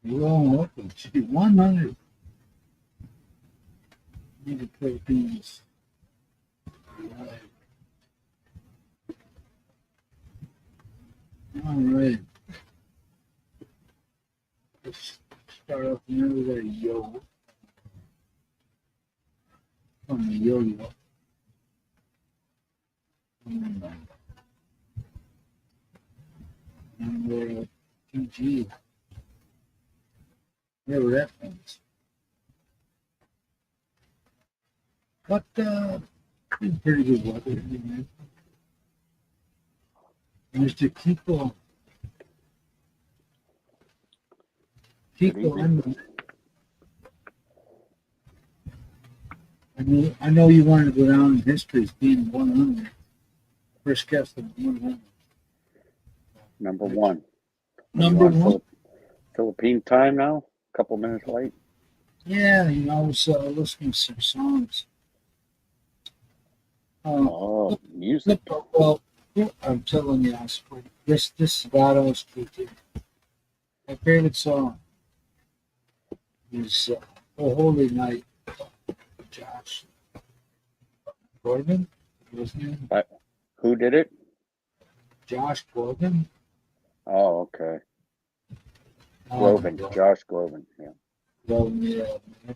Well, okay, gee, 100. Need to play things. Right. All right. Let's start off another yo from the yo-yo. Number PG. Whatever that means. But it's pretty good weather. You Mr. Kiko. Good Kiko, evening. I know you wanted to go down in history as being 100. First guest of 100. Number one. Are you Number on one. Philippine time now? A couple minutes late. Yeah, I was listening to some songs. Oh, music. Well, I'm telling you, I swear, this is God else truth here. My favorite song is "Oh Holy Night." Josh Gordon, his name. Who did it? Josh Gordon. Oh, okay. Oh my Groban. God. Josh Groban. Yeah. Well, yeah, my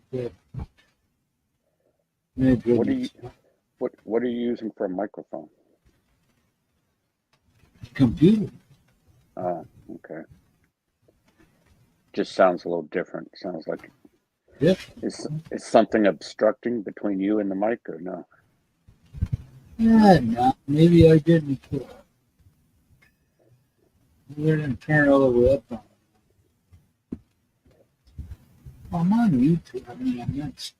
What are goodness. you What are you using for a microphone? Computer. Oh, okay. Just sounds a little different. Sounds like Yep. is something obstructing between you and the mic or no? Yeah, no, maybe I didn't. We didn't turn it all the way up on. I'm on YouTube. I mean, I'm not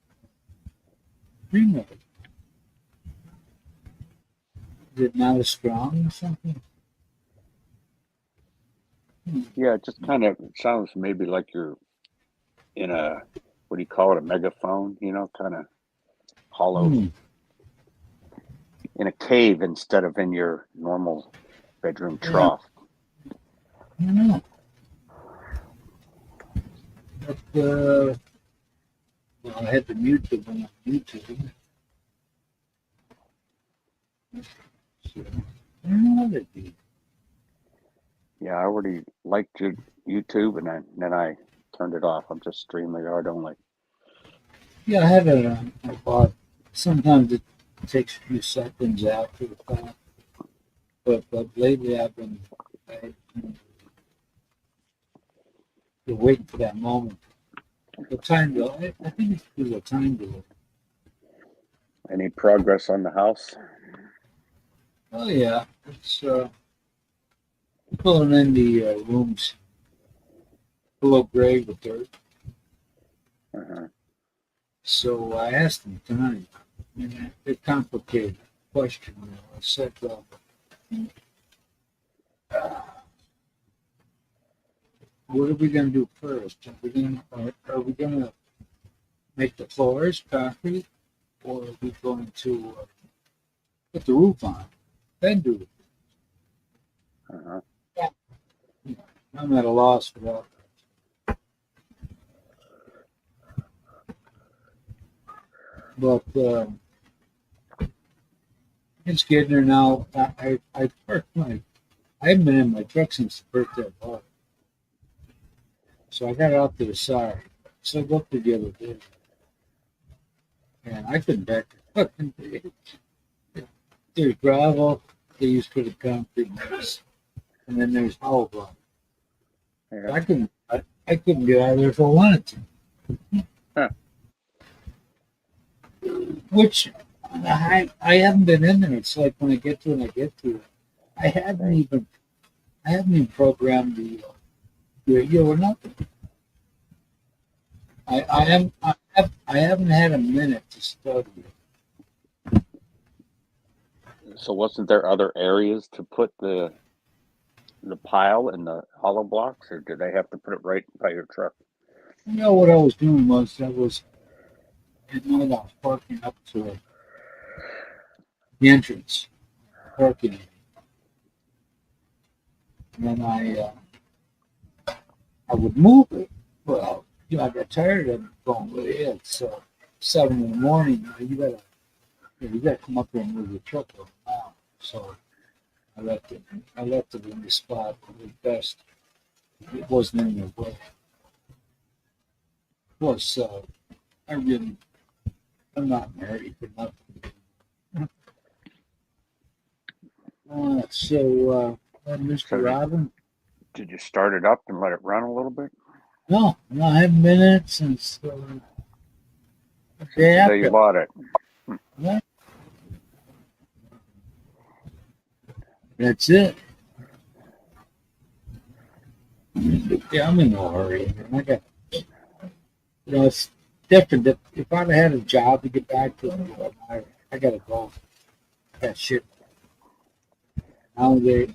streaming it. Is it not as strong or something? Yeah, it just kind of sounds maybe like you're in a what do you call it? A megaphone, kind of hollow Hmm. in a cave instead of in your normal bedroom Yeah, trough. I don't know. But, well, I had to mute it when I'm YouTube. So, I don't know what it be. Yeah, I already liked your YouTube and then I turned it off. I'm just StreamYard only. Yeah, I have it on. I bought. Sometimes it takes a few seconds after the fact. But lately I've been waiting for that moment. The time delay. I think it's through the time delay. Any progress on the house? Oh yeah, it's filling in the rooms below grade with dirt. Uh-huh. So I asked him tonight, and it's a complicated question. I said, "What are we going to do first? Are we going to make the floors concrete, or are we going to put the roof on, then do it?" Uh-huh. I'm at a loss for that. But it's getting there now. I parked my. I haven't been in my truck since the birthday of Bart. So I got out to the side. So I looked at the other day, and I couldn't back the fucking thing. There's gravel they use for the concrete mix, and then there's hollow block. Yeah. I couldn't get out of there if I wanted to. Huh. Which I haven't been in there. It's like when I get to it, I get to it. I haven't Right. even I haven't even programmed the radio or nothing. I haven't had a minute to study it. So wasn't there other areas to put the pile and the hollow blocks, or did they have to put it right by your truck? What I was doing was at night I was parking up to the entrance, parking it. And then I would move it, Well, I got tired of going with it. It's 7 in the morning. You gotta come up here and move the truck around. So I left it in the spot that was best. It wasn't in the way. Plus, I'm not married for nothing. Mr. So Robin? did you start it up and let it run a little bit? No, I haven't been in it since the day Since the day after. you bought it. Yeah. That's it. Yeah, I'm in no hurry. I got, it's different. If I'd had a job to get back to, I gotta go. That shit. Now they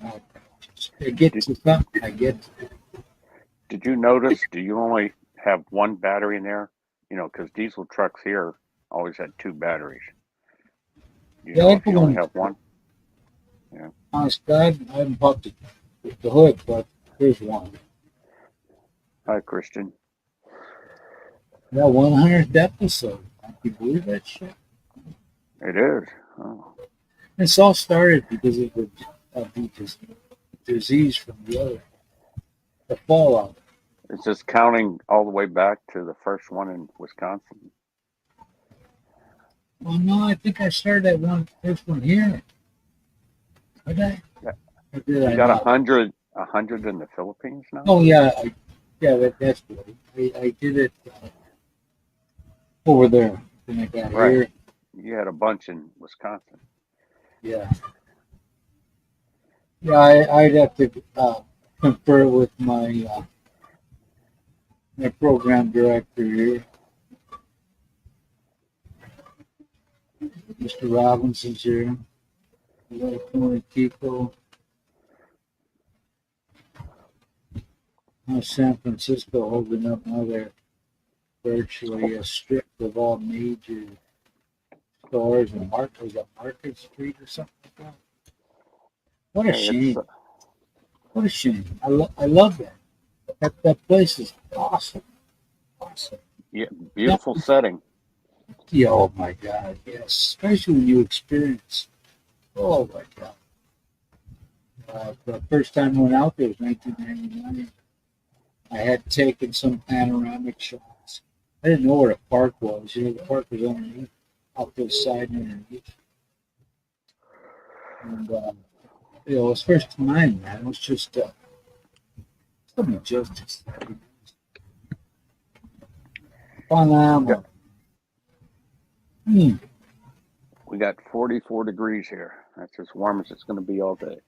get to something. I get to. Did you notice? Do you only have one battery in there? You know, because diesel trucks here always had 2 batteries. Do you know if you only have one? Yeah. Honest God, I haven't popped the hood, but there's one. Hi, Christian. Yeah, 100th episode. Can you believe that shit? It is. Oh. This all started because of the disease from the fallout. Is this counting all the way back to the first one in Wisconsin? Well, no, I think I started that first one here. Did I? Yeah. Or did You I got not? 100 in the Philippines now? Oh yeah, that's good. I did it over there when I got Right. here. You had a bunch in Wisconsin. Yeah, yeah. I'd have to confer with my program director here, Mr. Robinson's here. Tony Kiko. San Francisco holding up now they're virtually stripped of all major stores and Market Street or something like that. What a Hey, shame! What a shame! I love that. That place is awesome. Awesome. yeah, beautiful setting. Yeah, oh my God, yes. Especially when you experience. Oh my God. The first time I went out there was 1999. I had taken some panoramic shots. I didn't know where the park was. The park was underneath, off to the side and underneath. And, it was first time, man. It was just some justice. Panama. We got 44 degrees here. That's as warm as it's going to be all day.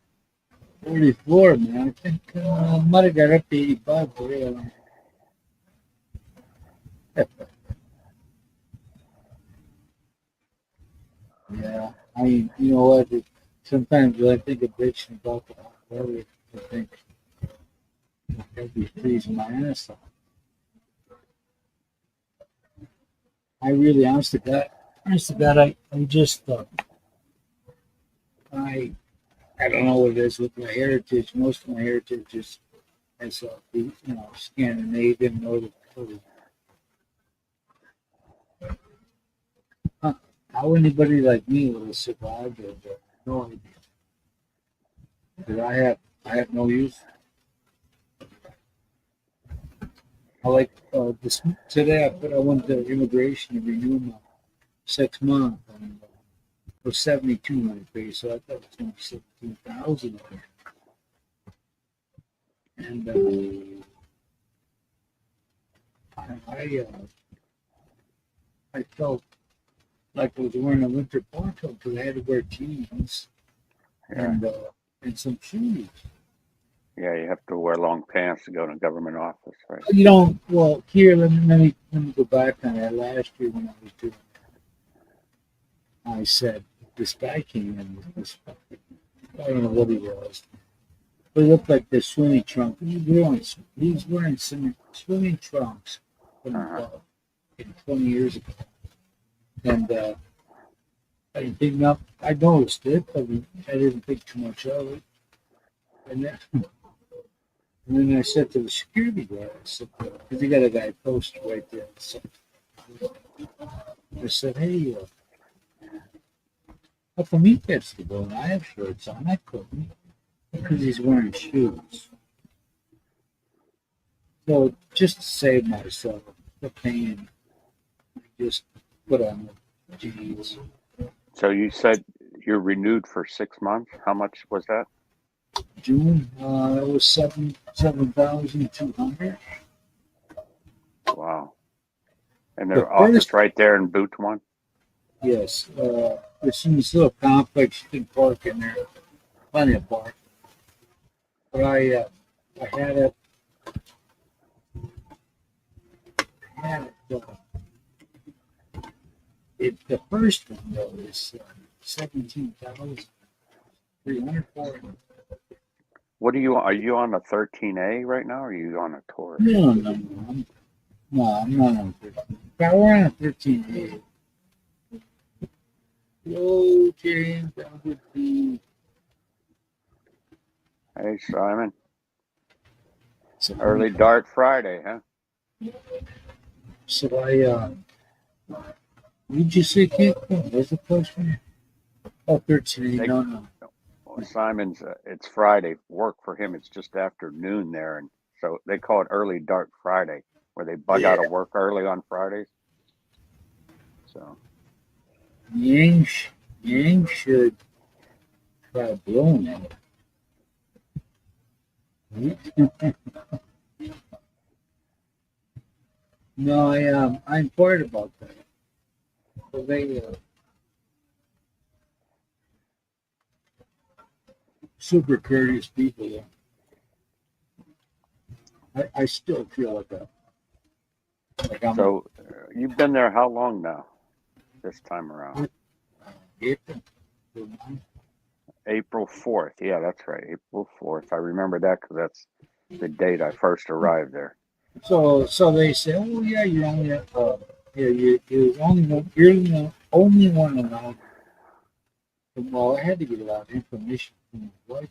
44, man. I think I might have got up to 85 today. Yeah, I mean, you know what? Sometimes when I think of bitching about the hot weather, I think I'd be freezing my ass off. I really, honest to God, I just, I don't know what it is with my heritage. Most of my heritage is as Scandinavian or how anybody like me would have survived it, but no idea. Because I have no use. I like this today. I went to immigration to renew my 6 month and for 72 my pay, so I thought it was going to be 17,000. And I felt like I was wearing a winter poncho because I had to wear jeans and some shoes. Yeah, you have to wear long pants to go to government office, right? You don't. Well, here let me go back on that. Last year when I was doing that, I said this guy came in with this. I don't know what he was, but he looked like this swimming trunk. He's wearing some swimming trunks from 20 years ago, and I didn't think enough. I noticed it, but I didn't think too much of it. And then And then I said to the security guard, I said, because he got a guy posted right there. So I said, hey, how come he gets to go and I have shorts on? I couldn't because he's wearing shoes. So just to save myself the pain, I just put on the jeans. So you said you're renewed for 6 months. How much was that? June, it was 7,200. Wow. And The their office first, right there in Booth One? yes, there's some little complex you can park in there, plenty of park. But I had it. The first one though is 17,300 for it. What are you on a 13A right now, or are you on a Taurus? No, I'm not on 13. If I were on a 13A, hello, James, that would be. Hey, Simon. So, Early Dart Friday, huh? so did you say Kate? There's a question. Oh, 13A, They, no. well, Simon's, it's Friday. Work for him, it's just after noon there. And so they call it Early Dart Friday, where they bug out of work early on Fridays. So Yang should try blowing it. No, I inquired about that. So they super courteous people. Yeah. I still feel like that. Like I'm so you've been there how long now? This time around, April. April 4th. Yeah, that's right, April 4th. I remember that because that's the date I first arrived there. So they say, oh yeah, you're only you're the only one allowed. Well, I had to get a lot of information from my wife.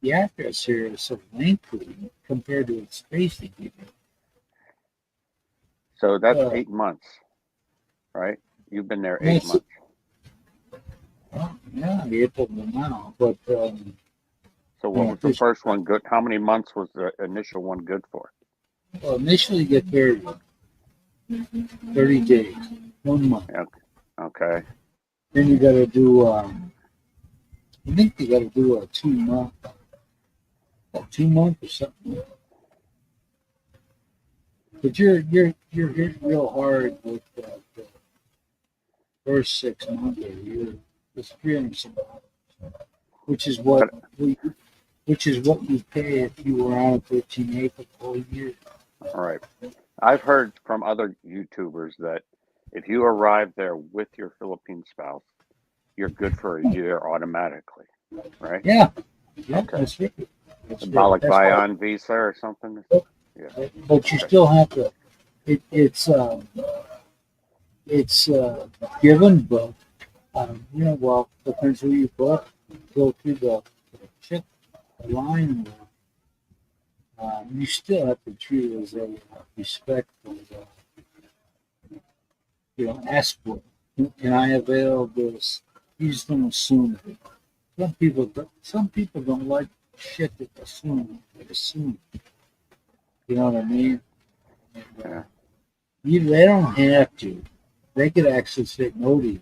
The address here is so lengthy compared to its space they give you. So that's 8 months, right? You've been there 8 months. Well, yeah, April to now. But So what was the first one good? How many months was the initial one good for? Well, initially you get 30 days, 1 month. Okay. Then you got to do. I think you got to do a 2 month, or something. But you're hit real hard with the first 6 months of the year. It's $300, which is what you pay if you were on a 13A for the whole year. All right. I've heard from other YouTubers that if you arrive there with your Philippine spouse, you're good for a year automatically, right? Yeah, Okay. That's right. The Balikbayan visa or something. Yeah. But you still have to. It's given, but well, depends who you book. Go through the check line. You still have to treat it as a respectful, escort. And I avail this. You just don't assume it. Some people don't like shit that assume. They assume. You know what I mean? And, Yeah. they don't have to. They could actually say no to you.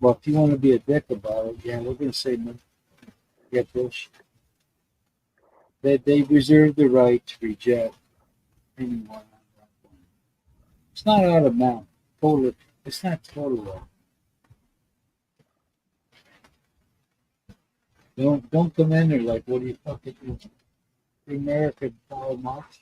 But if you want to be a dick about it, yeah, we're going to say no. Get bullshit. They reserve the right to reject anyone. It's not out of mount. Total. It's not total. Don't come in there like, what do you fucking do? The American Karl Marx.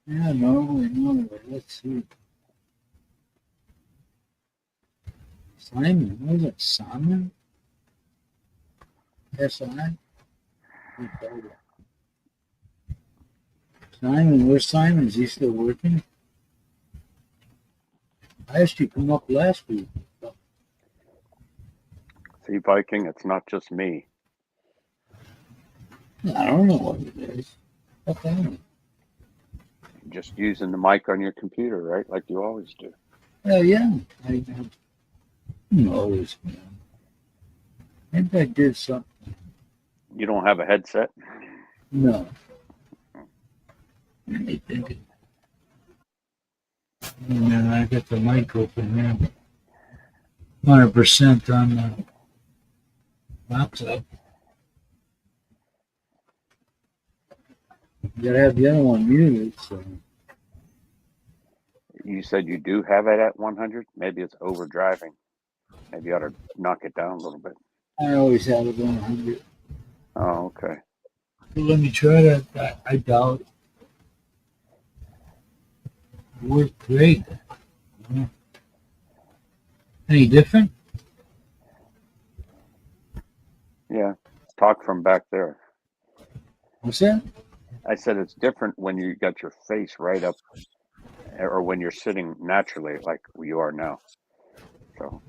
Yeah, no. Let's see. Simon, what is it? Simon? S.I.? Simon, where's Simon? Is he still working? I asked you to come up last week. See, Viking, it's not just me. I don't know what it is. Okay. Just using the mic on your computer, right? Like you always do. Well, yeah. Who knows, man? Maybe I did something. You don't have a headset? No. Let me think. And then I got the mic open there. 100% on the laptop. You gotta have the other one muted, so. You said you do have it at 100? Maybe it's overdriving. Maybe you ought to knock it down a little bit. I always have it on 100. Oh, okay. Well, let me try that. I doubt it. It worked great. Yeah. Any different? Yeah. Talk from back there. What's that? I said it's different when you got your face right up, or when you're sitting naturally like you are now. So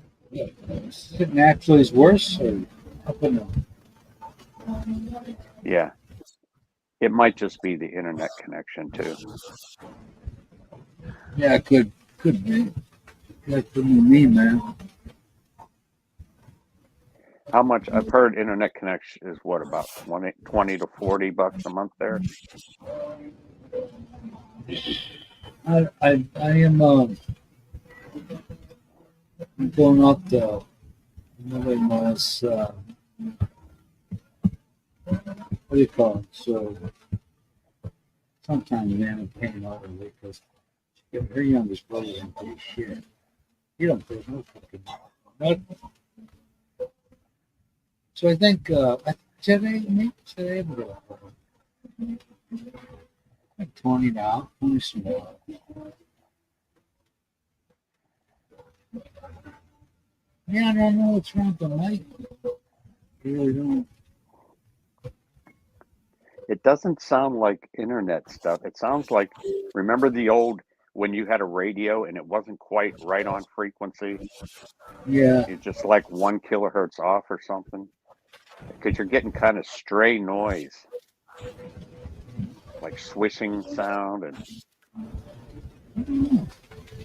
Sitting actually is worse or up and down? yeah, it might just be the internet connection too. Yeah, it could be. That could be me, man. How much? I've heard internet connection is what, about 20 to $40 a month there. I am going up the Illinois, what do you call it? So sometimes man, I'm paying all the way because her youngest brother don't pay shit. He don't pay no fucking nothing. So I think today like 20 now, 20 some now. Yeah, I don't know what's wrong with the mic. I really don't. It doesn't sound like internet stuff. It sounds like, remember the old, when you had a radio and it wasn't quite right on frequency? Yeah. It's just like 1 kilohertz off or something. Because you're getting kind of stray noise, like swishing sound. And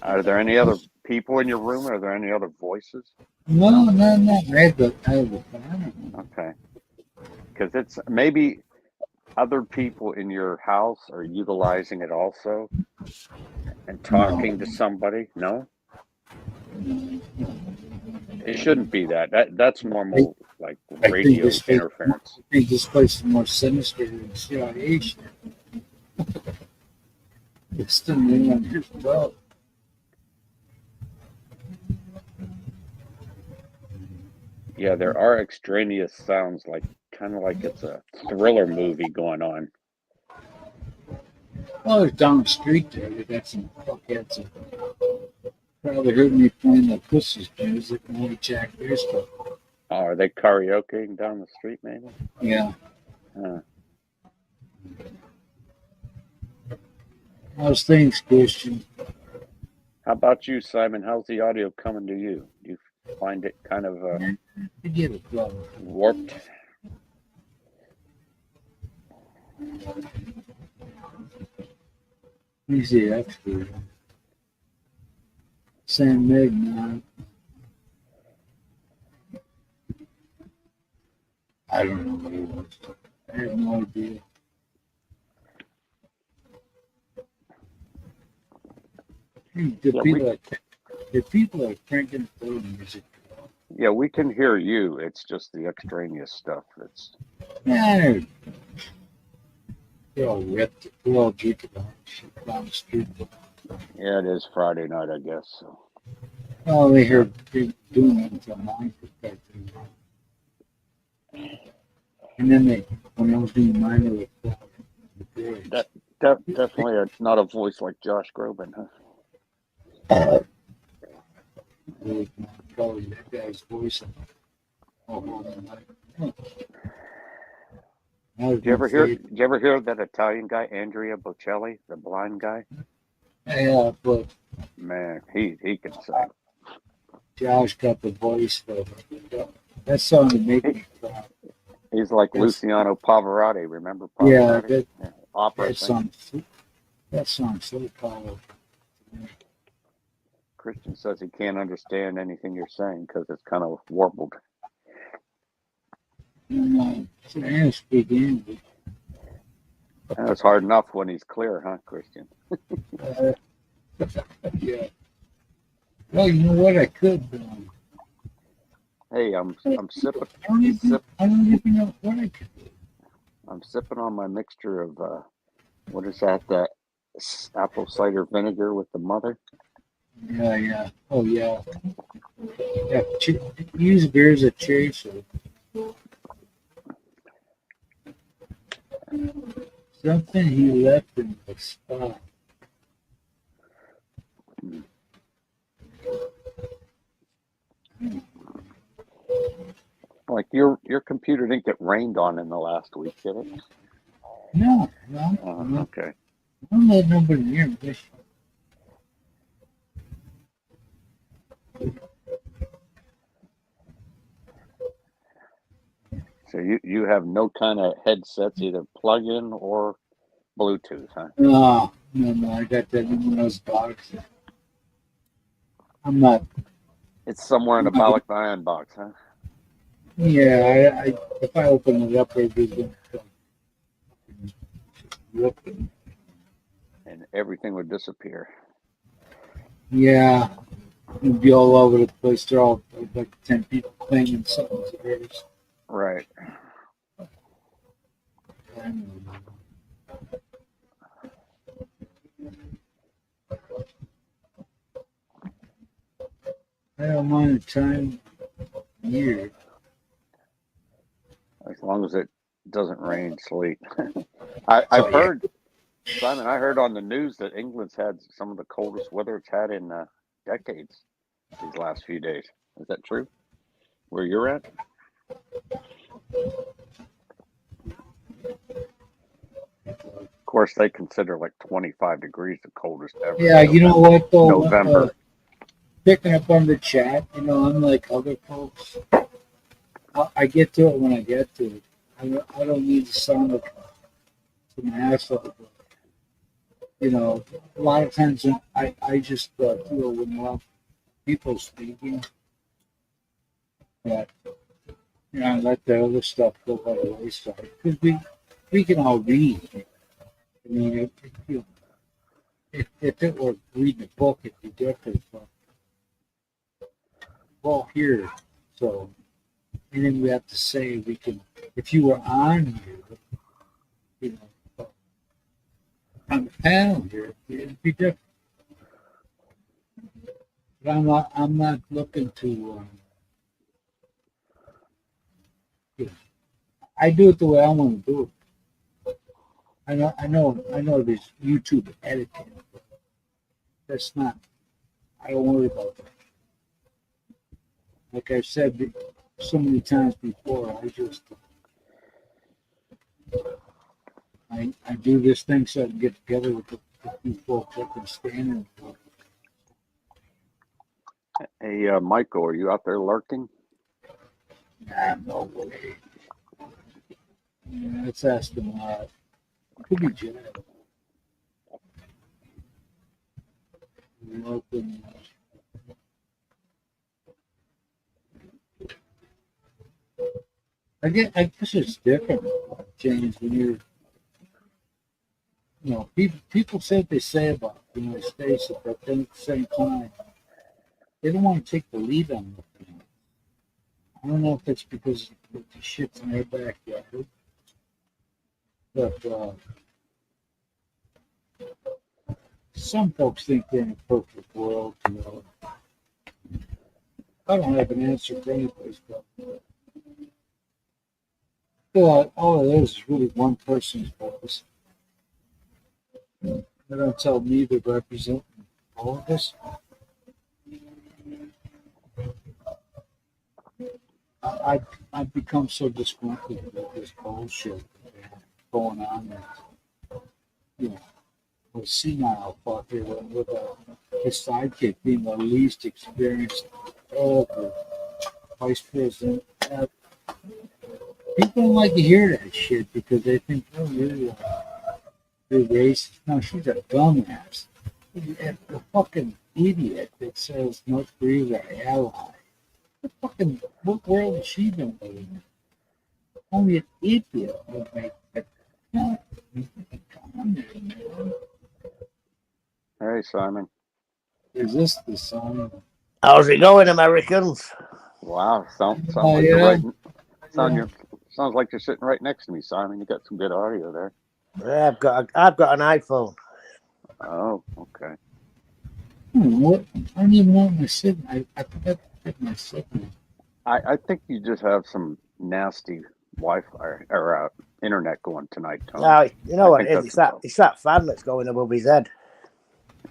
are there any other people in your room? Are there any other voices? No. I have the Okay. Because it's maybe other people in your house are utilizing it also and talking to somebody. No? It shouldn't be that. That's normal, like radio interference. I think this place is more sinister than CIA shit. It's still new on here as well. Yeah, there are extraneous sounds, like kind of like it's a thriller movie going on. Well, it's down the street there. They got some fuckheads that probably heard me playing the Pussies music and only Jack their stuff. Oh, are they karaokeing down the street, maybe? Yeah. How's things, Christian? How about you, Simon? How's the audio coming to you? You find it kind of You get it, brother. warped? Easy expert. San Meg, man. I don't know what it was. I have no idea. The people are cranking their music. Yeah, we can hear you. It's just the extraneous stuff that's. Yeah, they're all ripped. They're all drinking shit down the street. Yeah, it is Friday night, I guess. So. Oh, they heard they're doing it until 9. And then when I was doing mine, they were Definitely not a voice like Josh Groban, huh? Probably that guy's voice. Did you ever hear that Italian guy, Andrea Bocelli, the blind guy? Yeah, but Man, he can sing. Josh got the voice for it. That song would make He, me cry. he's like That's, Luciano Pavarotti. Remember yeah, Pavarotti? Yeah, opera that singer. song, that song's so powerful. Christian says he can't understand anything you're saying because it's kind of warbled. I don't speak English. And it's hard enough when he's clear, huh, Christian? Uh, yeah. Well, you know what? I could. Hey, I'm sipping. I don't even know what I could do. I'm sipping on my mixture of what is that? That apple cider vinegar with the mother. Yeah, yeah. Oh, yeah. Yeah. Use beer as a chaser. Something he left in the spot. Like your computer didn't get rained on in the last week, did it? No, no, no. Okay. I don't let nobody near me. So you have no kind of headsets, either plug-in or Bluetooth, huh? No, no, no. I got that in one of those boxes. I'm not. It's somewhere in I'm the not Balak Iron box, huh? yeah, if I open it up, everybody's going to look. And everything would disappear. Yeah, it'd be all over the place. They're all like 10 people claiming something's theirs. Right. I don't mind the time of year. As long as it doesn't rain sleet. So I've yeah, heard, Simon, I heard on the news that England's had some of the coldest weather it's had in decades these last few days. Is that true? Where you're at? Of course, they consider like 25 degrees the coldest ever yeah. in You know November. what though? November. Picking up on the chat, unlike other folks, I get to it when I get to it. I don't need to sound like some asshole. A lot of times I just feel when a lot of people speaking that I let the other stuff go by the wayside because we can all read. I mean, if it were reading a book, it'd be different. But we're all here, so anything we have to say, we can. If you were on here, on the panel here, it'd be different. But I'm not looking to. I do it the way I want to do it. I know. There's YouTube editing. But that's not. I don't worry about that. Like I've said so many times before, I do this thing so I can get together with the few folks I can stand in for. Hey, Michael, are you out there lurking? Nah, no way. Yeah, let's ask them. Could be Jared. Welcome. I guess it's different, James, when people say what they say about the United States, but then at the same time, they don't want to take the lead on it. I don't know if that's because the shit's in their backyard, but some folks think they're in a perfect world. I don't have an answer for anybody's, but all it is really one person's voice. They don't tell me to represent all of us. I've become so disgruntled with this bullshit going on that, senile fucker with his sidekick being the least experienced ever vice president. People don't like to hear that shit because they think, oh, you're racist. No, she's a dumbass. A fucking idiot that says North Korea's our ally. What world has she been living in? Only an idiot would make that. No, come on, man. Hey, Simon. Is this the song? How's it going, Americans? Wow, sounds Oh, like yeah. sounds like you're sitting right next to me, Simon. You got some good audio there. Yeah, I've got an iPhone. Oh, okay. What? I don't even know what my signal. I forgot to pick my signal. I think you just have some nasty Wi-Fi or internet going tonight, Tony. Now, you know I what it think is? that's It's that fan that's going above his head.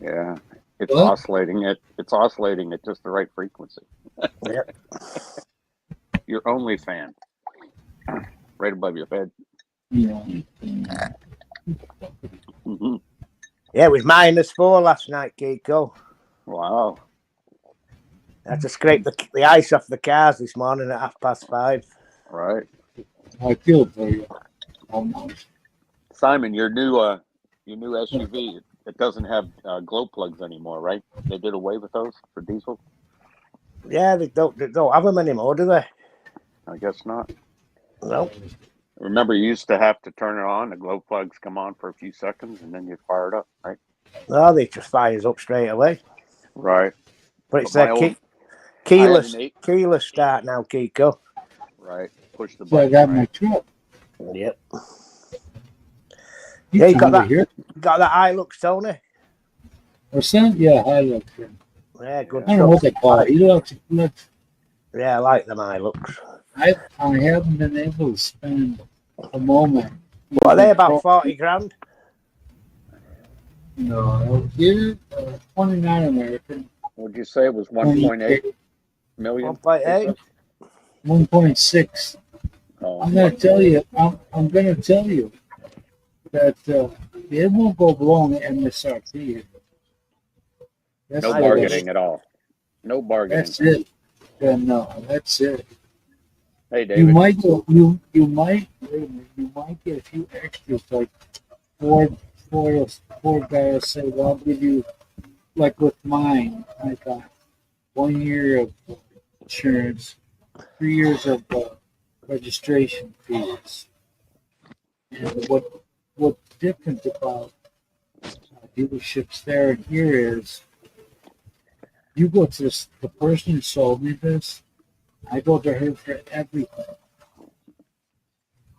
Yeah, it's What? oscillating. It's oscillating at just the right frequency. Yep. Your only fan, right above your head. Yeah. Hmm. Yeah, it was -4 last night, Kiko. Wow. I had to scrape the ice off the cars this morning at 5:30. Right, I feel for you. Almost. Simon. Your new SUV. It doesn't have glow plugs anymore, right? They did away with those for diesel. Yeah, they don't have them anymore, do they? I guess not. No. Remember, you used to have to turn it on. The glow plugs come on for a few seconds, and then you fire it up, right? No, they just fires up straight away. Right. But it's But my their old- keyless I had an 8 keyless start now, Kiko. Right. Push the So I button. got my Right? truck. Yep. You Yeah, you got that. Here. Got that Hilux, Tony? Or something? Yeah, I look. Yeah, good I don't know what truck. they call it. He looks. Yeah, I like them Hilux. I haven't been able to spend a moment. What are they, about 40 grand? No, here 29 American, Would you say it was 1.8 million? 1.8? 1.6. Oh, I'm gonna tell you. I'm gonna tell you that it won't go below the MSRP. That's no the- bargaining at all. No bargaining. That's it. Yeah, no, that's it. Hey, You David. might go. You might. Wait a minute, you might get a few extras like Ford guys say, "Well, I'll give you." Like with mine, I got 1 year of insurance, 3 years of registration fees. And what's different about dealerships there and here is you go to the person who sold me this, I go to her for everything.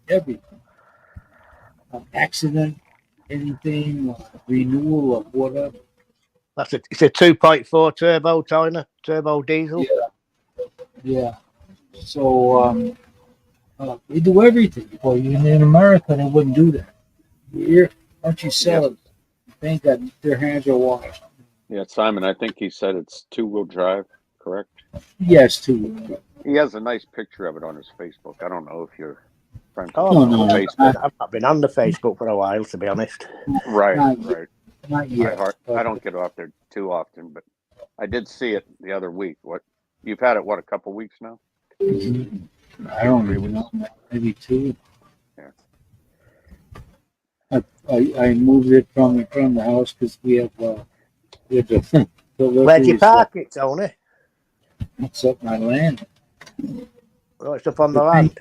Everything. Accident, anything, renewal of whatever. It's a 2.4 turbo, Tony. Turbo diesel. Yeah. So they do everything for you. And in America, they wouldn't do that. Here, once you sell it, thank God their hands are washed. Yeah, Simon, I think he said it's 2-wheel drive, correct? Yes, too. He has a nice picture of it on his Facebook. I don't know if you're friends with Oh, him no, on no, Facebook. I've not been on the Facebook for a while, to be honest. Right, Not right. Not yet. I don't get off there too often, but I did see it the other week. What you've had it? What, a couple weeks now? I don't even know. Maybe 2. Yeah. I moved it from the house because we have the Where'd you park it, Tony? It's up my land. Oh, it's up on the land.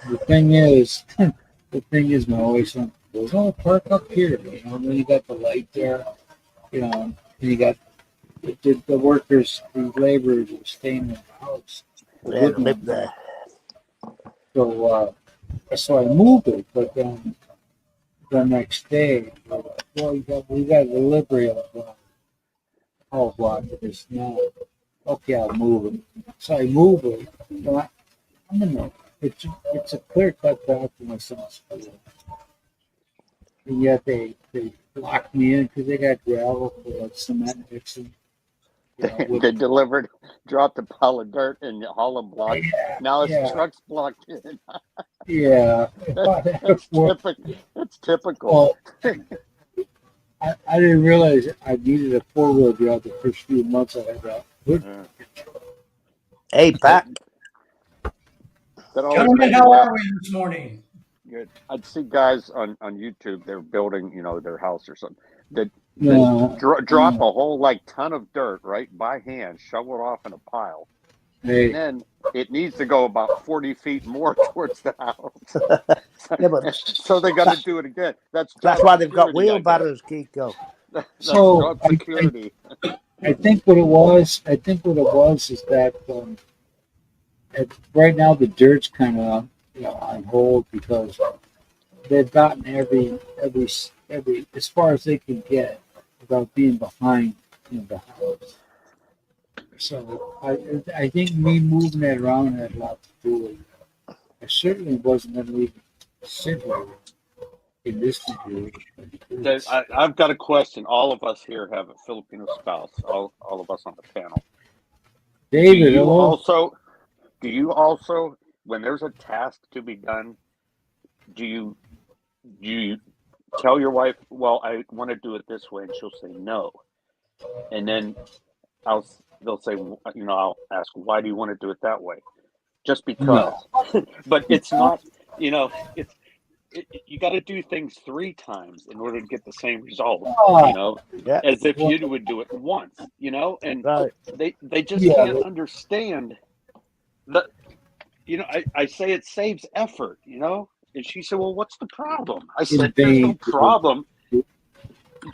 The thing is, my always son goes, "Oh, park up here." You know, and then you got the light there. You know, and you got the workers, the laborers were staying in the house. Yeah, they live there. So I moved it, but then the next day, well, we got a delivery of all block of this now. Okay, I'll move it. So I move it. So I'm in the, it's a clear cut back to my son's school. And yet they locked me in because they got gravel for like cement mixing. You know, They dropped a pile of dirt in the hollow block. Now his truck's blocked in. yeah. It's typical. Well, I didn't realize I needed a 4-wheel drive the first few months I had that. Yeah. Hey, Pat. That always Gentlemen, made me how laugh. are we this morning? Good. I'd see guys on YouTube. They're building, their house or something. That No, drop a whole like ton of dirt right by hand, shovel it off in a pile, and hey, then it needs to go about 40 feet more towards the house. Yeah, but So they got to do it again. That's that's job why they've got security, I guess. wheelbarrows, Kiko. That's so job security. I think what it was is that right now the dirt's kind of on hold because they've gotten every as far as they can get without being behind the house. So I think me moving that around had a lot to do with it. I certainly wasn't going to leave it sit here in this configuration. I've got a question. All of us here have a Filipino spouse. All of us on the panel. David, Do you hello. also, when there's a task to be done, do you tell your wife, well, I want to do it this way, and she'll say no, and then they'll say, I'll ask, why do you want to do it that way? Just because. No. But it's not, it's you got to do things 3 times in order to get the same result, Yeah, as if you would do it once, and right. they just Yeah. can't understand that. I say it saves effort, and she said, well, what's the problem? I said, there's no problem.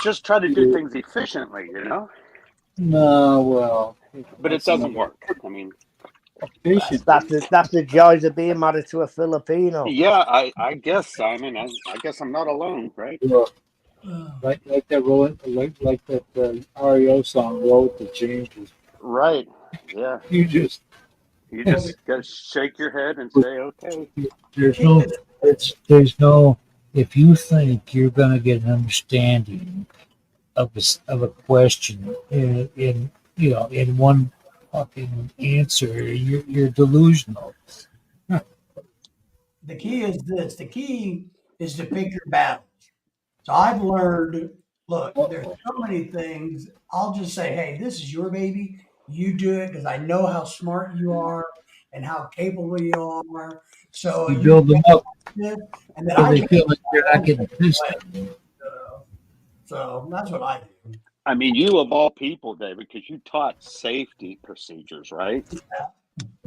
Just try to do things efficiently, No, well, but it doesn't work. I mean, efficient. That's the joys of being married to a Filipino. yeah, I guess, Simon, I guess I'm not alone, right? Like that like that REO song "Road to Changes." Right. Yeah. You just You just got to shake your head and say, okay. there's no if you think you're gonna get an understanding of a question in one fucking answer, you're delusional. The key is this. The key is to pick your battles. So I've learned, look, there's so many things. I'll just say, hey, this is your baby. You do it because I know how smart you are and how capable you are. So You build them up and then so I they feel like they're not getting pissed at you. so that's what I do. I mean, you of all people, David, because you taught safety procedures, right?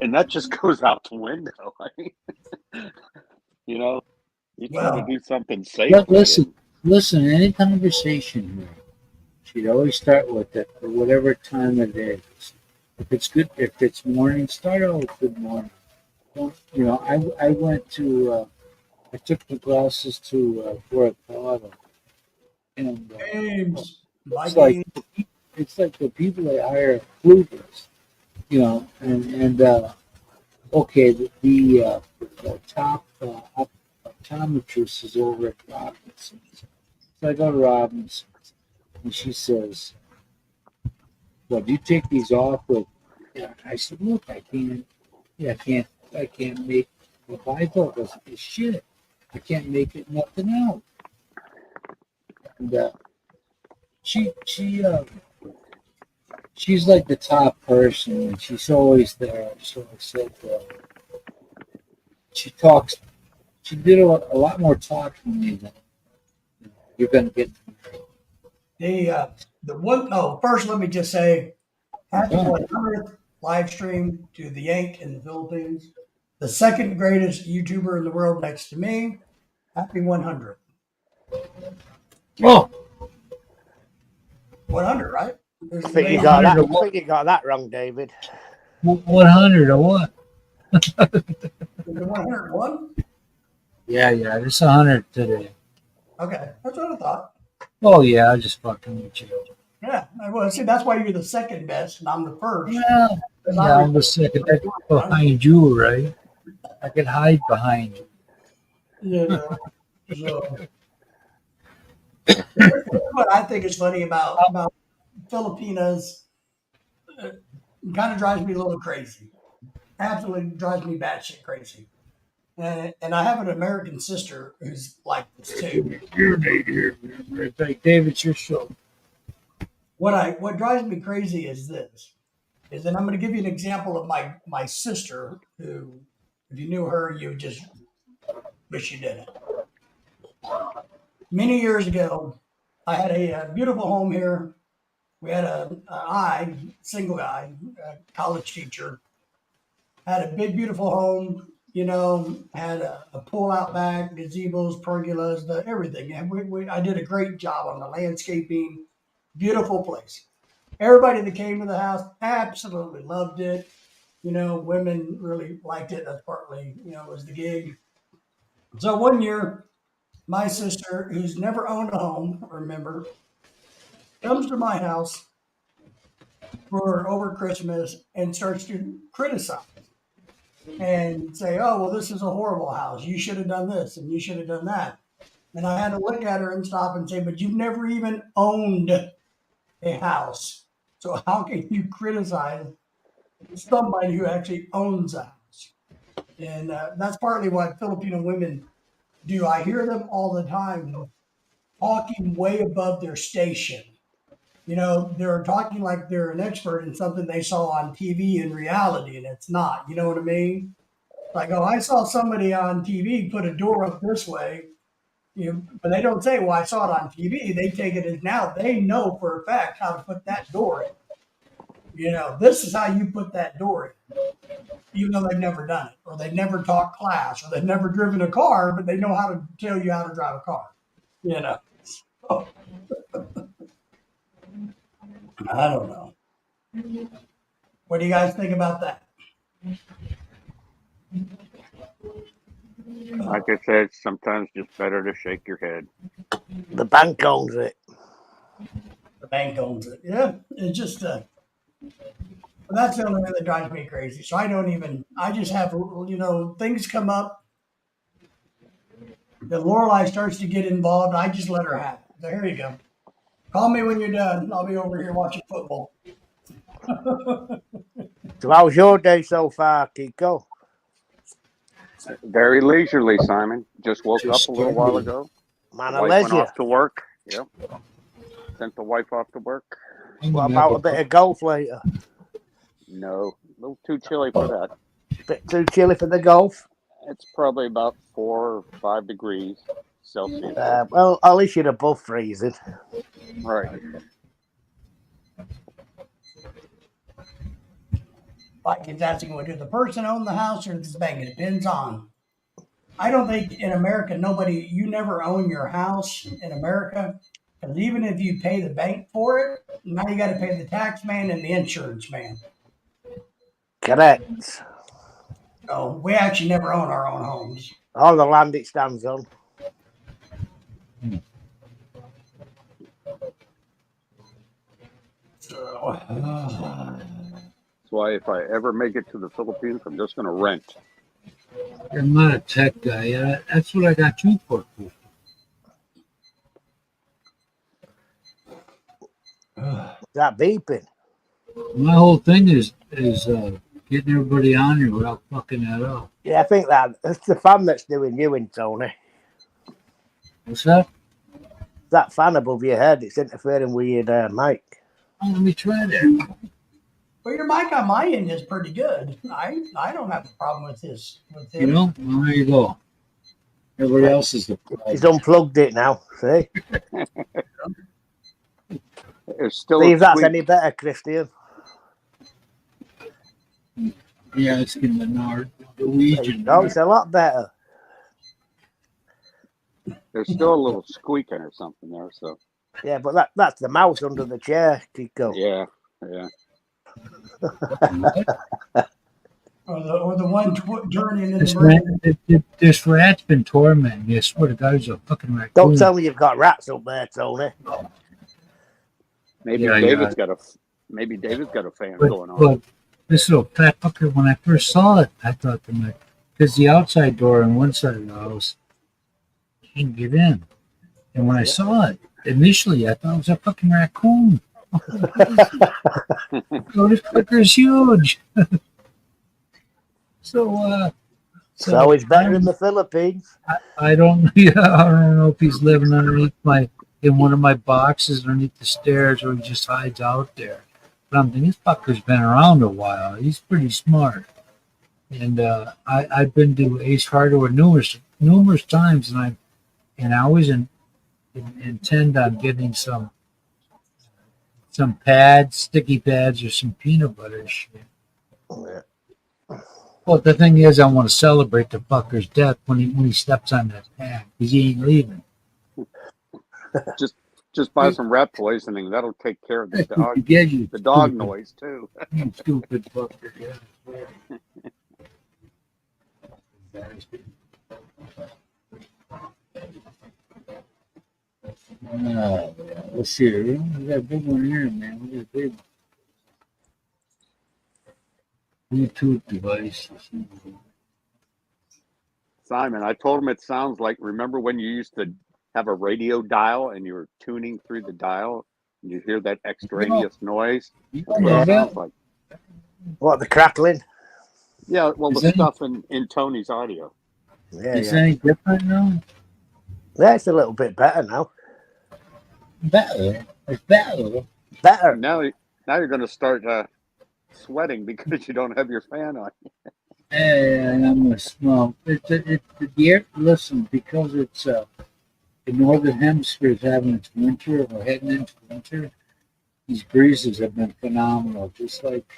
And that just goes out the window. You try to do something safely. Listen, any conversation here, she'd always start with it for whatever time of day. If it's morning, start out with good morning. I went to, I took the glasses to Fort Colorado, and James, it's like the people they hire flukers, and okay, the top optometrist is over at Robinson's. So I go to Robinson's, and she says, "Well, do you take these off with?" Yeah. I said, "Look, I can't. Yeah, I can't make the bifocal is shit. I can't make it nothing out." And she's like the top person, and she's always there. So I said, she talks. She did a lot more talking than me than you're gonna get. First let me just say happy 100th live stream to the Yank in the Philippines, the second greatest YouTuber in the world next to me. Happy 100. Oh, 100, right? I think you got that wrong, David. 100 or what? Is it 101? Yeah, it's 100 today. Okay, that's what I thought. Oh yeah, I just fucking with you. Yeah, well, see, that's why you're the second best and I'm the first. Yeah, I'm the second behind you, right? I can hide behind you. Yeah. So, what I think is funny about Filipinas, kind of drives me a little crazy. Absolutely drives me batshit crazy. And I have an American sister who's like this too. You're Nate here. Right back. David, it's your show. What drives me crazy is this. Is that I'm going to give you an example of my sister who, if you knew her, you would just wish you didn't. Many years ago, I had a beautiful home here. We had single guy, a college teacher, had a big, beautiful home, had a pull out back, gazebos, pergolas, everything. And I did a great job on the landscaping, beautiful place. Everybody that came to the house absolutely loved it. Women really liked it. That's partly, was the gig. So one year, my sister, who's never owned a home, remember, comes to my house over Christmas and starts to criticize and say, "Oh, well, this is a horrible house. You should have done this and you should have done that." And I had to look at her and stop and say, "But you've never even owned a house. So how can you criticize somebody who actually owns a house?" And that's partly what Filipino women do. I hear them all the time talking way above their station. They're talking like they're an expert in something they saw on TV in reality, and it's not. You know what I mean? Like, oh, I saw somebody on TV put a door up this way, but they don't say, "Well, I saw it on TV." They take it as now they know for a fact how to put that door in. This is how you put that door in, even though they've never done it, or they've never taught class, or they've never driven a car, but they know how to tell you how to drive a car. So, I don't know. What do you guys think about that? Like I said, sometimes just better to shake your head. The bank owns it. The bank owns it. Yeah, it's just that's the only thing that drives me crazy. So I just have, things come up. The Lorelai starts to get involved. I just let her have it. So here you go. Call me when you're done. I'll be over here watching football. So how's your day so far, Kiko? Very leisurely, Simon. Just woke up a little while ago. Man of Wife went leisure. off to work. Yep. Sent the wife off to work. What about a bit of golf later? No, a little too chilly for that. Bit too chilly for the golf? It's probably about 4 or 5 degrees Celsius. Well, at least you're above freezing. Right. Like it's asking, well, did the person own the house or does the bank? It depends on. I don't think in America, you never own your house in America. Because even if you pay the bank for it, now you got to pay the tax man and the insurance man. Correct. So we actually never own our own homes. All the land it stands on. So, That's why if I ever make it to the Philippines, I'm just going to rent. I'm not a tech guy. That's what I got you for. That beeping. My whole thing is getting everybody on here without fucking that up. Yeah, I think that's the fan that's doing you in, Tony. What's that? That fan above your head, it's interfering with your mic. Oh, let me try that. well, your mic on my end is pretty good. I don't have a problem with his. You know? Well, there you go. Everybody else is the He's unplugged it now, see? It's still See a if that's squeak. any better, Christian. Yeah, it's getting the Norwegian. No, it's a lot better. There's still a little squeaking or something there. So Yeah, but that's the mouse under the chair, Kiko. yeah. Or the one turning in the This rat's been tormenting me. I swear to God, he's a fucking raccoon. Don't tell me you've got rats up there, Tony. Maybe Yeah, David's got a fan going on. But this little fat fucker, when I first saw it, I thought to myself, because the outside door on one side of the house can't get in. And when I saw it, initially I thought it was a fucking raccoon. Oh, this fucker's huge. So So it's better in the Philippines. I don't. Yeah, I don't know if he's living underneath in one of my boxes underneath the stairs, or he just hides out there. But I'm thinking this fucker's been around a while. He's pretty smart. And I've been to Ace Hardware numerous times, and I always intend on getting some pads, sticky pads, or some peanut butter shit. Yeah. Well, the thing is, I want to celebrate the fucker's death when he steps on that pad, because he ain't leaving. Just buy some rat poisoning. That'll take care of the That's what dog. you get, you The dog stupid- noise too. You stupid fucker. Let's see. We got a big one here, man. We got a big Bluetooth device. Simon, I told him it sounds like, remember when you used to have a radio dial and you were tuning through the dial and you hear that extraneous noise? That's what Yeah. it sounds like. What, the crackling? Yeah, well, Is the any- stuff in Tony's audio. Yeah, Is yeah. any different now? Yeah, it's a little bit better now. Better. It's better. Better. Now you're going to start sweating because you don't have your fan on. And I'm gonna smoke. Listen, because it's the northern hemisphere is having its winter, or heading into winter. These breezes have been phenomenal, just like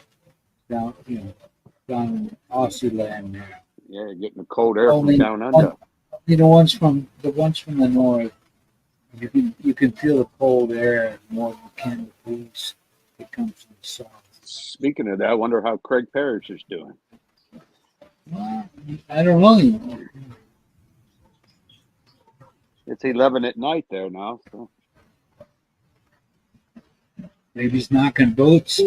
down in Aussie land there. Yeah, you're getting the cold air from Only- down under. The ones from the north, you can feel the cold air more than you can the breeze that comes from the south. Speaking of that, I wonder how Craig Parrish is doing. Well, I don't know. It's 11 at night there now. So. Maybe he's knocking boots.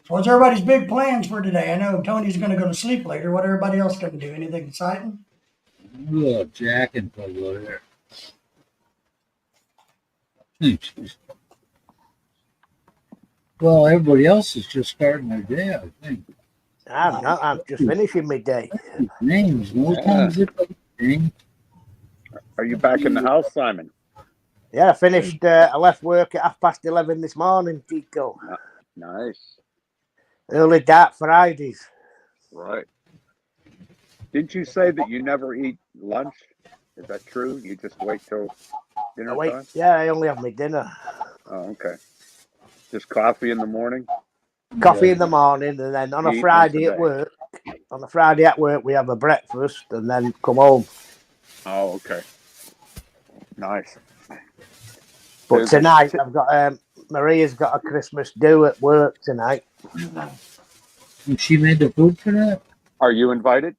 So what's everybody's big plans for today? I know Tony's going to go to sleep later. What everybody else going to do? Anything exciting? Oh, Jack and plug over there. Well, everybody else is just starting their day, I think. I'm not. I'm just finishing my day. Names, no Yeah. time is it? Thing. Are you back in the house, Simon? Yeah, I finished. I left work at 11:30 this morning, Tico. Nice. Early dark Fridays. Right. Didn't you say that you never eat lunch? Is that true? You just wait till dinner Wait, time? yeah, I only have my dinner. Oh, okay. Just coffee in the morning? Coffee in the morning, and then on You a eat Friday once a at day. work. On a Friday at work, we have a breakfast, and then come home. Oh, okay. Nice. But There's- tonight, I've got Maria's got a Christmas do at work tonight. And she made the food for that? Are you invited?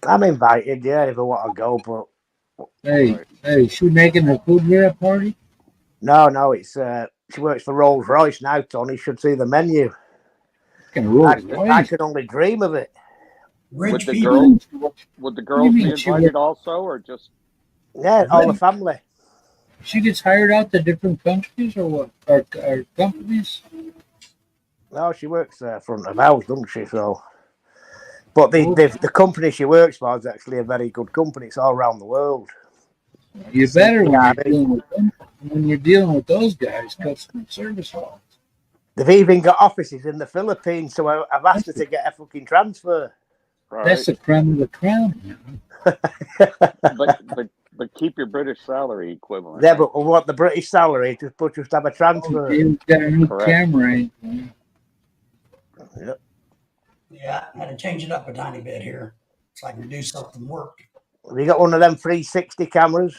I'm invited, yeah, if I want to go, but Hey, Right. hey, she making the food for that party? no, it's she works for Rolls Royce now. Tony should see the menu. Can roll I could only dream of it. Would Rich the people. girl- Would the girls be mean she invited also, or just Yeah, all the family. She gets hired out to different countries or what? Or companies? No, she works front of house, doesn't she? So, but the company she works for is actually a very good company. It's all around the world. You better when Yeah, you're dealing with them. When you're dealing with those guys, customer service wise. They've even got offices in the Philippines, so I've asked her to get a fucking transfer. right? That's the creme of the crown. Man. but keep your British salary equivalent. Yeah, but we want the British salary to just have a transfer. He's got a new Correct. camera. Ain't he? Yeah, I had to change it up a tiny bit here so I can do something work. Have you got one of them 360 cameras?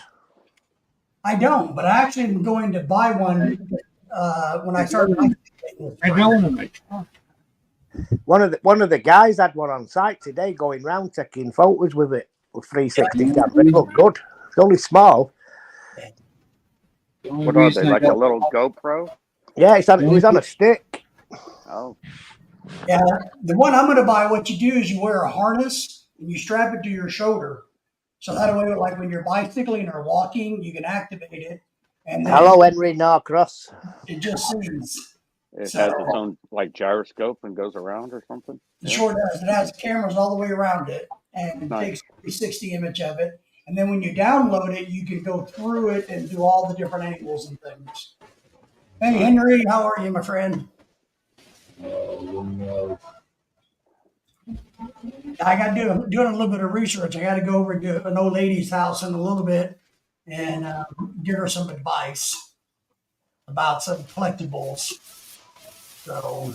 I don't, but I actually am going to buy one when I start. I got one in my truck. One of the guys had one on site today, going round taking photos with it with 360 camera. It looked good. It's only small. The only What are reason they, I like a got- little GoPro? Yeah, it was on a stick. Oh, Yeah, the one I'm going to buy, what you do is you wear a harness and you strap it to your shoulder, So that way, like when you're bicycling or walking, you can activate it, and then Hello, Henry Norcross. it just sings. It So has its own like gyroscope and goes around or something. it sure does. It has cameras all the way around it, and it Nice. takes a 360 image of it. And then when you download it, you can go through it and do all the different angles and things. Hey, Henry, how are you, my friend? I got doing a little bit of research. I got to go over to an old lady's house in a little bit and give her some advice about some collectibles. So,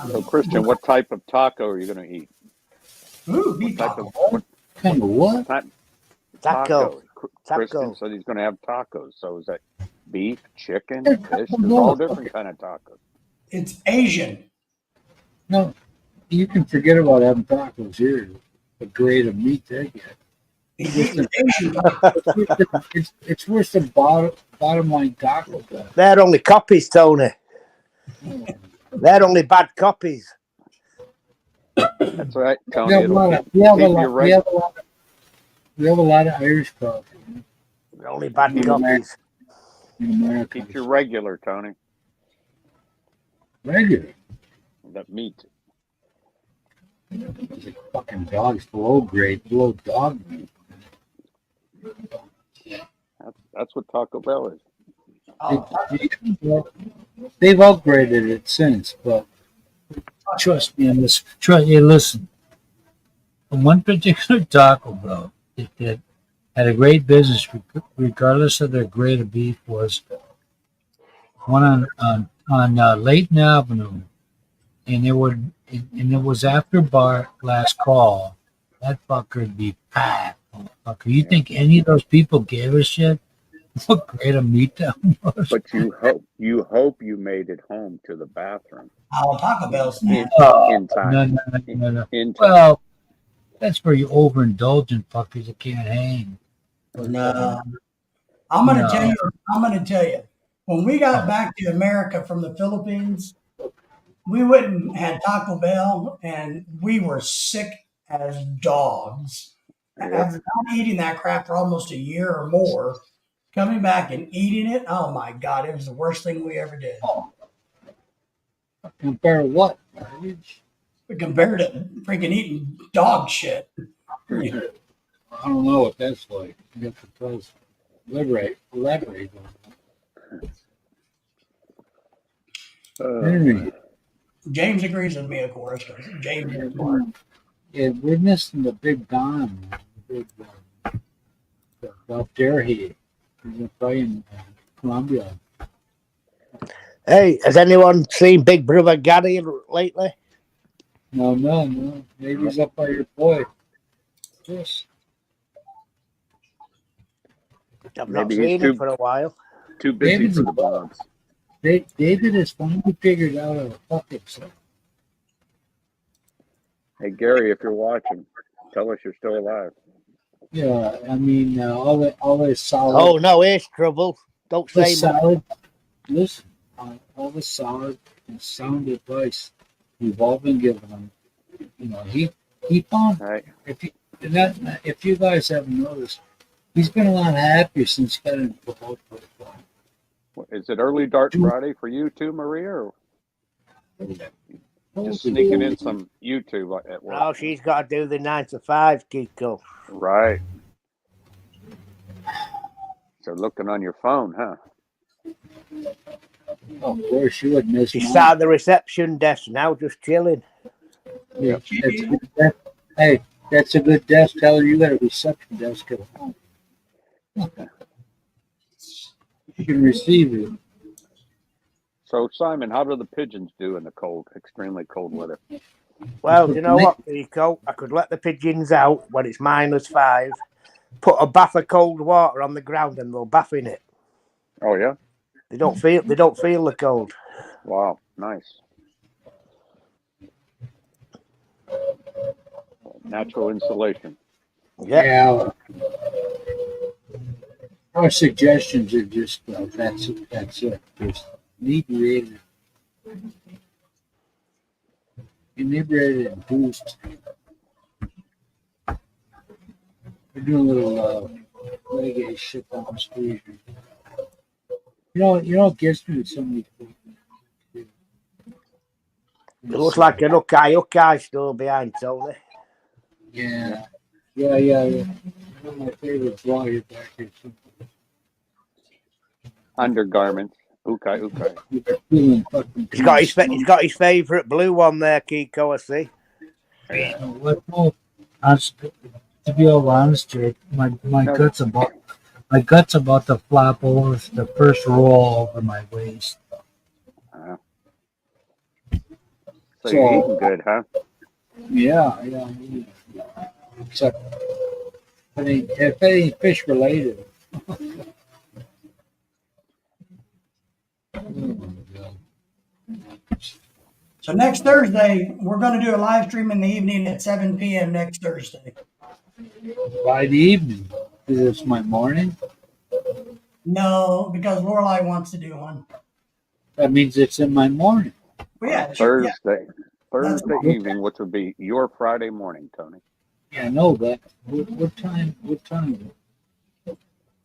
So, Christian, what type of taco are you going to eat? ooh, beef Type taco. of Kind of what? type Taco. Christian Taco. said he's going to have tacos. So is that beef, chicken, Yeah, fish? taco There's all Bell. different kind of tacos. It's Asian. No, you can forget about having tacos here. The grade of meat they get. He's eating Asian taco. It's worse than bottom line Taco Bell. They're only copies, Tony. They're only bad copies. That's right, We Tony. have a It'll lot of keep you right. we have a lot of Irish coffee They're only bad Keep- copies. in America. Keep your regular, Tony. Regular. That meat. It's like fucking dogs below dog meat. That's what Taco Bell is. Oh, They've upgraded it since, but trust me on this. Hey, listen. One particular Taco Bell that had a great business, regardless of their grade of beef, was one on Layton Avenue, and it was after bar last call. That fucker'd be packed. Fucker, you think any of those people gave a shit? What grade of meat that was? But you hope you made it home to the bathroom Taco Bell's in, nasty. in time. No. In time. Well, that's for you overindulgent fuckers that can't hang. No. I'm gonna No. tell you. When we got back to America from the Philippines, we went and had Taco Bell, and we were sick as dogs. Yeah. After not eating that crap for almost a year or more, coming back and eating it, oh my God, it was the worst thing we ever did. Compare what? Garbage? Compared to freaking eating dog shit. I don't know what that's like. You have to tell us. Elaborate on that. Henry, James agrees with me, of course. 'Cause James is smart. yeah, we're missing the big Don, the big Bob Derry. He's playing Colombia. Hey, has anyone seen Big Brother Gary lately? No. Maybe he's up by your boy. Yes. I've not Maybe he's seen too- him for a while. Too busy David's for the a dog. bonds. David has finally figured out how to fuck himself. Hey Gary, if you're watching, tell us you're still alive. Yeah, I mean, all this solid. Oh, no, here's trouble. Don't the say much. solid. Listen, all the solid and sound advice we've all been giving him. You know, he found. Right? If you guys haven't noticed, he's been a lot happier since getting promoted. Is it early Dart Friday for you too, Maria, or just sneaking in some YouTube at work? Oh, she's got to do the 9 to 5, Kiko. Right. So looking on your phone, huh? Oh, of course, you would miss. She's mine. sat at the reception desk now, just chilling. Yeah, hey, that's a good desk. Tell her you got a reception desk at home. You can receive it. So Simon, how do the pigeons do in the cold, extremely cold weather? Well, do you know what, Kiko? I could let the pigeons out when it's -5, put a bath of cold water on the ground, and they'll bath in it. Oh yeah. They don't feel the cold. Wow, nice. Natural insulation. Yeah. Our suggestions are just that's it. Just inebriated and boost. We're doing a little reggae shit down the street. You know, it gets me with so many people. It looks like an Ukai store behind Tony. Yeah. One of my favorite vloggers back here. Undergarments. Ukai. He's got his favourite blue one there, Kiko, I see. Yeah. To be all honest, Jake, my guts about to flop over the first roll over my waist. So you're eating good, huh? Yeah. Except if it ain't fish related. So next Thursday, we're going to do a live stream in the evening at 7 p.m. next Thursday. By the evening, because it's my morning. No, because Lorelai wants to do one. That means it's in my morning. Well, yeah, Thursday evening, which would be your Friday morning, Tony. Yeah, I know that. What time?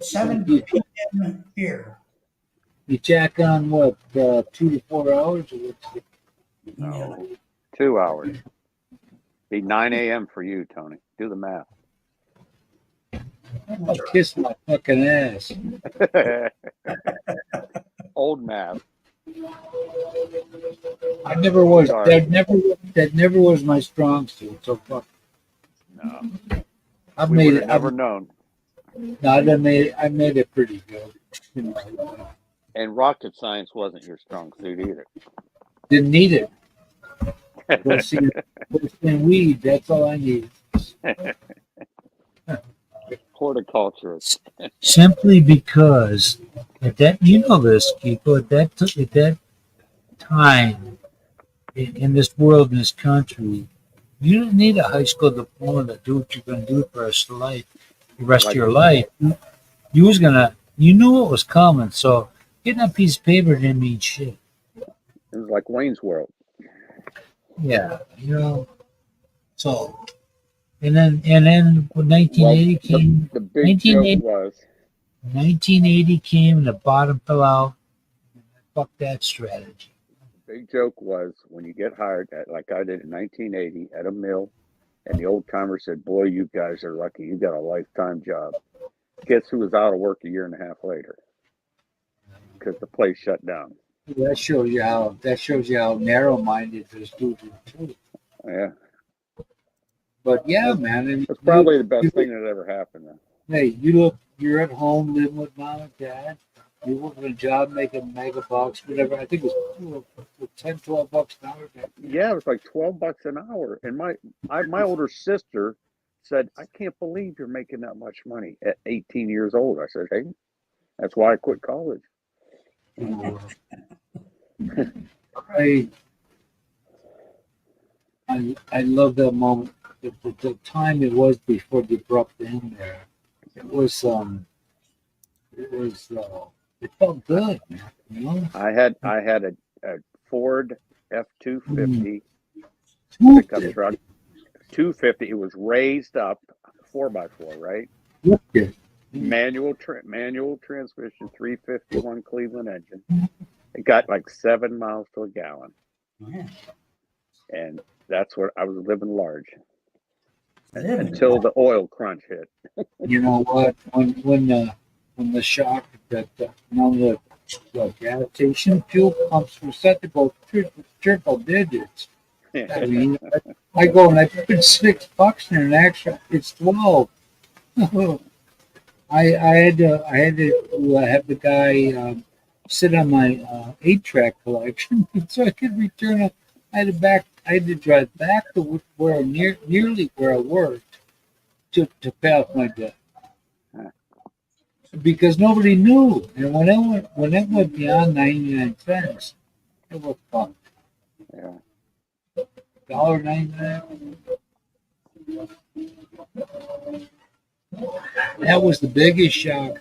7 p.m. here. You jack on what, 2 to 4 hours? Or what's No, 2 hours. Be 9 a.m. for you, Tony. Do the math. I'll kiss my fucking ass. Old math. I never was. Sorry. That never was my strong suit. So fuck. No, I've we made would it. have never known. No, I made it pretty good. You know, And rocket science wasn't your strong suit either. didn't need it. Go see weed. That's all I need. Horticulturist. Simply because at that, you know this, people, at that time in this world, in this country, you didn't need a high school diploma to do what you're going to do for the rest of your life. You knew what was coming, so getting a piece of paper didn't mean shit. It was like Wayne's World. Yeah, so, and then when 1980 came, The big joke was 1980 came and the bottom fell out. Fuck that strategy. the big joke was when you get hired like I did in 1980 at a mill, and the old timer said, "Boy, you guys are lucky. You got a lifetime job." Guess who was out of work a year and a half later? Because the place shut down. That shows you how narrow-minded this dude is too. Yeah, But yeah, man, it's probably the best thing that ever happened. Hey, you're at home living with mom and dad. You work a job making mega bucks, whatever. I think it was $10, $12 an hour. Yeah, it was like $12 an hour. And my older sister said, "I can't believe you're making that much money at 18 years old." I said, "Hey, that's why I quit college." I love that moment. The time it was before the abrupt end there. It felt good, man. You know? I had a Ford F-250 Mm. pickup truck. 250. It was raised up 4x4, right? Okay. Manual transmission, 351 Cleveland engine. It got like 7 miles to a gallon, Yeah. and that's what I was living large Living. until the oil crunch hit. You know what? When the shock that the gas station fuel pumps were set to go triple digits. I mean, I go and I put $6 in an extra. It's 12. I had to have the guy sit on my 8-track collection so I could return it. I had to drive back to where nearly where I worked to pay off my debt because nobody knew. And when it went beyond 99 cents, it was fucked. Yeah. $1.99. That was the biggest shock.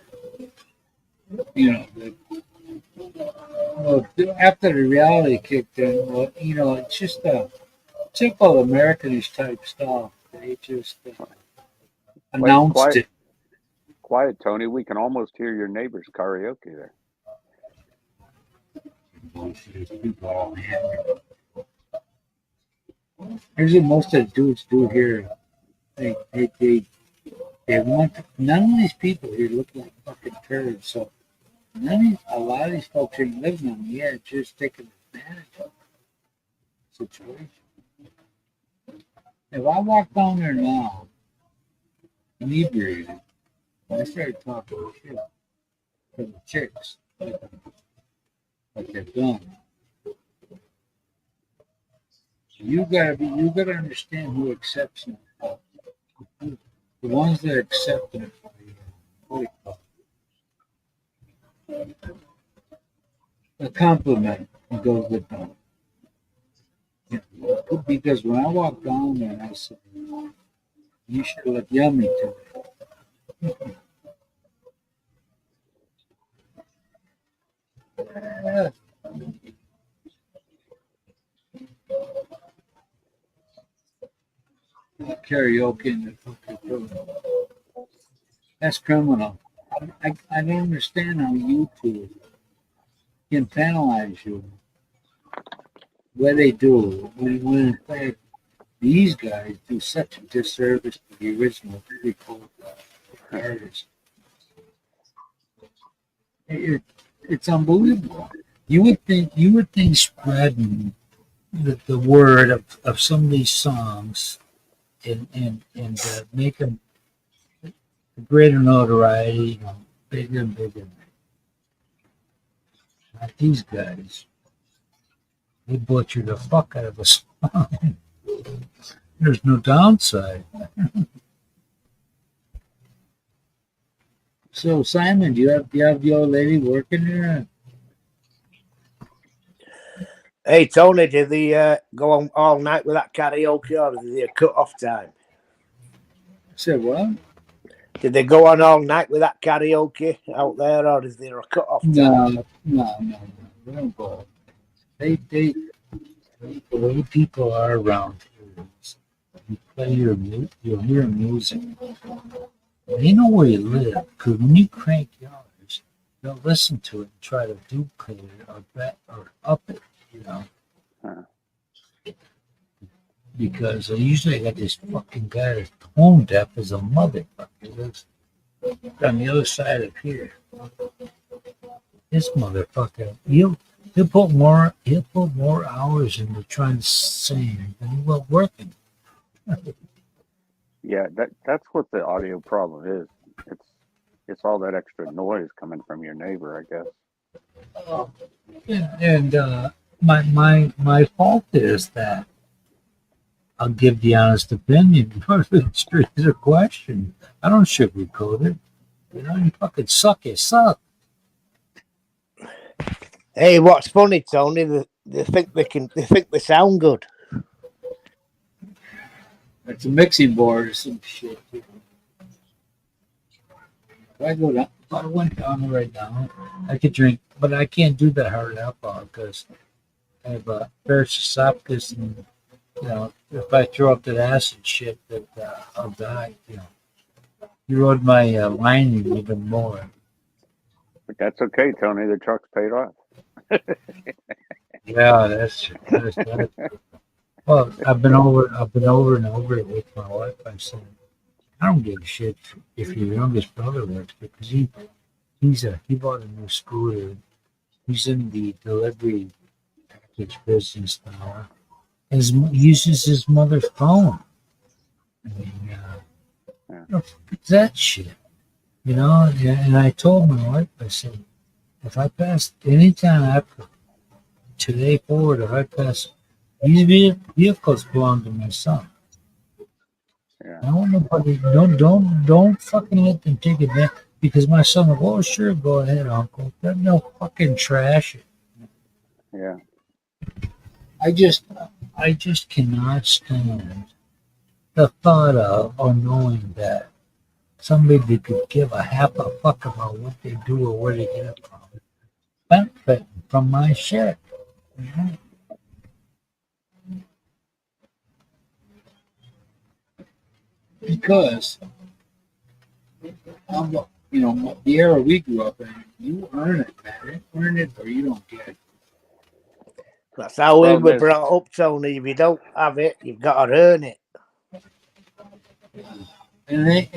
After the reality kicked in, it's just typical Americanish type stuff. They just announced quiet. it. Quiet, Tony. We can almost hear your neighbors karaoke there. People all hammered. Here's what most of the dudes do here. They want none of these people here look like fucking turds. So a lot of these folks ain't living on the edge, just taking advantage of the situation. If I walk down there now, inebriated, and I started talking shit to the chicks, like they've done, you gotta understand who accepts them. The ones that accept them, what do you call it? A compliment goes with them. Because when I walk down there and I say, you should look yummy today. Karaoke in the fucking room. That's criminal. I don't understand how YouTube can penalize you. What they do when in fact these guys do such a disservice to the original recorded artists. It's unbelievable. You would think spreading the word of some of these songs and make them greater notoriety, bigger and bigger. Not these guys. They butchered the fuck out of a song. There's no downside. So Simon, do you have the old lady working there? Hey Tony, did they go on all night with that karaoke, or did they cut off time? Said what? Did they go on all night with that karaoke out there, or is there a cut off time? No. They don't go. They the way people are around here is you play you'll hear music. They know where you live, because when you crank yours, they'll listen to it and try to duplicate it or up it, Because usually I got this fucking guy that's tone deaf as a motherfucker. He lives on the other side of here. This motherfucker, he'll put more hours into trying to sing than he will working. Yeah, that's what the audio problem is. It's all that extra noise coming from your neighbor, I guess. And my fault is that I'll give the honest opinion. Straight to the question. I don't sugarcoat it. You fucking suck. You suck. Hey, what's funny, Tony? They think they sound good. It's a mixing board or some shit. If I went down right now, I could drink, but I can't do that hard alcohol because I have a Barrett's esophagus, and if I throw up that acid shit, that I'll die. You rode my lining even more. But that's okay, Tony. The truck's paid off. Yeah, that's well, I've been over and over it with my wife. I said, I don't give a shit if your youngest brother works, because he bought a new scooter. He's in the delivery package business now. Uses his mother's phone. I mean, that shit, And I told my wife, I said, if I pass anytime after today forward, if I pass, these vehicles belong to my son. Yeah. I don't know, nobody. Don't fucking let them take it back, because my son will go, oh, sure, go ahead, Uncle. They'll fucking trash it. Yeah. I just cannot stand the thought of or knowing that somebody could give a half a fuck about what they do or where they get it from. Benefit from my shit. Because You know, the era we grew up in, you earn it, man. Earn it or you don't get it. That's how we Problem were is- brought up, Tony. If you don't have it, you've got to earn it. And it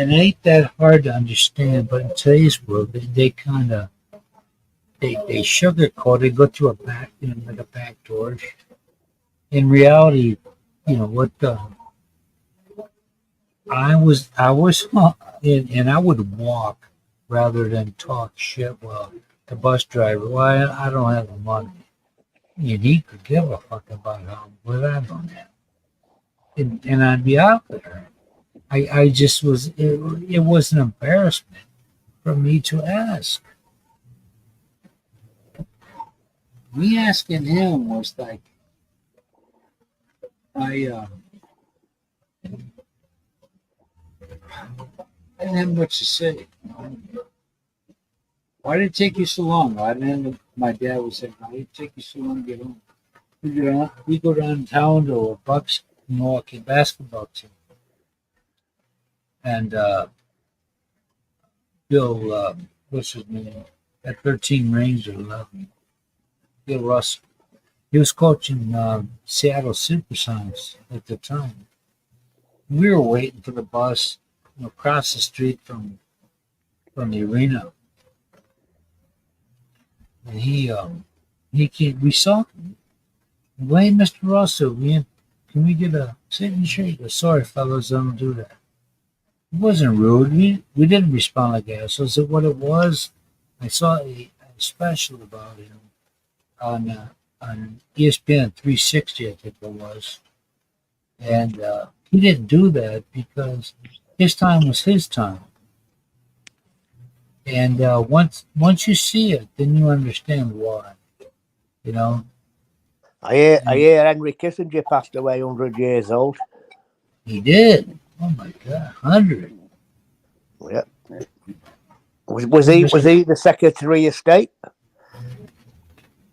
ain't that hard to understand, but in today's world, they kind of they sugarcoat. They go through a back, you know, like a back door. In reality, you know what? I was, and I would walk rather than talk shit. Well, the bus driver, well, I don't have the money, and he could give a fuck about how what I don't have, and I'd be out there. I just was. It was an embarrassment for me to ask. Me asking him was like, I didn't have much to say. You know? Why did it take you so long? Why didn't my dad would say, why did it take you so long to get home? We go downtown to a Bucks Milwaukee basketball team. And Bill, what's his name? At 13 rings or 11. Bill Russell. He was coaching Seattle Supersonics at the time. We were waiting for the bus, you know, across the street from the arena. And he came. We saw him. Hey, Mr. Russell, can we get a signature? He goes, sorry, fellas, I don't do that. It wasn't rude. We didn't respond like assholes. What it was, I saw a special about him on ESPN 360, I think it was. And he didn't do that because his time was his time. And once you see it, then you understand why. You know. I hear Henry Kissinger passed away 100 years old. He did. Oh my God, 100. Yeah. Was he the Secretary of State?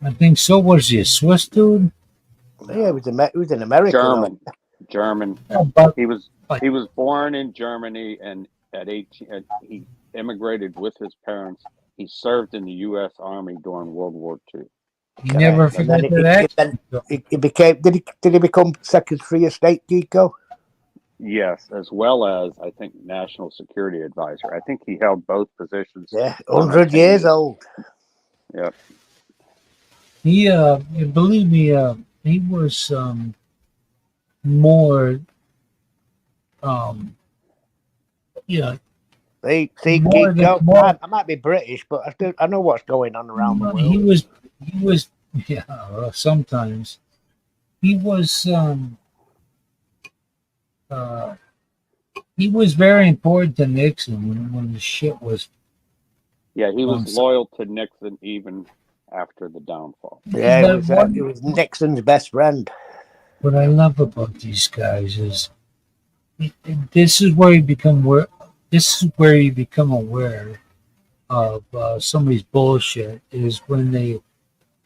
I think so. Was he a Swiss dude? Yeah, he was in America. German. Oh, but He was born in Germany, and at 18, he immigrated with his parents. He served in the U.S. Army during World War II. you never And then forget that. he became. Did he become Secretary of State, Geeko? Yes, as well as I think National Security Advisor. I think he held both positions. Yeah, 100 years old. Yep. He, believe me, he was more, yeah. See, More than- Geeko. more- I might be British, but I know what's going on around the world. He was, yeah. Sometimes he was very important to Nixon when the shit was. Yeah, he was so- loyal to Nixon even after the downfall. Yeah, But it was Nixon's best friend. what I love about these guys is this is where you become aware. This is where you become aware of somebody's bullshit. Is when they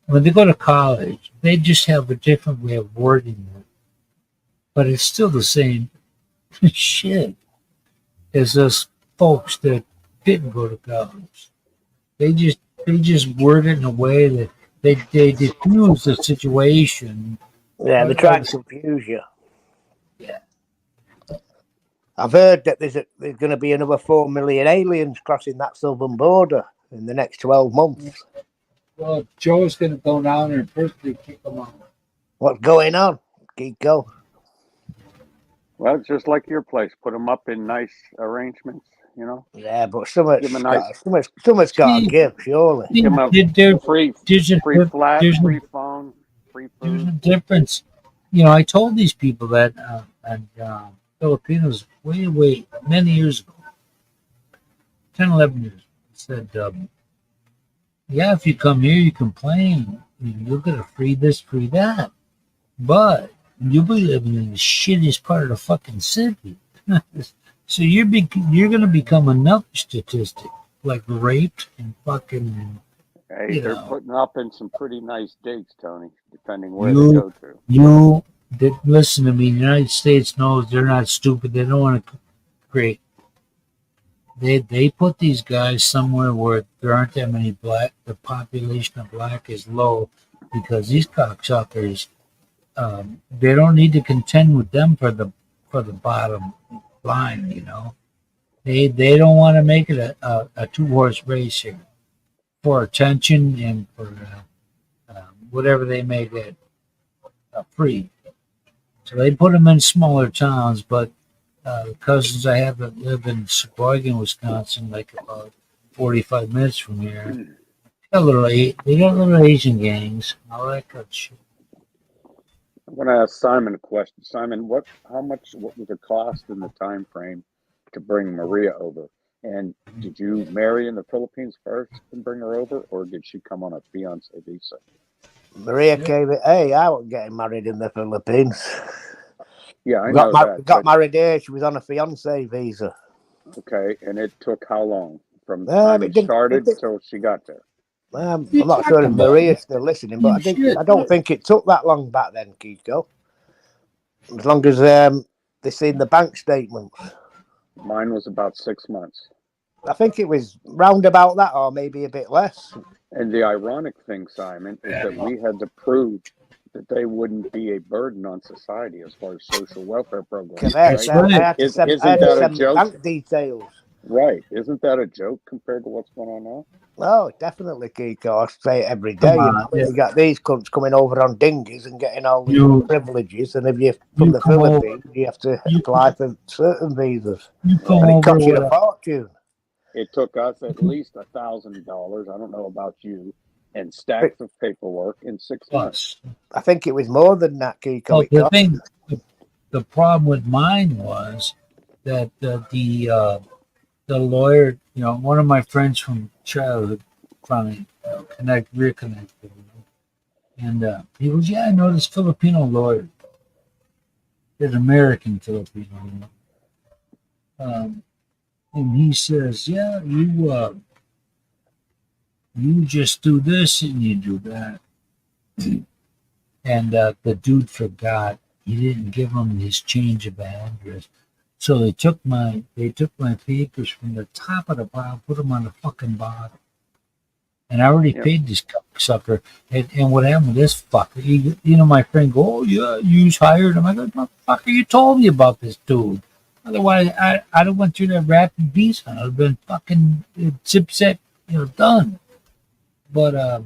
go to college, they just have a different way of wording it, but it's still the same shit as us folks that didn't go to college. They just word it in a way that they diffuse the situation. Yeah, they try to confuse you. Yeah. I've heard that there's going to be another 4 million aliens crossing that southern border in the next 12 months. Well, Joe's going to go down there and personally kick them out. What's going on, Geeko? Well, it's just like your place. Put them up in nice arrangements, you know. Yeah, but someone's Give 'em a got to give, surely. Give 'em a free flat, free phone, free There's a food. difference. You know, I told these people that Filipinos way many years ago, 10, 11 years, I said, yeah, if you come here, you complain, you'll get a free this, free that, but you'll be living in the shittiest part of the fucking city. So you're going to become another statistic, like raped and fucking. Hey, You they're know. putting up in some pretty nice digs, Tony, depending where they go to. You that listen to me. The United States knows they're not stupid. They don't want to create. they put these guys somewhere where there aren't that many black. The population of black is low because these cocksuckers, they don't need to contend with them for the bottom line. You know, they don't want to make it a 2-horse race here for attention and for whatever they may get free. So they put them in smaller towns, but the cousins I have that live in Sheboygan, Wisconsin, like about 45 minutes from here, they got little Asian gangs, all that good shit. I'm going to ask Simon a question. Simon, what was the cost and the time frame to bring Maria over? And did you marry in the Philippines first and bring her over, or did she come on a fiance visa? Maria came in. Hey, I wasn't getting married in the Philippines. Yeah, I know that. We got married here. She was on a fiance visa. Okay, and it took how long from the time it started till she got there? I'm not sure if Maria's still listening, but I don't think it took that long back then, Kiko. As long as they seen the bank statements. Mine was about 6 months. I think it was round about that, or maybe a bit less. And the ironic thing, Simon, is that we had to prove that they wouldn't be a burden on society as far as social welfare programs. I had to send bank details. Right. Isn't that a joke compared to what's going on now? Oh, definitely, Kiko. I say it every day. You got these cunts coming over on dinghies and getting all these privileges, and if you're from the Philippines, you have to apply for certain visas. And it costs you a fortune. It took us at least $1,000. I don't know about you, and stacks of paperwork in 6 months. I think it was more than that, Kiko. Well, the problem with mine was that the lawyer, one of my friends from childhood, finally reconnected, and he goes, "Yeah, I know this Filipino lawyer, an American Filipino, and he says, yeah, you just do this and you do that." And the dude forgot. He didn't give him his change of address. So they took my papers from the top of the pile, put them on the fucking bottom. And I already paid this sucker. And what happened with this fucker? My friend go, "Oh yeah, you hired him." I go, "Motherfucker, you told me about this dude. Otherwise, I'd have went through that rapid visa. I'd have been fucking zip, done." But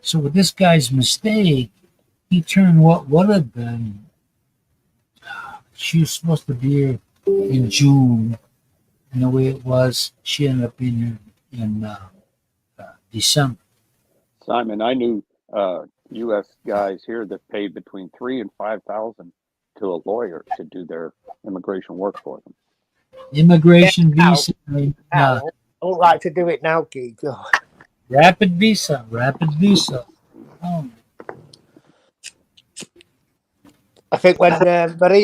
so with this guy's mistake, he turned what would have been. She was supposed to be here in June, and the way it was, she ended up being here in December. Simon, I knew U.S. guys here that paid between $3,000 and $5,000 to a lawyer to do their immigration work for them. Immigration visa. I don't like to do it now, Kiko. Rapid visa. Oh. I think when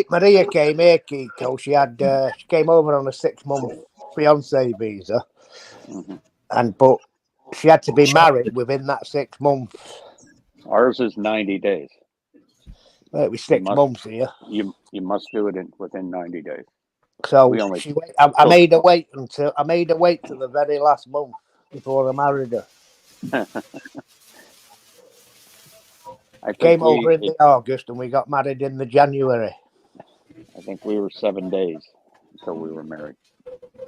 Maria came here, Kiko, she came over on a 6-month fiance visa, but she had to be married within that 6 months. Ours is 90 days. Well, it was 6 months here. You must do it within 90 days. So I made her wait till the very last month before I married her. I came over in August and we got married in the January. I think we were 7 days until we were married.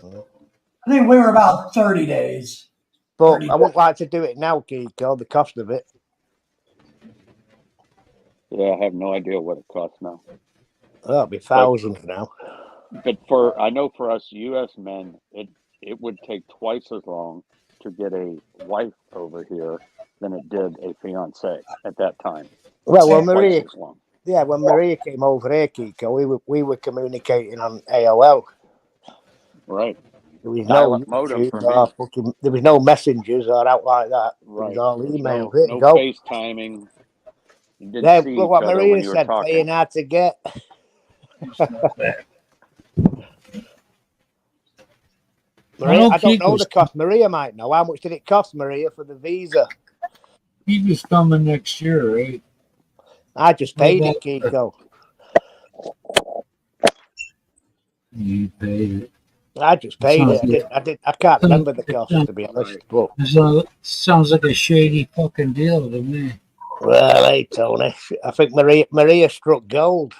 I think we were about 30 days. But I wouldn't like to do it now, Kiko, the cost of it. Yeah, I have no idea what it costs now. That'll be thousands now. But I know for us U.S. men, it would take twice as long to get a wife over here than it did a fiance at that time. Well, when Maria came over here, Kiko, we were communicating on AOL. Right. There was no YouTube there was no messengers or out like that. Right. It was all emails. No FaceTiming. Look what Maria said, playing hard to get. Maria, I don't know the cost. Maria might know. How much did it cost, Maria, for the visa? He was coming next year, right? I just paid it, Kiko. You paid it. I just paid it. I can't remember the cost, to be honest. But Sounds like a shady fucking deal to me. well, hey Tony, I think Maria struck gold.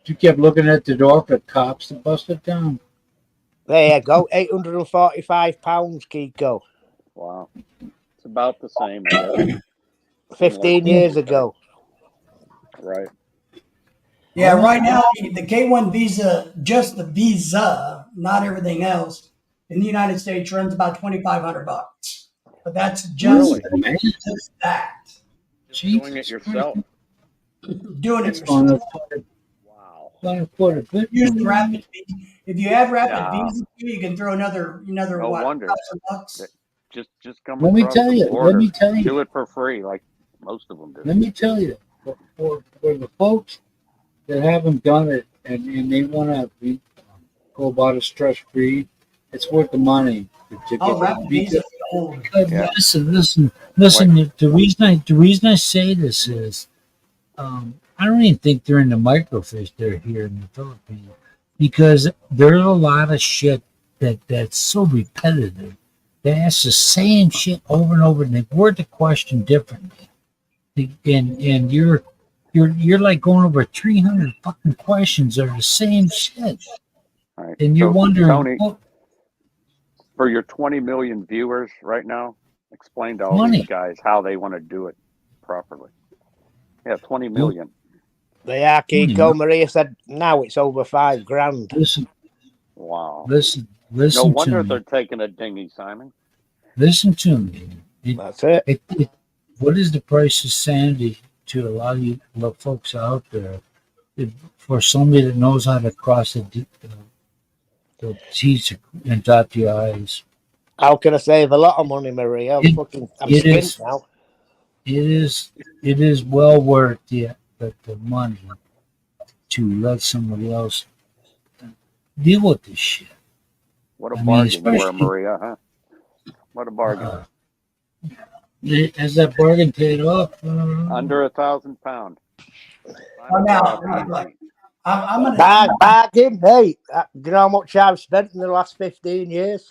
You kept looking at the door for cops to bust it down. There you go, £845, Kiko. Wow. It's about the same, I guess. 15 years ago. Right. Yeah, right now the K1 visa, just the visa, not everything else, in the United States runs about $2,500. But that's just, Really? just that. Just doing it yourself. Doing it It's going yourself. to Wow. quite a bit. Use the rapid visa. If you have rapid Yeah. visa, you can throw another No what? wonder. $1,000. Just come Let me across tell the you. border. Let me tell you. Do it for free, like most of them do. Let me tell you. For the folks that haven't done it and they want to go about it stress free, it's worth the money to get Oh, that rapid visa is old. Yeah. Listen. The reason I say this is, I don't even think they're in the microfiche. They're here in the Philippines because there's a lot of shit that's so repetitive. They ask the same shit over and over, and they word the question differently. And you're like going over 300 fucking questions that are the same shit, All right. and you're So, wondering. Tony, for your 20 million viewers right now, explain to all Money. these guys how they want to do it properly. Yeah, 20 million. They are, Kiko. Maria said now it's over $5,000. Wow. Listen No wonder to me. they're taking a dinghy, Simon. Listen to me. That's it. What is the price of sanity to a lot of you folks out there? For somebody that knows how to cross the T's and dot the I's. How can I save a lot of money, Maria? I'm It skint is- now. It is well worth the money to let somebody else deal with this shit. What a I mean, bargain you were, especially- Maria, huh? What a bargain. Has that bargain paid off? Under £1,000. Oh, now, like, I'm going to. Bargain. Hey, do you know how much I've spent in the last 15 years?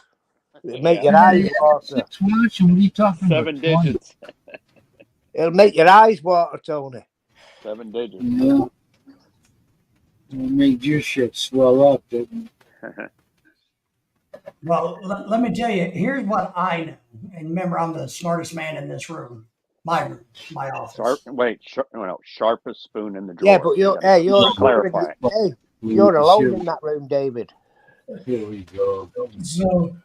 It'll make your eyes water. What are you talking about? 7 digits. It'll make your eyes water, Tony. 7 digits. Yeah. It made your shit swell up, didn't it? Well, let me tell you, here's what I know. And remember, I'm the smartest man in this room. My office. Sharpest spoon in the drawer. Yeah, but you're clarify. You're alone in that room, David. Here we go. So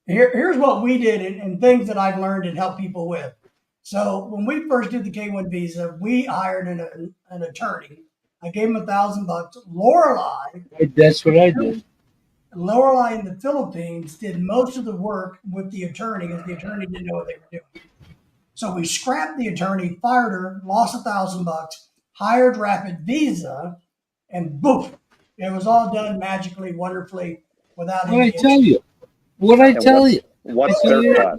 here's what we did and things that I've learned and helped people with. So when we first did the K1 visa, we hired an attorney. I gave him $1,000. Lorelei. That's what I did. Lorelei in the Philippines did most of the work with the attorney because the attorney didn't know what they were doing. So we scrapped the attorney, fired her, lost $1,000, hired Rapid Visa, and boom, it was all done magically, wonderfully, without What I any tell you? What I tell you? What's I tell their you-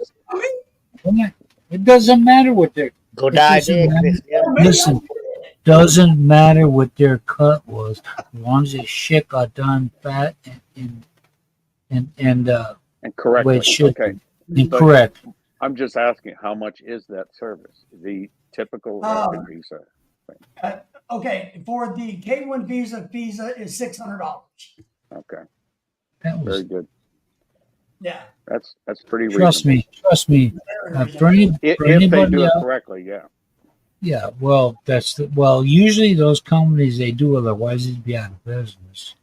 cost? It doesn't matter what their Good It doesn't idea, matter. Christian. Listen, doesn't matter what their cut was, as long as the shit got done fat and And correctly. way it should Okay. be incorrect. I'm just asking, how much is that service? The typical rapid visa. Okay, for the K1 visa is $600. Okay. That was Very good. Yeah. That's pretty trust reasonable. me. For If they anybody do it else, correctly, yeah. yeah. Well, usually those companies they do, otherwise they'd be out of business.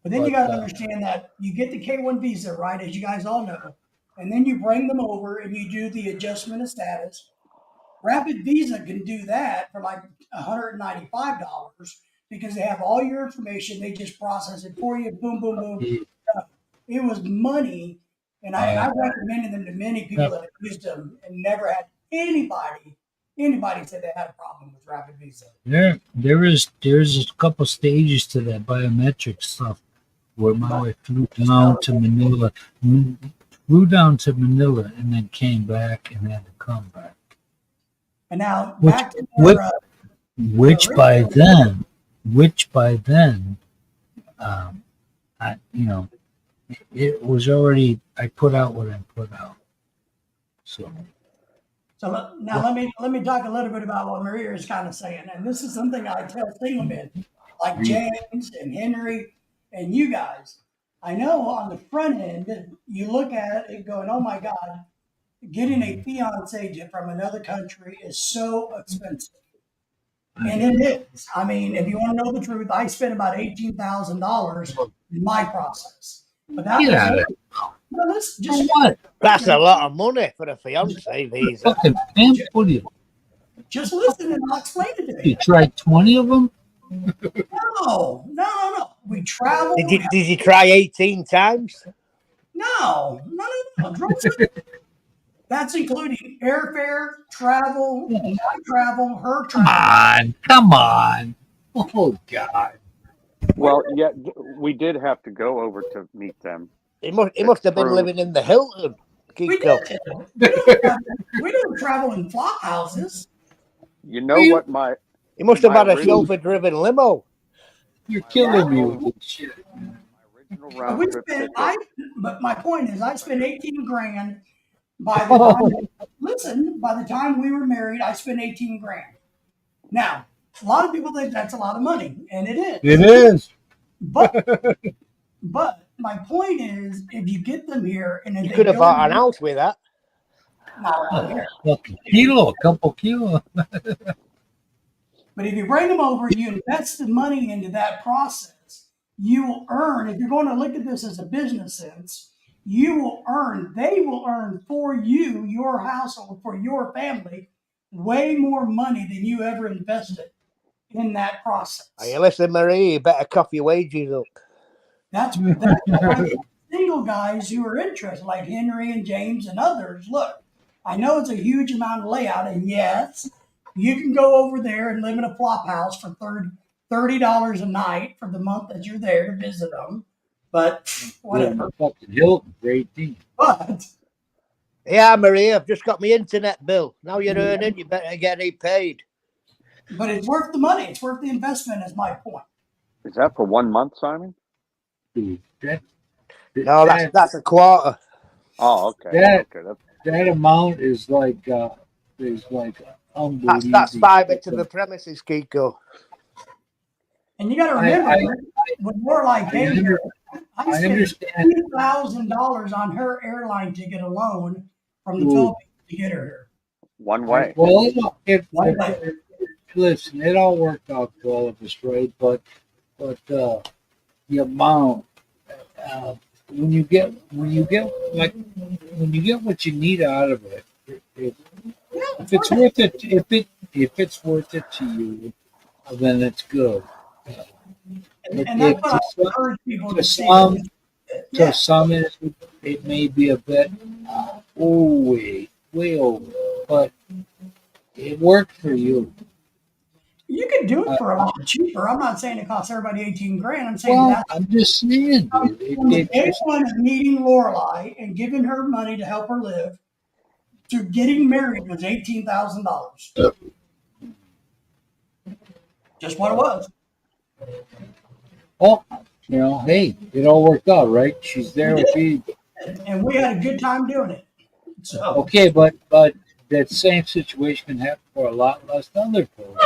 But then you got to understand that you get the K1 visa, right, as you guys all know, and then you bring them over and you do the adjustment of status. Rapid Visa can do that for like $195 because they have all your information. They just process it for you. Boom, boom, boom. It was money, and I recommended them to many people that have used them and never had anybody said they had a problem with Rapid Visa. There's a couple stages to that biometric stuff where my wife flew down to Manila, and then came back and had to come back. And now Which- back to which- where, Which by then, it was already, I put out what I put out. So, Now let me talk a little bit about what Maria is kind of saying, and this is something I tell single men like James and Henry and you guys. I know on the front end you look at it going, "Oh my God, getting a fiance from another country is so expensive," and it is. I mean, if you want to know the truth, I spent about $18,000 in my process, but that get was out of it. no, let's For just what? That's a lot of money for a fiance visa. Fucking pimp, what do you? just listen and I'll explain it to You you. tried 20 of them? No. We travel. Did you try 18 times? No. That's including airfare, travel, my travel, her travel. Come on. Oh, God. Well, yeah, we did have to go over to meet them. He must have been True. living in the Hilton, We Kiko. did. We don't travel in flop houses. You know what my He must have My had a original- chauffeur-driven limo. You're killing me with this shit. original We round trip spent. ticket. But my point is, I spent 18 grand. By the time, by the time we were married, I spent 18 grand. Now, a lot of people think that's a lot of money, and it is. It is. But my point is, if you get them here, and if You they could have go bought an here- house with that. not around here. Fucking kilo, a couple kilo. But if you bring them over, you invest the money into that process, you will earn. If you're going to look at this as a business sense, you will earn. They will earn for you, your household, for your family, way more money than you ever invested in that process. Hey, listen, Marie, you better cough your wages up. That's why single guys who are interested, like Henry and James and others. Look, I know it's a huge amount of layout, and yes, you can go over there and live in a flop house for $30 a night for the month that you're there to visit them. But whatever. Fucking Hilton, great team. But Yeah, Marie, I've just got my internet bill. Now you're earning, you better get it paid. it's worth the money. It's worth the investment. Is my point. Is that for 1 month, Simon? Dude, No, that's a quarter. Oh, okay. That- Okay. that amount is like unbelievable. That's fiber to the premises, Kiko. And you got to remember, when we're like, hey, I I spent understand. $2,000 on her airline ticket alone from the Ooh. Philippines to get her here. One way. Well, One way. listen, it all worked out for all of us, right? But the amount when you get what you need out of it, if it's worth it, if it's worth it to you, then it's good. And that's what I encourage people to see. To some, it may be a bit way over, but it worked for you. You can do it for a lot cheaper. I'm not saying it costs everybody 18 grand. I'm saying Well, that I'm just saying, from dude. day one of meeting Lorelai and giving her money to help her live to getting married was $18,000. Just what it was. Oh, hey, it all worked out, right? She's there with you. And we had a good time doing it. So Okay, but that same situation can happen for a lot less other folks.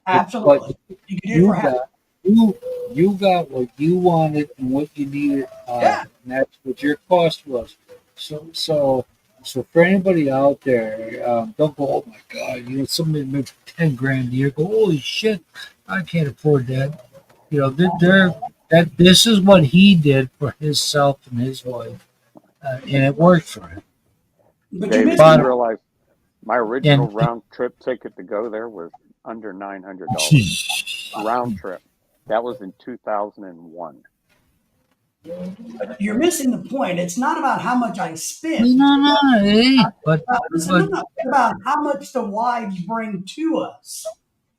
absolutely. You can do it for half. You got what you wanted and what you needed. Yeah. And that's what your cost was. So for anybody out there, don't go, oh my God, somebody made 10 grand a year. Go, holy shit, I can't afford that. This is what he did for himself and his wife, and it worked for him. But you David, missed you But- realize my original And- round trip ticket to go there was under $900 round trip. That was in 2001. You're missing the point. It's not about how much I spent. No, hey, but It's about how much the wives bring to us.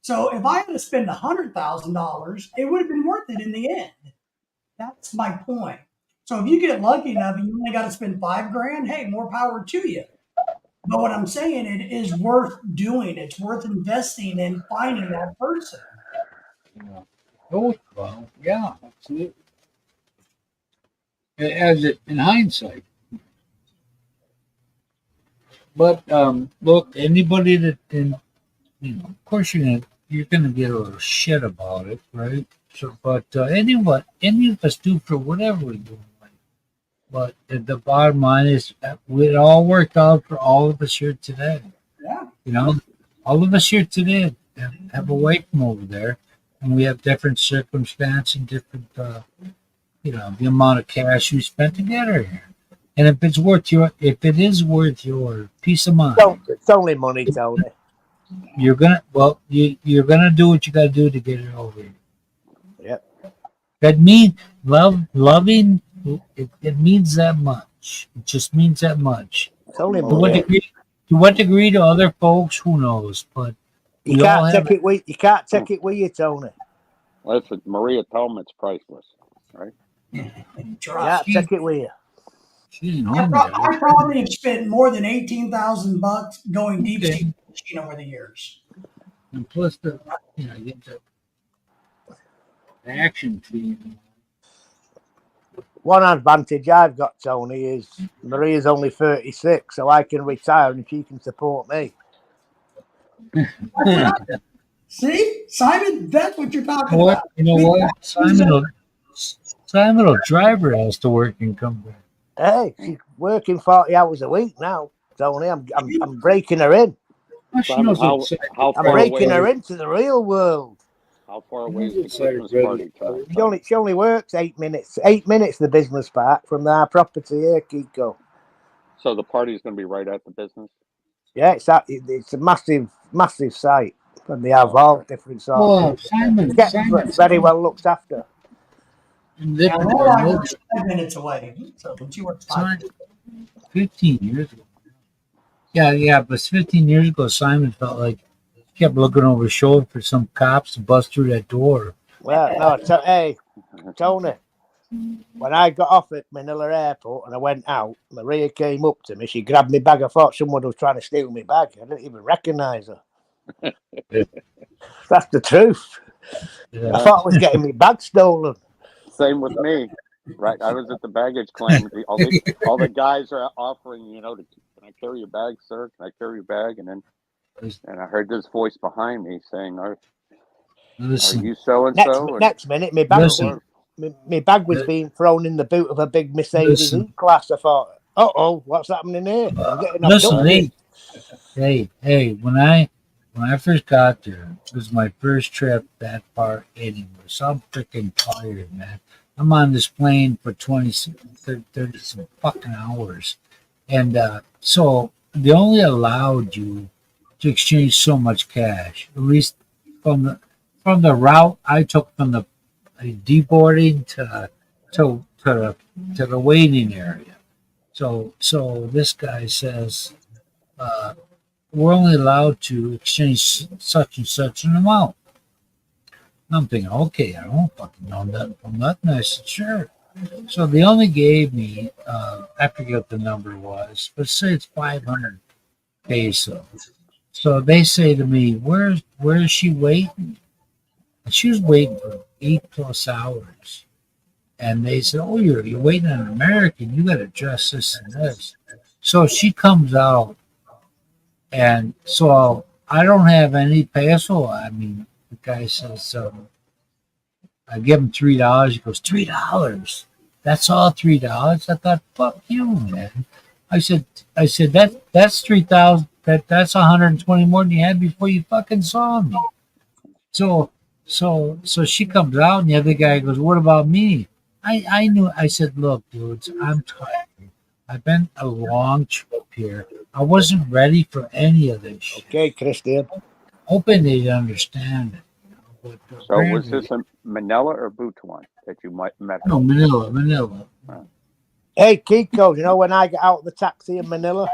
So if I had to spend $100,000, it would have been worth it in the end. That's my point. So if you get lucky enough and you only got to spend $5 grand, hey, more power to you. But what I'm saying, it is worth doing. It's worth investing in finding that person. oh, well, yeah, absolutely. as it in hindsight. But look, anybody that can, of course you're gonna get a little shit about it, right? So, but any of us do for whatever we do. But the bottom line is, it all worked out for all of us here today. Yeah. All of us here today have away from over there, and we have different circumstances and different, the amount of cash we spent together here. And if it is worth your peace of mind, It's only money, Tony. you're gonna do what you gotta do to get it over here. Yep. That means loving. It means that much. It just means that much. It's only To what money. degree to other folks, who knows? But You can't take it with you, Tony. Listen, Maria told me it's priceless, right? You can't take it with you. She ain't I, home pro- yet. I probably have spent more than $18,000 going deep Okay. sea fishing over the years. And plus you get the action fee. One advantage I've got, Tony, is Maria's only 36, so I can retire and she can support me. See, Simon, that's what you're talking What? about. You know what? Simon will drive her ass to work and come back. Hey, she's working 40 hours a week now, Tony. I'm breaking her in. Well, she Simon, knows how I'm far breaking away? her into the real world. How far away is the Sorry, Christmas brother. party? She only works 8 minutes. 8 minutes, the business park from our property here, Kiko. So the party's going to be right at the business. Yeah, it's a massive site. And they have all different sorts Well, of Simon, It's very well looked after. Now, Lola works 5 minutes away, so she works 5 minutes. 15 years ago. Yeah, but 15 years ago, Simon felt like he kept looking over his shoulder for some cops to bust through that door. Well, no, hey, Tony, when I got off at Manila Airport and I went out, Maria came up to me. She grabbed my bag. I thought someone was trying to steal my bag. I didn't even recognize her. That's the truth. Yeah. I thought I was getting my bag stolen. Same with me, right? I was at the baggage claim. All the guys are offering, can I carry your bag, sir? Can I carry your bag? And I heard this voice behind me saying, "Are Listen, you so and so?" Next minute, my bag, Listen. my bag was being thrown in the boot of a big Mercedes E-Class. I thought, what's happening here? I'm getting listen, hey, when I first got there, it was my first trip that far anywhere. So I'm freaking tired, man. I'm on this plane for 30 some fucking hours. And so they only allowed you to exchange so much cash, at least from the route I took from the deboarding to the waiting area. So this guy says, we're only allowed to exchange such and such an amount. And I'm thinking, okay, I don't fucking know nothing from nothing. I said, sure. So they only gave me, I forget what the number was, but say it's 500 pesos. So they say to me, where is she waiting? And she was waiting for 8+ hours. And they said, oh, you're waiting on an American. You got to dress this and this. So she comes out. And so I don't have any peso. I mean, the guy says, I give him $3. He goes, $3? That's all $3? I thought, fuck you, man. I said that's 3,000. That's 120 more than you had before you fucking saw me. So she comes out, and the other guy goes, what about me? I knew. I said, look, dudes, I'm tired. I've been a long trip here. I wasn't ready for any of this shit. Okay, Christian. Hoping they'd understand it. But So was this in Manila or Butuan that you met her? No, Manila. Hey, Kiko, you know when I got out of the taxi in Manila?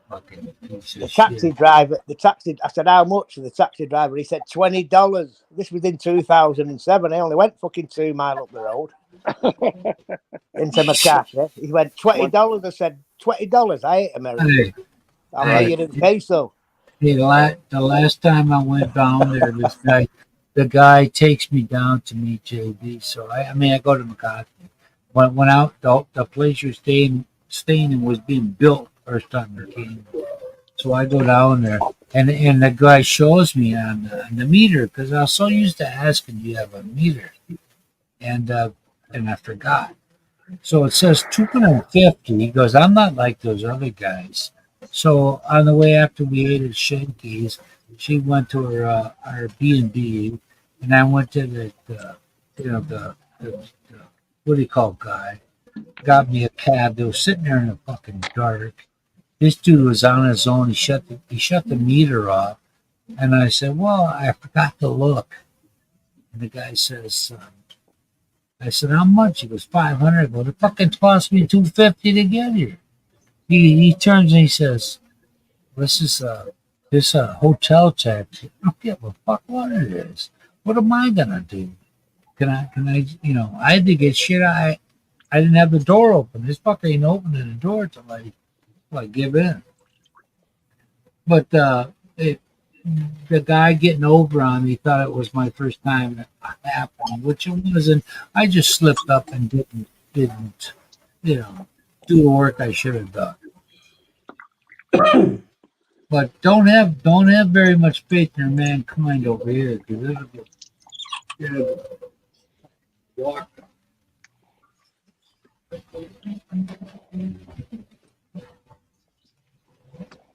Fucking piece of The taxi shit. driver, I said, how much? And the taxi driver, he said, $20. This was in 2007. I only went fucking 2 miles up the road into Makati. He went, $20. I said, $20? I ain't American. Hey, I'll pay you in peso. hey, the last time I went down there, the guy takes me down to meet JB. So I go to Makati. went out. The place you're staying in was being built first time I came. So I go down there, and the guy shows me on the meter because I was so used to asking, "Do you have a meter?" And I forgot. So it says 250. He goes, "I'm not like those other guys." So on the way after we ate at Shanky's, she went to her B&B, and I went to the what do you call it, guy? Got me a cab. They were sitting there in the fucking dark. This dude was on his own. He shut the meter off, and I said, "Well, I forgot to look." And the guy says, "I said, how much?" He goes, 500. Well, it fucking cost me 250 to get here. He turns and he says, "This is a hotel taxi." I don't give a fuck what it is. What am I gonna do? Can I? I had to get shit. I didn't have the door open. This fucker ain't opening the door till I give in. But the guy getting over on me thought it was my first time it happened, which it wasn't. I just slipped up and didn't do the work I should have done. But don't have very much faith in mankind over here, because it'll walk.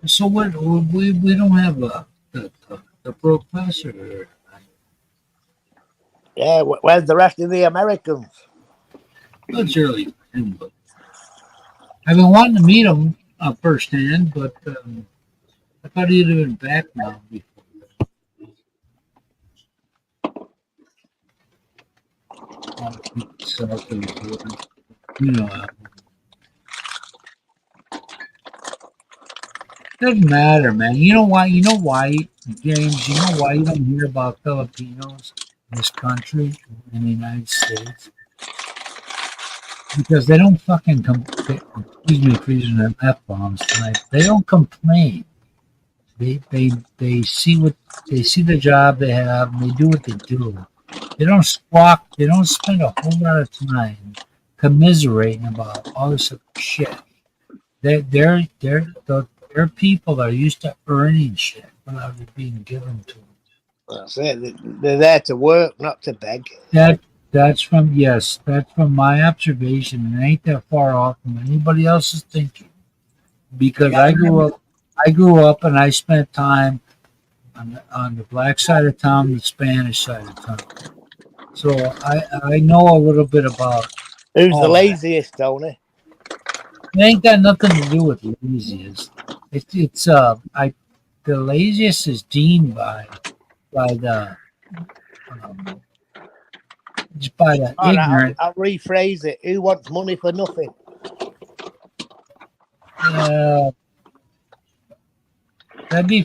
So what? We don't have the professor here. Yeah, where's the rest of the Americans? It's early, but I've been wanting to meet him firsthand, but I thought he'd have been back now. Doesn't matter, man. You know why, James? You know why you don't hear about Filipinos in this country, in the United States? Because they don't fucking excuse me for using them F-bombs tonight. They don't complain. They see the job they have, and they do what they do. They don't squawk. They don't spend a whole lot of time commiserating about all this other shit. They're people are used to earning shit without it being given to them. That's it. They're there to work, not to beg. That's from my observation, and it ain't that far off from anybody else's thinking. Because I grew up and I spent time on the black side of town, the Spanish side of town. So I know a little bit about who's the laziest, Tony. It ain't got nothing to do with laziest. The laziest is deemed by the ignorant. I'll rephrase it. Who wants money for nothing? That'd be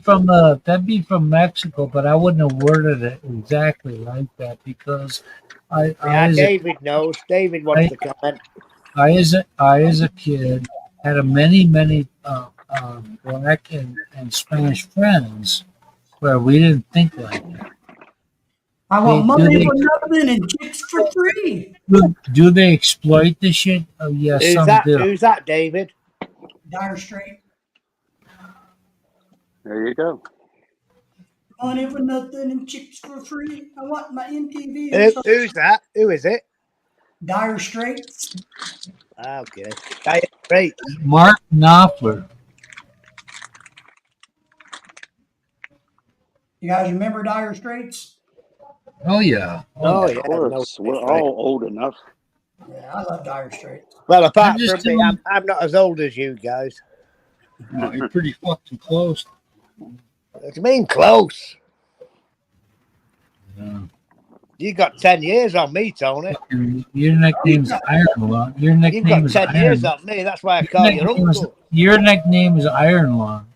from Mexico, but I wouldn't have worded it exactly like that because David knows. David wants to comment. I as a kid had a many black and Spanish friends where we didn't think like that. I want money for nothing and chicks for free. Do they exploit the shit? Oh yes, some do. Who's that, David? Dire Straits. There you go. Money for nothing and chicks for free. I want my MTV. Who's that? Who is it? Dire Straits. Okay. Dire Straits. Mark Knopfler. You guys remember Dire Straits? Oh yeah. Oh yeah. Of course. We're all old enough. Yeah, I love Dire Straits. Well, apart from me, I'm not as old as you guys. No, you're pretty fucking close. What do you mean close? Yeah. You got 10 years on me, Tony. Your nickname's Iron Lung. Your nickname You've got 10 years on me. That's why I call you Uncle. Your nickname is Iron Lung.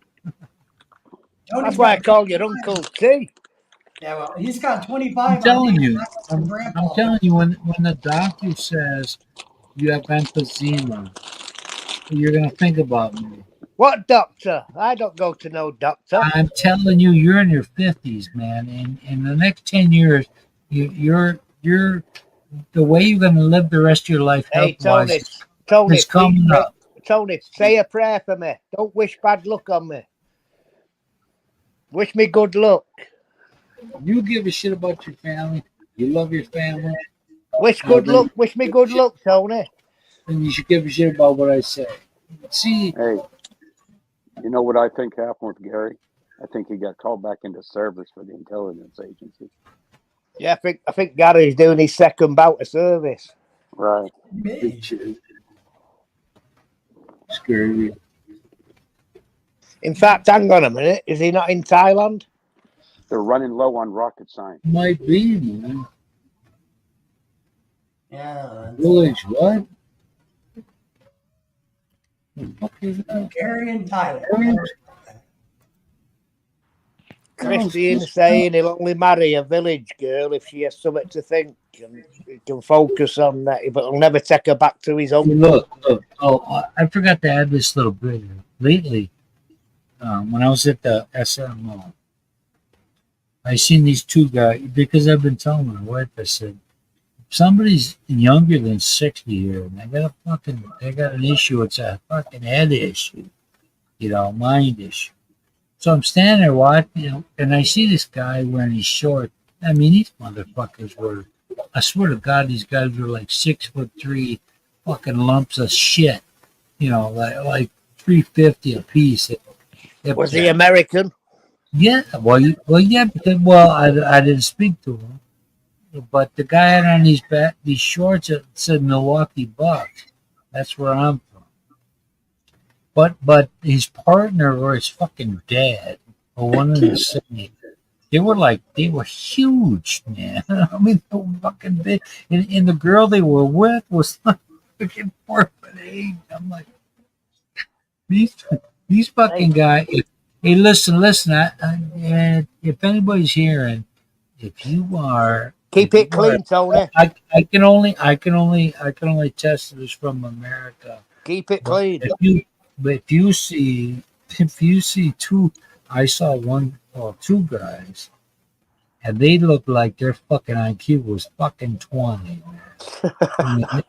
That's why I call you Uncle T. Yeah, well, he's got 25. I'm telling you. I'm telling you, when the doctor says you have emphysema, you're gonna think about me. What doctor? I don't go to no doctor. I'm telling you, you're in your 50s, man. And in the next 10 years, your the way you're going to live the rest of your life Hey, health Tony, wise Tony, is coming please, up. Tony, say a prayer for me. Don't wish bad luck on me. Wish me good luck. You give a shit about your family. You love your family. Wish Well, good luck. Wish me good luck, Tony. then you should give a shit about what I say. See, Hey, you know what I think happened with Gary? I think he got called back into service for the intelligence agency. Yeah, I think Gary's doing his second bout of service. Right. big shit. Scary. In fact, hang on a minute. Is he not in Thailand? They're running low on rocket science. Might be, man. Yeah. Village, what? Okay, Gary and Tyler. Christian saying he'll only marry a village girl if she has something to think and he can focus on that, but he'll never take her back to his own. Look. Oh, I forgot to add this little bit here. Lately, when I was at the SMO, I seen these two guys because I've been telling my wife. I said, if somebody's younger than 60 here, and they got an issue. It's a fucking head issue, mind issue. So I'm standing there watching, and I see this guy wearing his short. I mean, these motherfuckers were. I swear to God, these guys were like 6'3", fucking lumps of shit. Like 350 a piece. Was he American? Yeah, yeah, because I didn't speak to him, but the guy had on these shorts that said Milwaukee Bucks. That's where I'm from. But his partner or his fucking dad or one of the same. They were huge, man. I mean, they were fucking big. And the girl they were with was like fucking 4'8". I'm like, these fucking guys. Hey, listen. If anybody's hearing, if you are, keep it clean, Tony. I can only test this from America. Keep it clean. If you see two, I saw two guys, and they looked like their fucking IQ was fucking 20. I mean,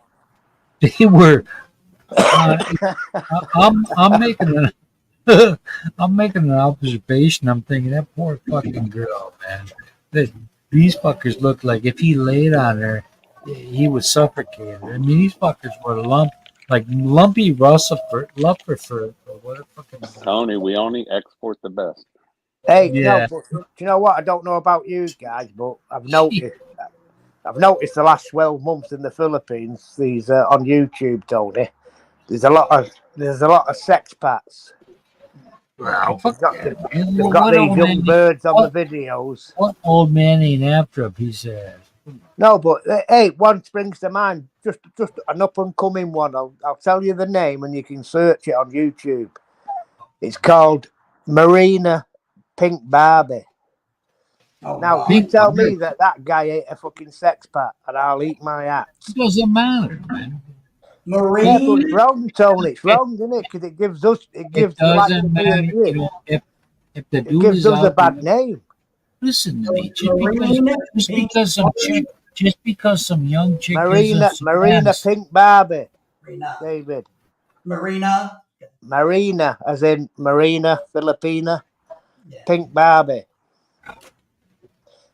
they were. I'm making an observation. I'm thinking that poor fucking girl, man. These fuckers look like if he laid on her, he would suffocate her. I mean, these fuckers were lumpy Rutherford or whatever. Tony, we only export the best. Hey, yeah. no, but do you know what? I don't know about you guys, but I've noticed the last 12 months in the Philippines. These on YouTube, Tony. There's a lot of sexpats. Wow, They've got these young birds on the videos. What old man ain't after a piece of ass? No, but hey, one springs to mind. Just an up and coming one. I'll tell you the name, and you can search it on YouTube. It's called Marina Pink Barbie. Oh, Now, wow. you tell me that guy ain't a fucking sexpat, and I'll eat my ass. It doesn't matter, man. Marine. Yeah, but it's wrong, Tony. It's wrong, isn't it? Because it gives doesn't matter. If the dude gives us a bad name. Listen to me. Just because some young chick Marina Pink Barbie. Marina. David. Marina, as in Marina, Filipina. Yeah. Pink Barbie.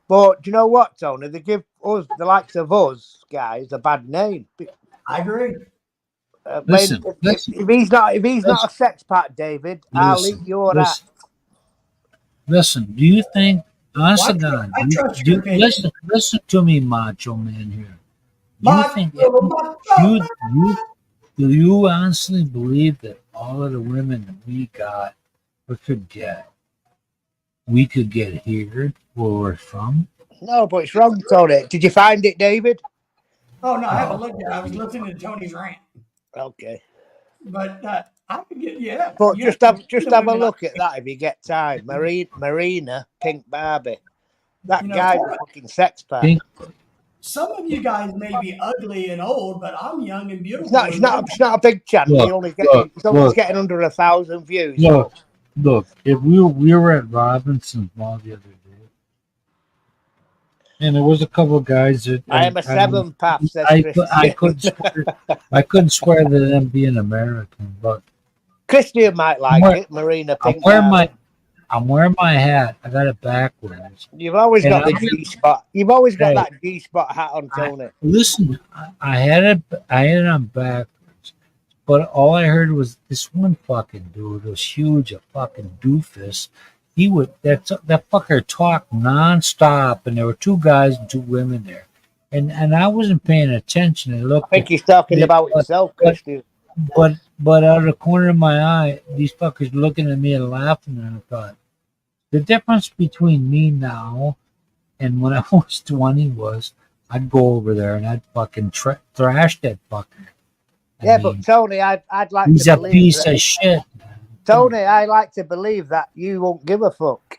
But do you know what, Tony? They give us, the likes of us guys, a bad name. I agree. Listen. If he's not a sexpat, David, I'll eat your ass. Listen, do you think, honest to God, I trust your opinion. listen to me, macho man here. Do you honestly believe that all of the women that we got or we could get here where we're from? No, but it's wrong, Tony. Did you find it, David? Oh, no, I haven't looked at it. I was listening to Tony's rant. Okay. But I could get, yeah. But just have a look at that if you get time. Marina Pink Barbie. That guy's a fucking sexpat. Some of you guys may be ugly and old, but I'm young and beautiful. It's not a big channel. It's only getting under 1,000 views. Look, if we were at Robinson's Mall the other day, And there was a couple of guys that I am a seven path, says I Christian. couldn't swear to them being American, but Christian might like it. Marina I'm Pink. wearing my hat. I got it backwards. You've always And got the I'm- G spot. You've always got Hey. that G spot hat on, Tony. Listen, I had it on backwards, but all I heard was this one fucking dude was huge, a fucking doofus. He would that fucker talk nonstop, and there were two guys and two women there, and I wasn't paying attention. I I looked, think he's talking Yeah, about himself, Christian. but out of the corner of my eye, these fuckers looking at me and laughing, and I thought the difference between me now and when I was 20 was I'd go over there and I'd fucking thrash that fucker. I Yeah, mean, but Tony, I'd like he's to a believe piece that, of shit. Tony, I like to believe that you won't give a fuck.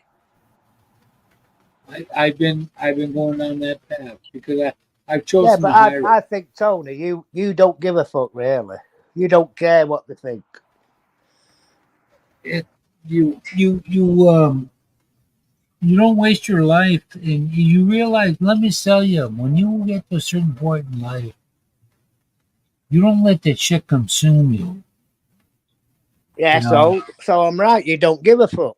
I've been going down that path because I've chosen. Yeah, but I think Tony, you don't give a fuck really. You don't care what they think. You don't waste your life, and you realize. Let me tell you, when you get to a certain point in life, you don't let that shit consume you. Yeah, No. so I'm right. You don't give a fuck.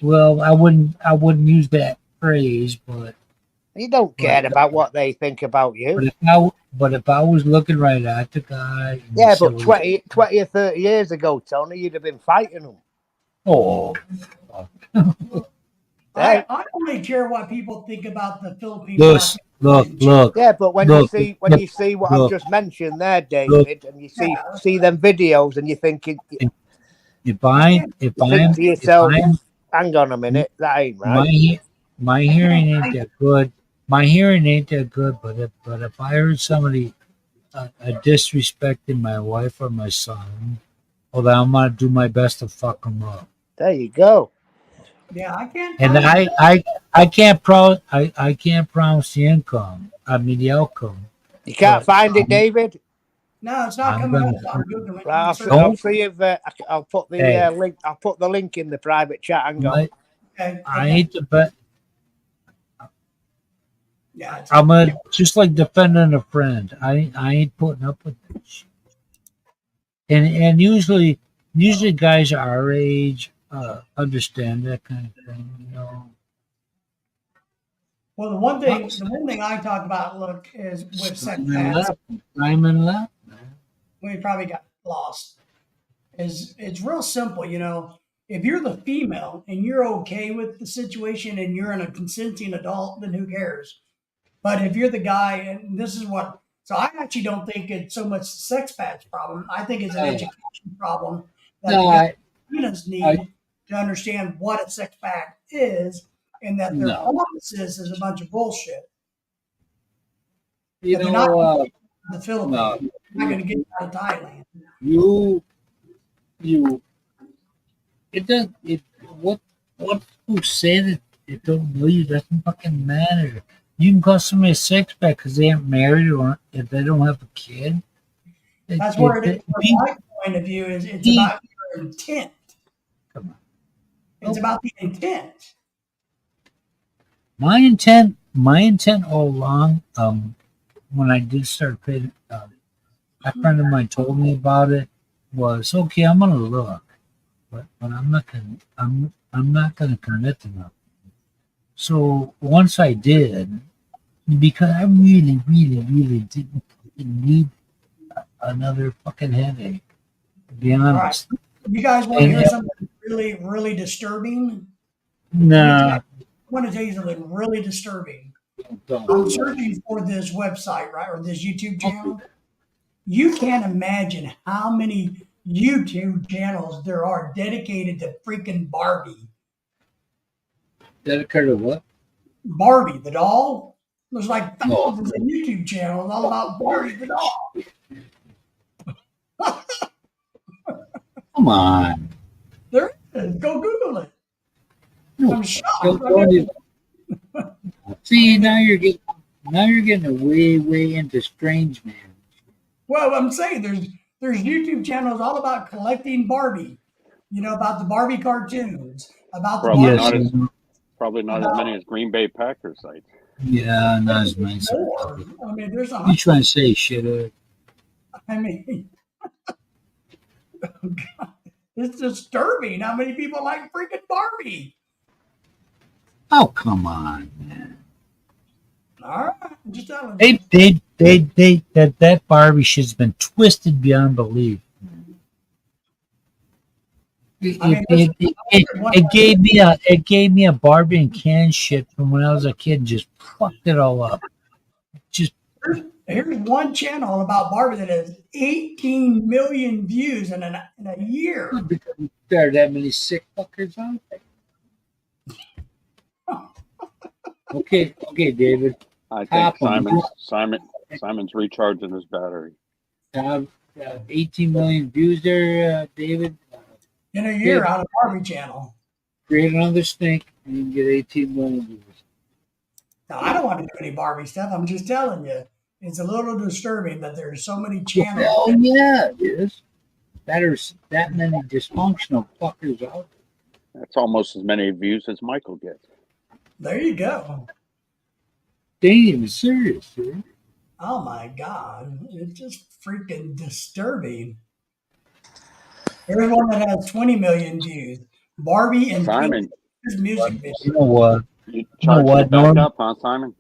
Well, I wouldn't use that phrase, but You don't care about what they think about you. but if I was looking right at the guy, and Yeah, he but said, 20 or 30 years ago, Tony, you'd have been fighting them. oh, Hey. I only care what people think about the Philippine. look. Yeah, but when Look, you see what look, I've just mentioned there, David, and you see them videos, and you're thinking, If I'm, to yourself, hang on a minute, that ain't right. my hearing ain't that good. My hearing ain't that good, but if I heard somebody disrespecting my wife or my son, well, then I'm gonna do my best to fuck them up. There you go. Yeah, I can't. And I can't promise the income. I mean the outcome. You can't find it, David. No, it's not I'm coming gonna- up. I'm Googling it. Right, Search I'll it. see if I'll put the Hey. link. I'll put the link in the private chat. Hang on. Okay, I hate to bet. Yeah, it's- I'm just like defending a friend. I ain't putting up with this shit. And usually guys our age understand that kind of thing, you know. well, the one thing I talk about, look, is with sex Simon pads. left. We probably got lost. It's real simple, you know. If you're the female and you're okay with the situation and you're a consenting adult, then who cares? But if you're the guy, and this is what, so I actually don't think it's so much the sex pads problem. I think it's an education problem that the guys need to understand what a sex pad is and that their promises is a bunch of bullshit. You If they're know, The Philippines, no. you're not going to get out of Thailand. What people say that they don't believe doesn't fucking matter. You can call somebody a sex pack because they aren't married or if they don't have a kid. That's where it is. From my point of view, is it's about your intent. Come on. It's about the intent. My intent all along, when I did start paying, a friend of mine told me about it, was okay. I'm gonna look, but I'm not gonna commit to nothing. So once I did, because I really didn't need another fucking headache. To be honest. Right. You guys want to hear something really disturbing? Nah. I want to tell you something really disturbing. Don't. I'm searching for this website, right, or this YouTube channel. You can't imagine how many YouTube channels there are dedicated to freaking Barbie. Dedicated to what? Barbie, the doll. There's like thousands of YouTube channels all about Barbie the doll. Come on. There is. Go Google it. I'm shocked. Don't even- See, now you're getting way into strange man. Well, I'm saying there's YouTube channels all about collecting Barbie. You know, about the Barbie cartoons, about the Probably Barbie. not as many as Green Bay Packers sites. Yeah, not as nice. More. I mean, there's a You hundred. trying to say shit? I mean, God, it's disturbing how many people like freaking Barbie. Oh, come on, man. All right, I'm just telling you. That Barbie shit's been twisted beyond belief. I mean, It gave me a Barbie and Ken shit from when I was a kid and just fucked it all up. Just here's one channel about Barbie that has 18 million views in a year. because there are that many sick fuckers out there. Okay, David. I Hop think on. Simon's recharging his battery. 18 million views there, David. In a year on a Barbie channel. Create another stink and you can get 18 million views. Now, I don't want to do any Barbie stuff. I'm just telling you. It's a little disturbing that there's so many channels. Oh, yeah, it is. There's that many dysfunctional fuckers out there. That's almost as many views as Michael gets. There you go. They ain't even serious, dude. Oh my God. It's just freaking disturbing. There's one that has 20 million views. Barbie and Simon, Pink music video. You know what? you charging it back up, huh, Simon?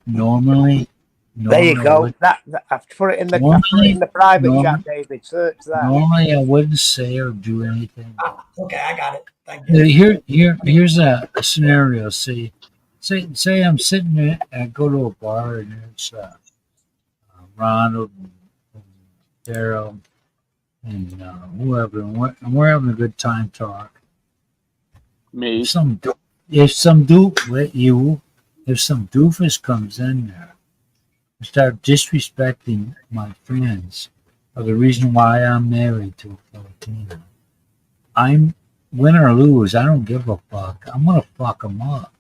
Normally, There you go. That I've put it in the private chat, David. Search that. Normally, I wouldn't say or do anything. Ah, okay, I got it. Thank you. Here's a scenario. Say I'm sitting there and I go to a bar and it's Ronald and Daryl and whoever, and we're having a good time talking. Me. If some doofus comes in there and start disrespecting my friends or the reason why I'm married to a Filipino, I'm win or lose, I don't give a fuck. I'm gonna fuck them up.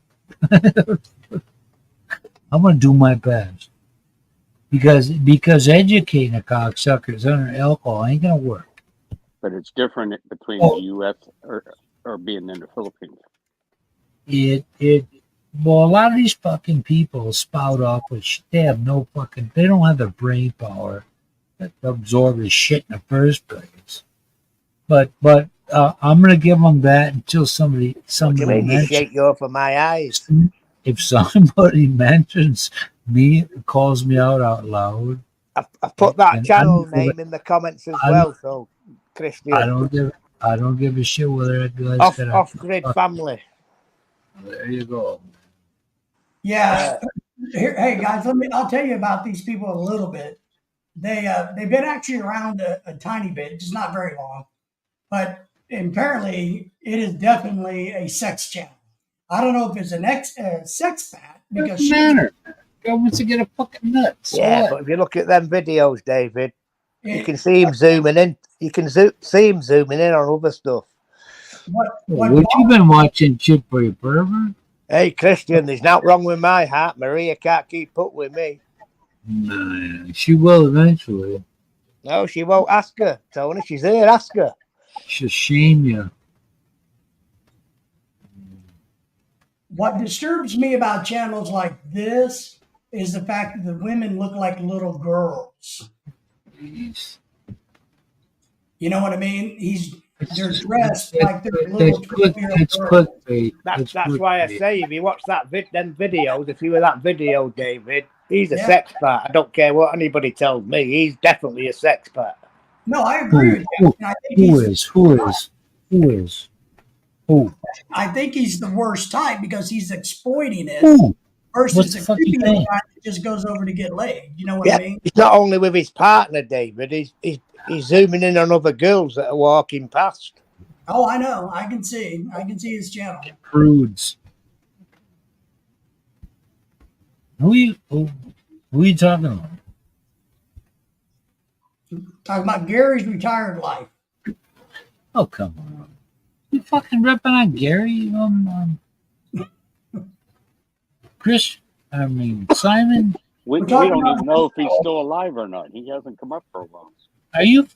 I'm gonna do my best because educating a cocksucker under alcohol ain't gonna work. But it's different between the U.S. or being in the Philippines. Well, a lot of these fucking people spout off with shit. They don't have the brain power to absorb this shit in the first place. But I'm gonna give them that until somebody You made me shake you off of my eyes. if somebody mentions me, calls me out loud. I put that channel name in the comments as well. So, Christian, I don't give a shit whether it goes off grid family. There you go. Yeah. Hey guys, I'll tell you about these people a little bit. They've been actually around a tiny bit, just not very long. But apparently it is definitely a sex channel. I don't know if it's a sex pat because Doesn't matter. God wants to get a fucking nuts. Yeah, but if you look at them videos, David, you can see him zooming in. You can see him zooming in on other stuff. What you been watching, shit for your pervert? Hey, Christian, there's nothing wrong with my heart. Maria can't keep up with me. Nah, she will eventually. No, she won't. Ask her, Tony. She's here. Ask her. She'll shame you. What disturbs me about channels like this is the fact that the women look like little girls. Jeez. You know what I mean? They're dressed like they're little. It's clickbait. That's why I say if you watch them videos, if you were that video, David, he's a sex pat. I don't care what anybody tells me. He's definitely a sex pat. No, I agree with you. Who? I think he's the worst type because he's exploiting it Who? versus a creepy guy that just goes over to get laid. You know what I mean? It's not only with his partner, David. He's zooming in on other girls that are walking past. Oh, I know. I can see his channel. Prudes. Who are you talking about? Talking about Gary's retired life. Oh, come on. You fucking ripping on Gary? Simon? We don't even know if he's still alive or not. He hasn't come up for a while. Are you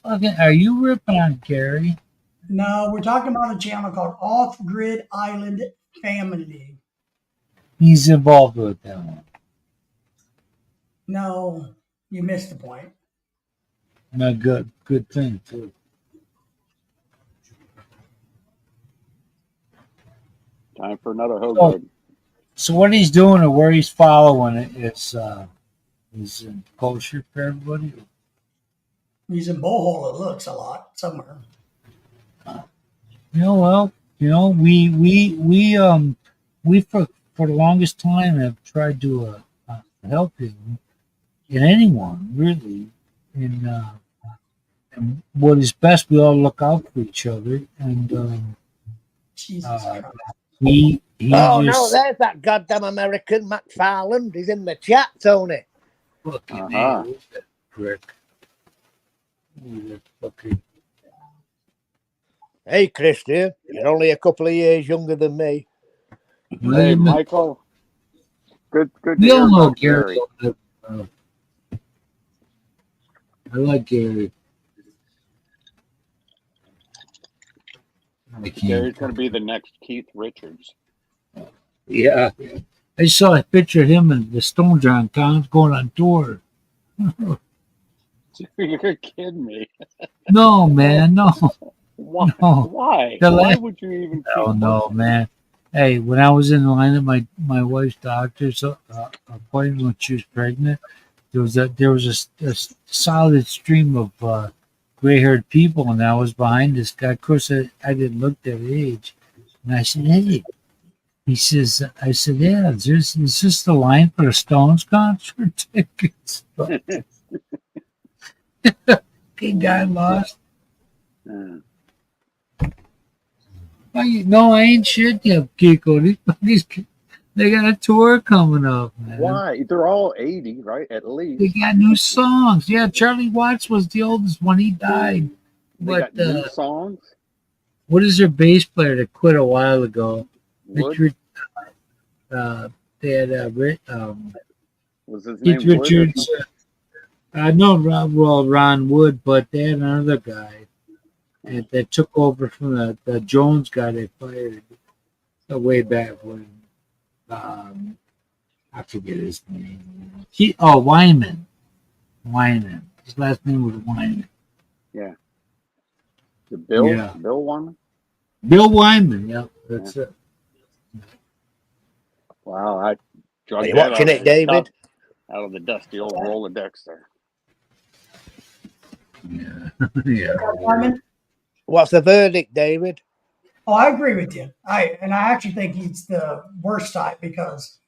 ripping on Gary? No, we're talking about a channel called Off Grid Island Family. He's involved with that one. No, you missed the point. Not good thing too. Time for another Hogan. So what he's doing or where he's following it is he's in kosher for everybody. He's in Bohol, it looks a lot somewhere. Well, we for the longest time have tried to help him in anyone really. And what is best, we all look out for each other, and Jesus Christ. he Oh, no, just there's that goddamn American, McFarland. He's in the chat, Tony. fucking Uh-huh. prick. Fucking Hey, Christian, you're only a couple of years younger than me. Hey, Michael. Good to You hear don't know about Gary. Gary. I like Gary. I can't. Gary's going to be the next Keith Richards. Yeah. I saw a picture of him and the Stones are on town going on tour. You're kidding me. No, man, no. Why? No. Why? The Why last- would you even? Oh keep no, looking? man. Hey, when I was in line at my wife's doctor's appointment when she was pregnant, there was a solid stream of gray-haired people, and I was behind this guy. Of course, I didn't look that age, and I said, "Hey," he says, "I said, yeah, is this the line for the Stones concert tickets?" He got lost. Mm. No, I ain't shit yet, Kiko. They got a tour coming up, man. Why? They're all 80, right? At least. They got new songs. Yeah, Charlie Watts was the oldest when he died. They But got new songs. what is their bass player that quit a while ago? Wood? Richard. They had Was his Keith name Wood? Richards. No, Ron Wood, but they had another guy that took over from the Jones guy they fired way back when. I forget his name. Wyman. Wyman. His last name was Wyman. The Bill? Yeah. Bill one? Bill Wyman. Yeah, that's it. Wow, I drug Are you that watching out it, of the David? out of the dusty old Rolodex there. Yeah. Yeah. Wyman? What's the verdict, David? Oh, I agree with you. I actually think he's the worst type because,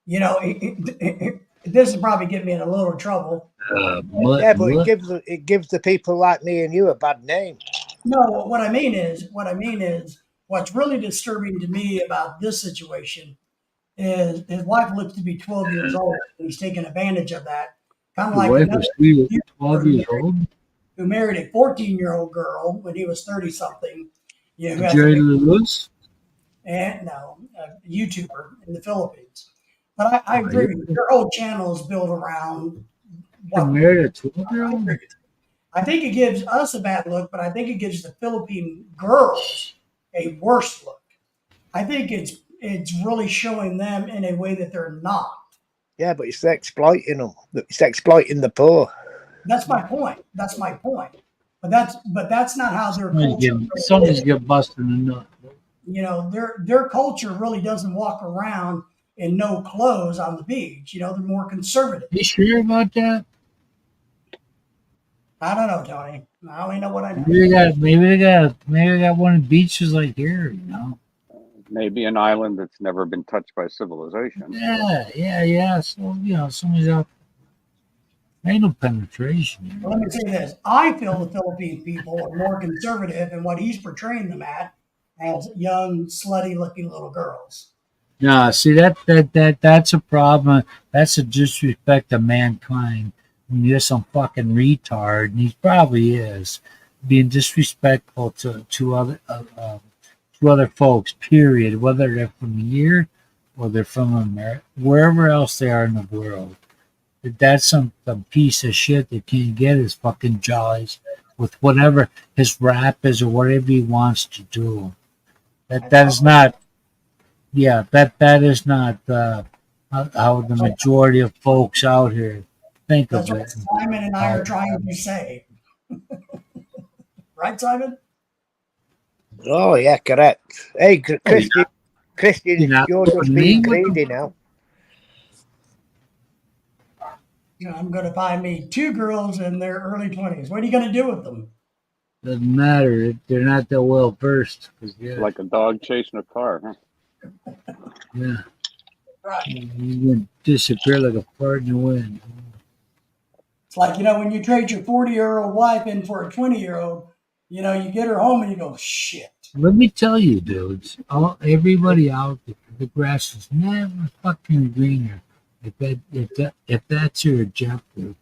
this is probably getting me in a little trouble. Yeah, but it gives the people like me and you a bad name. No, what I mean is, what's really disturbing to me about this situation is his wife looks to be 12 years old, and he's taking advantage of that. Kind of the like wife another was 12 years old. who married a 14-year-old girl when he was 30 something. Who has a Jerry big- Lewis. and no, a YouTuber in the Philippines. But I agree with you. Their whole channel is built around He married a 12-year-old. I think it gives us a bad look, but I think it gives the Philippine girls a worse look. I think it's really showing them in a way that they're not. Yeah, but it's exploiting them. It's exploiting the poor. That's my point. But that's not how their culture. Somebody's get busted in the nut. Their culture really doesn't walk around in no clothes on the beach. They're more conservative. You sure about that? I don't know, Tony. I only know what I know. Maybe they got one of the beaches like here. Maybe an island that's never been touched by civilization. Yeah. So somebody's out. Ain't no penetration here. Well, let me say this. I feel the Philippine people are more conservative in what he's portraying them as young, slutty-looking little girls. No, see that's a problem. That's a disrespect to mankind. When you're some fucking retard, and he probably is, being disrespectful to other folks. Period. Whether they're from here or they're from America, wherever else they are in the world. That's some piece of shit that can't get his fucking jollies with whatever his rap is or whatever he wants to do. That is not. yeah, that is not how the majority of folks out here think That's of what it. Simon and I are trying to say. Right, Simon? Oh, yeah, correct. Hey, Oh, yeah. Christian, You're not you're just putting being me with them. greedy now. You know, I'm going to find me 2 girls in their early 20s. What are you going to do with them? Doesn't matter. They're not that well versed. 'Cause, yeah, Like a dog chasing a car, huh? yeah. Right. You can disappear like a fart in the wind. It's like, when you trade your 40-year-old wife in for a 20-year-old, you get her home and you go, shit. Let me tell you, dudes, everybody out there, the grass is never fucking greener. If that's your objective,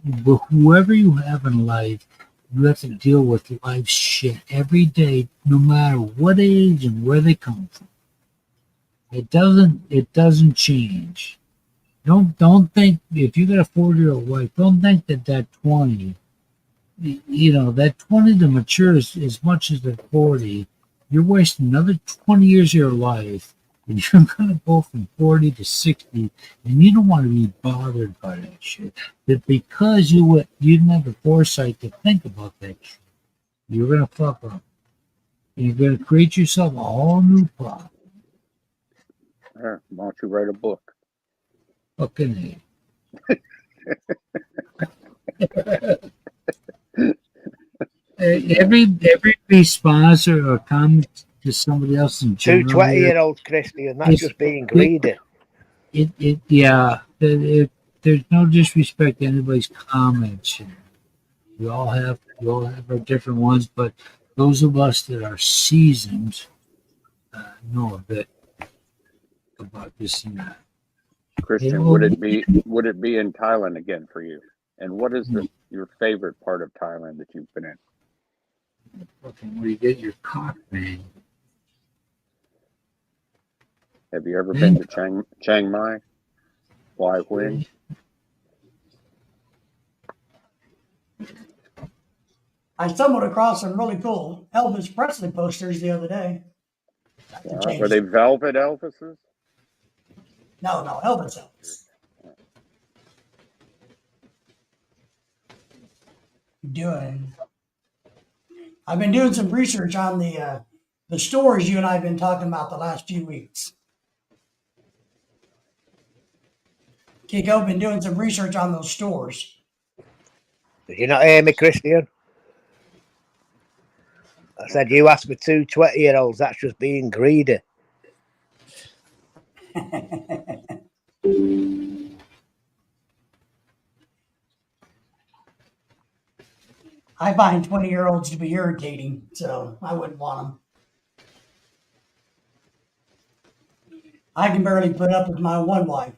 but whoever you have in life, you have to deal with life's shit every day, no matter what age and where they come from. It doesn't change. Don't think if you got a 40-year-old wife, don't think that 20, that 20 to mature is as much as the 40. You're wasting another 20 years of your life, and you're gonna go from 40 to 60, and you don't want to be bothered by that shit. That because you didn't have the foresight to think about that shit, you're gonna fuck up. You're gonna create yourself a whole new problem. There, why don't you write a book? Fucking every response or comment to somebody else in 2 general here 20-year-olds, Christian, that's is just being greedy. there's no disrespect to anybody's comments. We all have our different ones, but those of us that are seasoned know a bit about this and that. Christian, would it be in Thailand again for you? And what is your favorite part of Thailand that you've been in? Fucking where you get your cock banged. Have you ever been to Chiang Mai? Why when? I stumbled across some really cool Elvis Presley posters the other day. Were they velvet Elvises? No, Elvis. I've been doing some research on the stores you and I have been talking about the last few weeks. Kiko, been doing some research on those stores. Did you not hear me, Christian? I said you asked for 2 20-year-olds. That's just being greedy. I find 20-year-olds to be irritating, so I wouldn't want them. I can barely put up with my one wife.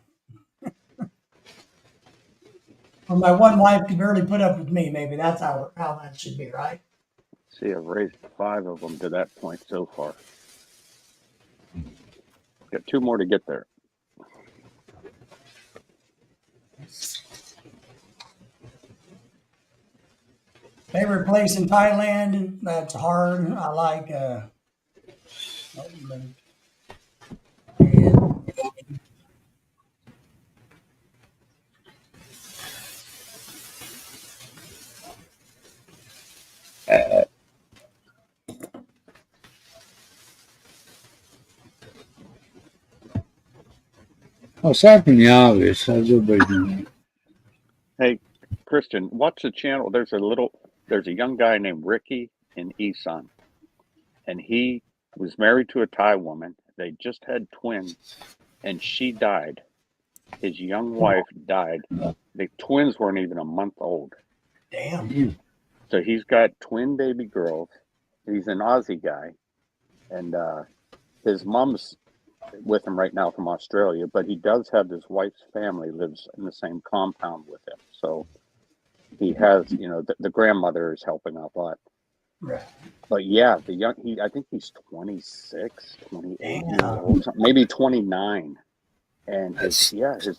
Or my one wife can barely put up with me. Maybe that's how that should be, right? See, I've raised 5 of them to that point so far. Got 2 more to get there. Favorite place in Thailand? That's hard. I like. Aside from the obvious, how's everybody doing? Hey, Christian, watch the channel. There's a young guy named Ricky in Isan, and he was married to a Thai woman. They just had twins, and she died. His young wife died. The twins weren't even a month old. Damn. So he's got twin baby girls. He's an Aussie guy, and his mom's with him right now from Australia, but he does have his wife's family lives in the same compound with him. So he has, the grandmother is helping out a lot. Right. But yeah, I think he's 26, 28 years old, maybe 29. And his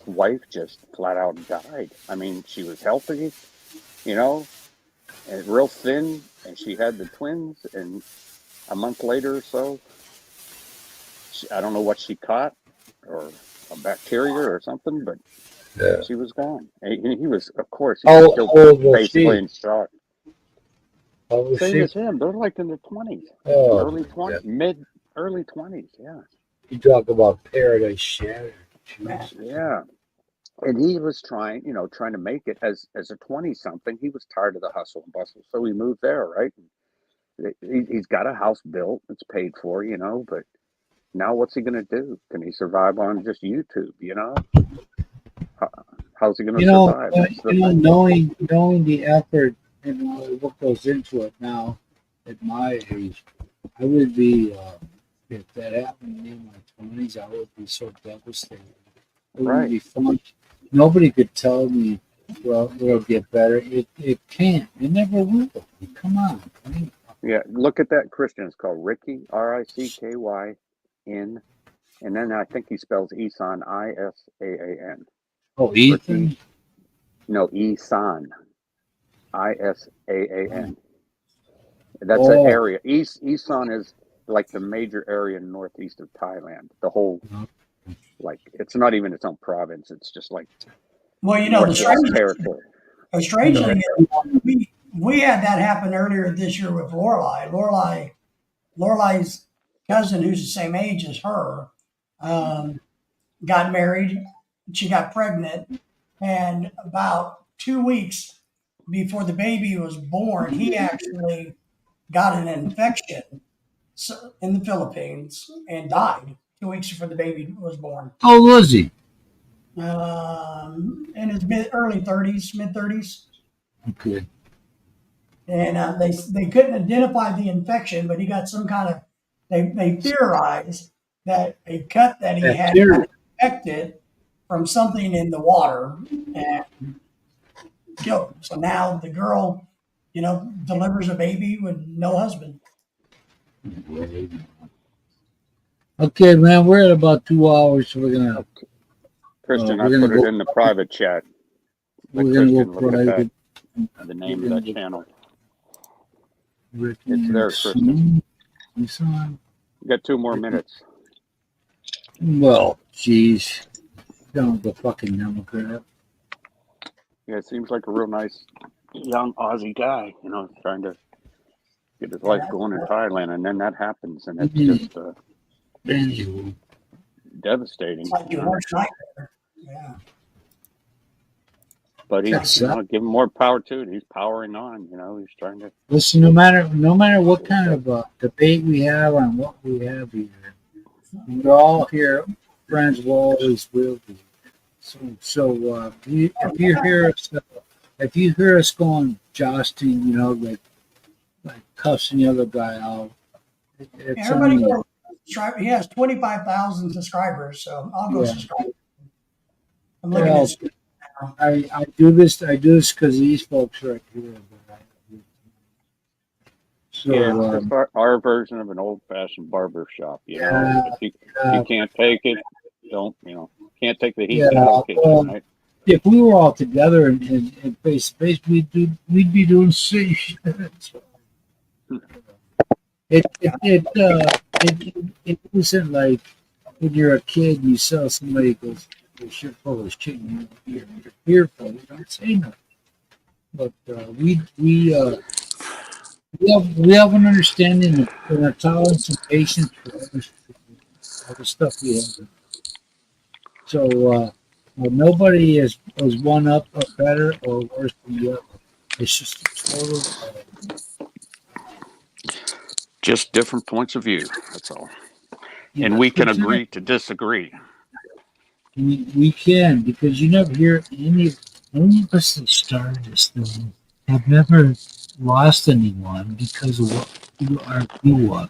wife just flat out died. I mean, she was healthy, and real thin, and she had the twins, and a month later or so, I don't know what she caught, or a bacteria or something, but Yeah. she was gone. And he was, of course, he How was still old was basically she? in shock. How was Same she? as him. They're like in their 20s, Oh, early my 20s, God. early 20s. Yeah. You talk about paradise shattered. Yeah. Jeez. Yeah. And he was trying to make it as a 20 something. He was tired of the hustle and bustle. So he moved there, right? He's got a house built, it's paid for, but now what's he going to do? Can he survive on just YouTube, How's he going to survive? That's the thing. Knowing the effort and what goes into it now at my age, I would be if that happened to me in my 20s, I would be so devastated. It would Right. be fun. Nobody could tell me, well, it'll get better. It can't. It never will. Come on. I mean, Yeah, look at that Christian. It's called Ricky, Rickyn. And then I think he spells Isan, Isaan. oh, Ethan? Ricky, no, Isan, Isaan. That's an Oh, area. Isan is like the major area in northeast of Thailand. The whole, like, it's not even its own province. It's just like Well, the Northwest Territory. strangely, we had that happen earlier this year with Lorelai. Lorelai's cousin, who's the same age as her, got married. She got pregnant, and about 2 weeks before the baby was born, he actually got an infection in the Philippines and died 2 weeks before the baby was born. how old was he? In his mid 30s. Okay. And they couldn't identify the infection, but he got some kind of. They theorized that a cut that he had Bacteria. got infected from something in the water and killed him. So now the girl, delivers a baby with no husband. Okay, man, we're at about 2 hours, so we're gonna Christian, we're I gonna put it go- in the private chat. we're gonna go Christian, look at private. The name of that channel. Ricky It's there, Son. Son. You got 2 more minutes. Well, geez, don't the fucking Democrat. Yeah, it seems like a real nice young Aussie guy, trying to get his life going in Thailand, and then that happens, and it's just Anyway, devastating. It's like your worst nightmare. Yeah. But he's, That's give him more power to it. He's powering on. He's trying to. listen, no matter what kind of debate we have on what we have here, we're all here. Friends will always will be. So if you hear us going jousting, like cussing the other guy out, it's Everybody only, goes subscribe. He has 25,000 subscribers, so I'll go Yeah. subscribe. I'm looking Well, at I do this because these folks right here. So Yeah, it's just our version of an old-fashioned barber shop. Yeah, If you can't take it, don't. Can't take the heat. Yeah, Get out of the kitchen, well, right? if we were all together and face to face, we'd be doing silly shit. It isn't like when you're a kid and you saw somebody goes, "They shit full of shit," and you're fearful. You don't say nothing. But we have an understanding and a tolerance and patience for all the stuff we have. So nobody is one up or better or worse than the other. It's just a total. Just different points of view. That's all. And we can agree to disagree. We can, because you never hear any of us that started this thing have never lost anyone because of what you was.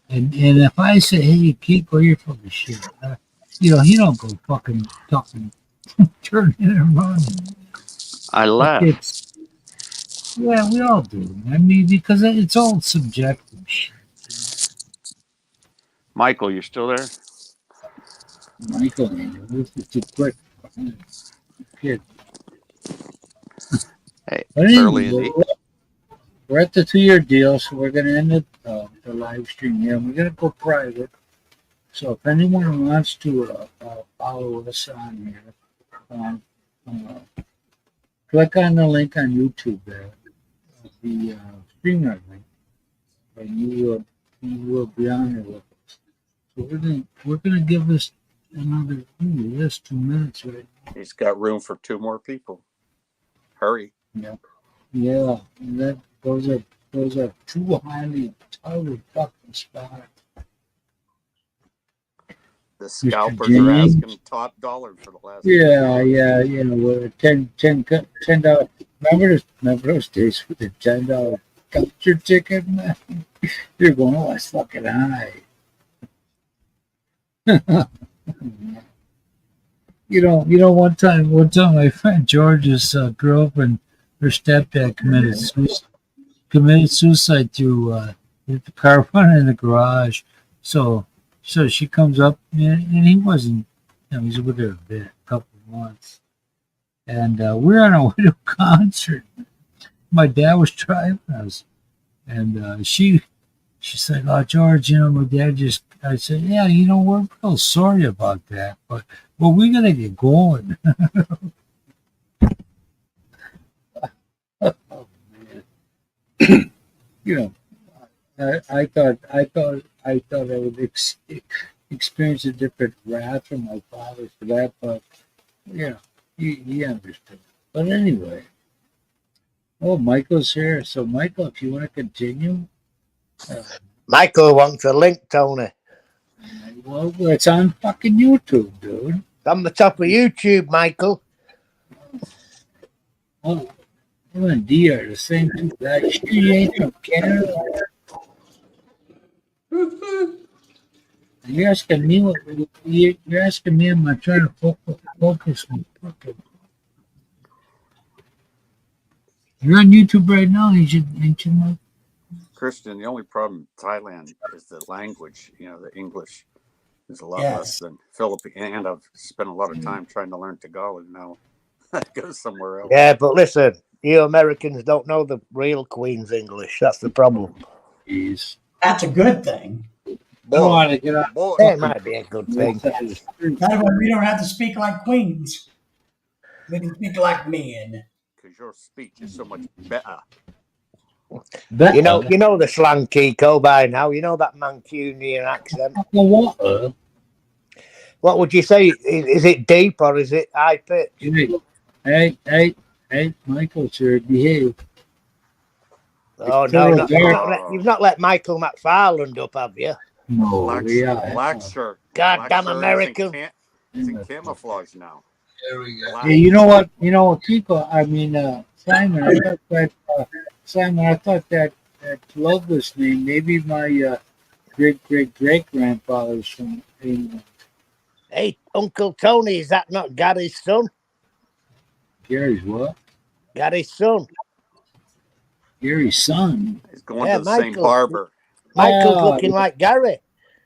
And if I say, hey, Pete, go you're fucking shit, he don't go fucking talking, turn it around. I laugh. Yeah, we all do. I mean, because it's all subjective shit. Michael, you still there? Michael, this is too quick. Kid. Hey, But it's early anyway, in the we're at the 2-year deal, so we're going to end the live stream here. We're going to go private. So if anyone wants to follow us on here, um, click on the link on YouTube there, the streamer link, and you will be on there with us. So we're gonna give this another 2 minutes, right? He's got room for 2 more people. Hurry. Yeah, and those are two highly touted fucking spots. The scalpers James. are asking top dollar for the last. Yeah, with $10. Remember those days with the $10 culture ticket, man? You're going, oh, that's fucking high. One time my friend George's girlfriend, her stepdad committed suicide through the car running in the garage. So she comes up, and he wasn't, he's with her a couple of months. And we're on our way to a concert. My dad was driving us. And she said, oh, George, my dad I said, yeah, we're real sorry about that. But, well, we got to get going. Oh, man. I thought I would experience a different wrath from my father for that, but he understood. But anyway, Michael's here. So Michael, if you want to continue, Michael wants a link, Tony. Well, it's on fucking YouTube, dude. It's on the top of YouTube, Michael. Oh, you and D are the same two guys. She ain't from Canada. You're asking me you're asking me, am I trying to focus on fucking. You're on YouTube right now, ain't you, Mike? Christian, the only problem in Thailand is the language. The English is a lot less than Philippine. And I've spent a lot of time trying to learn Tagalog now. I go somewhere else. Yeah, but listen, you Americans don't know the real Queen's English. That's the problem. Jeez. That's a good thing. That might be a good thing. That way we don't have to speak like queens. We can speak like men. Because your speech is so much better. You know the slang, Kiko, by now. You know that Mancunian accent. What? What would you say? Is it deep or is it high pitch? Hey, Michael, sir, behave. Oh, no, you've not let Michael McFarland up, have you? No, Black shirt. Goddamn American. He's in camouflage now. There we go. Hey, you know what, Kiko, Simon, I thought that Loveless name, maybe my great-great-great-grandfather's from England. Hey, Uncle Tony, is that not Gary's son? Gary's what? Gary's son. Gary's son? He's going to the same barber. Michael's looking like Gary.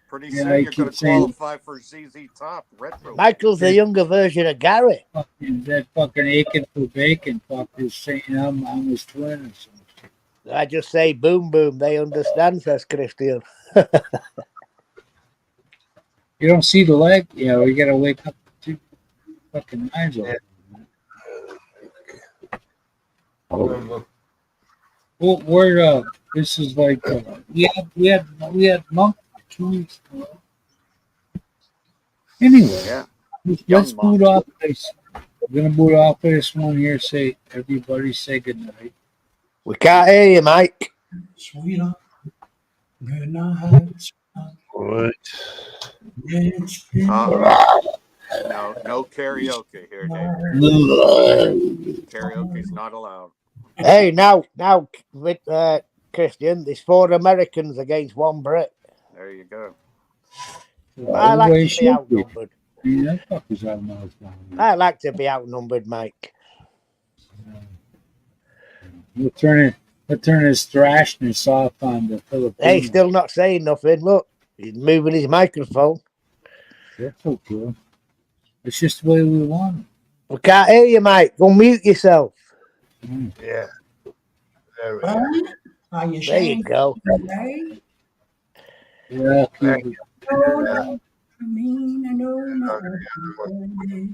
Pretty soon you're going to qualify for ZZ Top Retro. Michael's the younger version of Gary. That fucking aching for bacon fuck is saying I'm his twin or something. I just say boom boom. They understand, says Christian. You don't see the leg? Yeah, we gotta wake up to fucking eyes open. Oh. Well, we're this is like we had Monk 2 weeks ago. Anyway, let's boot off this. We're gonna boot off this one here. Say everybody say good night. We can't hear you, Mike. Sweetheart, good night. What? No karaoke here, Dave. Karaoke's not allowed. Hey, now, with Christian, there's 4 Americans against 1 Brit. There you go. I like to be outnumbered. Yeah, I like to be outnumbered, Mike. We'll turn his thrashness off on the Philippines. Hey, still not saying nothing. Look, he's moving his microphone. That's okay. It's just the way we want it. We can't hear you, Mike. Go mute yourself. Yeah. There you go. Yeah. mean, I know not what you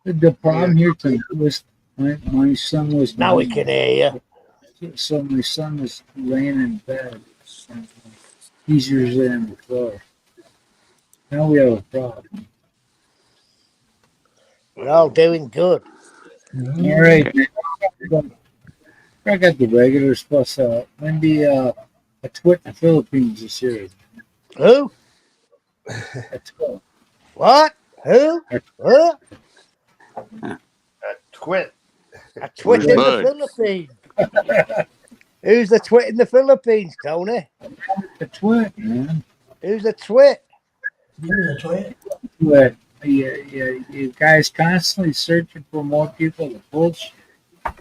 The problem here tonight was my son was Now we can hear you. so my son was laying in bed. And he's usually on the floor. Now we have a problem. We're all doing good. All right, man. I got the regulars plus maybe a twit in the Philippines this year. Who? A twit. What? Who? Huh? Twit. A twit Who's in Bud? the Philippines. Who's the twit in the Philippines, Tony? A twit, man. Who's the twit? You're the twit. But you guys constantly searching for more people to bullshit.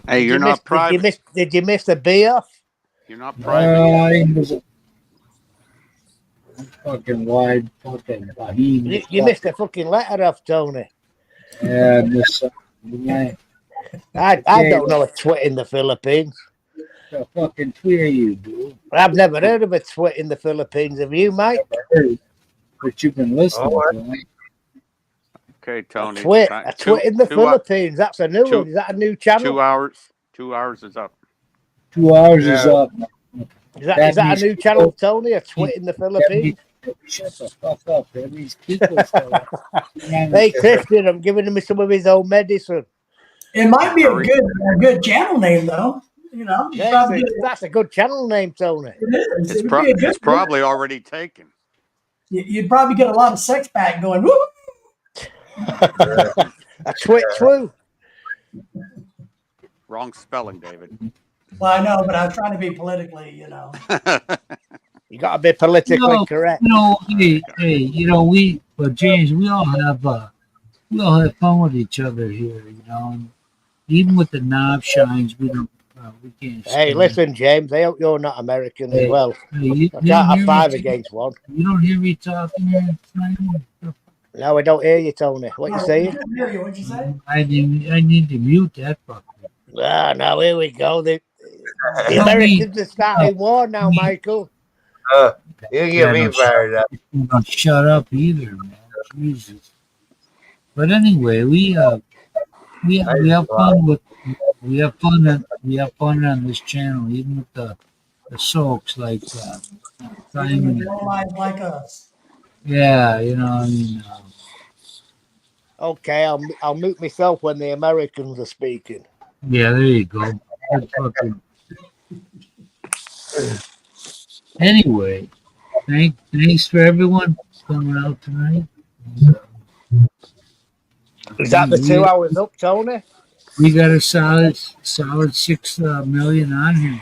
Hey, you're not private. Did you miss the bee off? You're not private. He was a fucking wide fucking behemoth. You missed the fucking letter off, Tony. Yeah, miss something. I don't know a twit in the Philippines. The fucking tweet you do. I've never heard of a twit in the Philippines. Have you, Mike? But you've been listening Oh, to it. Okay, Tony. A twit in the Philippines. That's a new one. Is that a new channel? 2 hours. 2 hours is up. 2 hours is Yeah. up. Is that a new channel, Tony? A twit in the Philippines? Shut the fuck up. That means people start. Hey, Christian, I'm giving him some of his own medicine. It might be a good channel name though. You know, Yes, probably- that's a good channel name, Tony. it is. It's, It would be a good it's probably already taken. You'd probably get a lot of sex back going. Woo! A twit twoo. Wrong spelling, David. Well, I know, but I was trying to be politically, you know. You got to be politically correct. Hey, but James, we all have fun with each other here, And even with the knob shines, we can't. Hey, stand listen, James, I hope you're not American as Hey, well. it. Hey, you I don't can't have hear 5 me- against 1. You don't hear me talking here tonight? No, I don't hear you, Tony. What you saying? What'd you say? I need to mute that fucker. Ah, no, here we go. The Americans are starting war now, Michael. You get me fired up. Don't shut up either, man. Jesus. But anyway, we have fun on this channel, even with the soaks like Simon. No lives like us. Yeah, Okay, I'll mute myself when the Americans are speaking. yeah, there you go. Good fucking. Anyway, thanks for everyone coming out tonight. Is that the 2 hours up, Tony? We got a solid 6 million on here.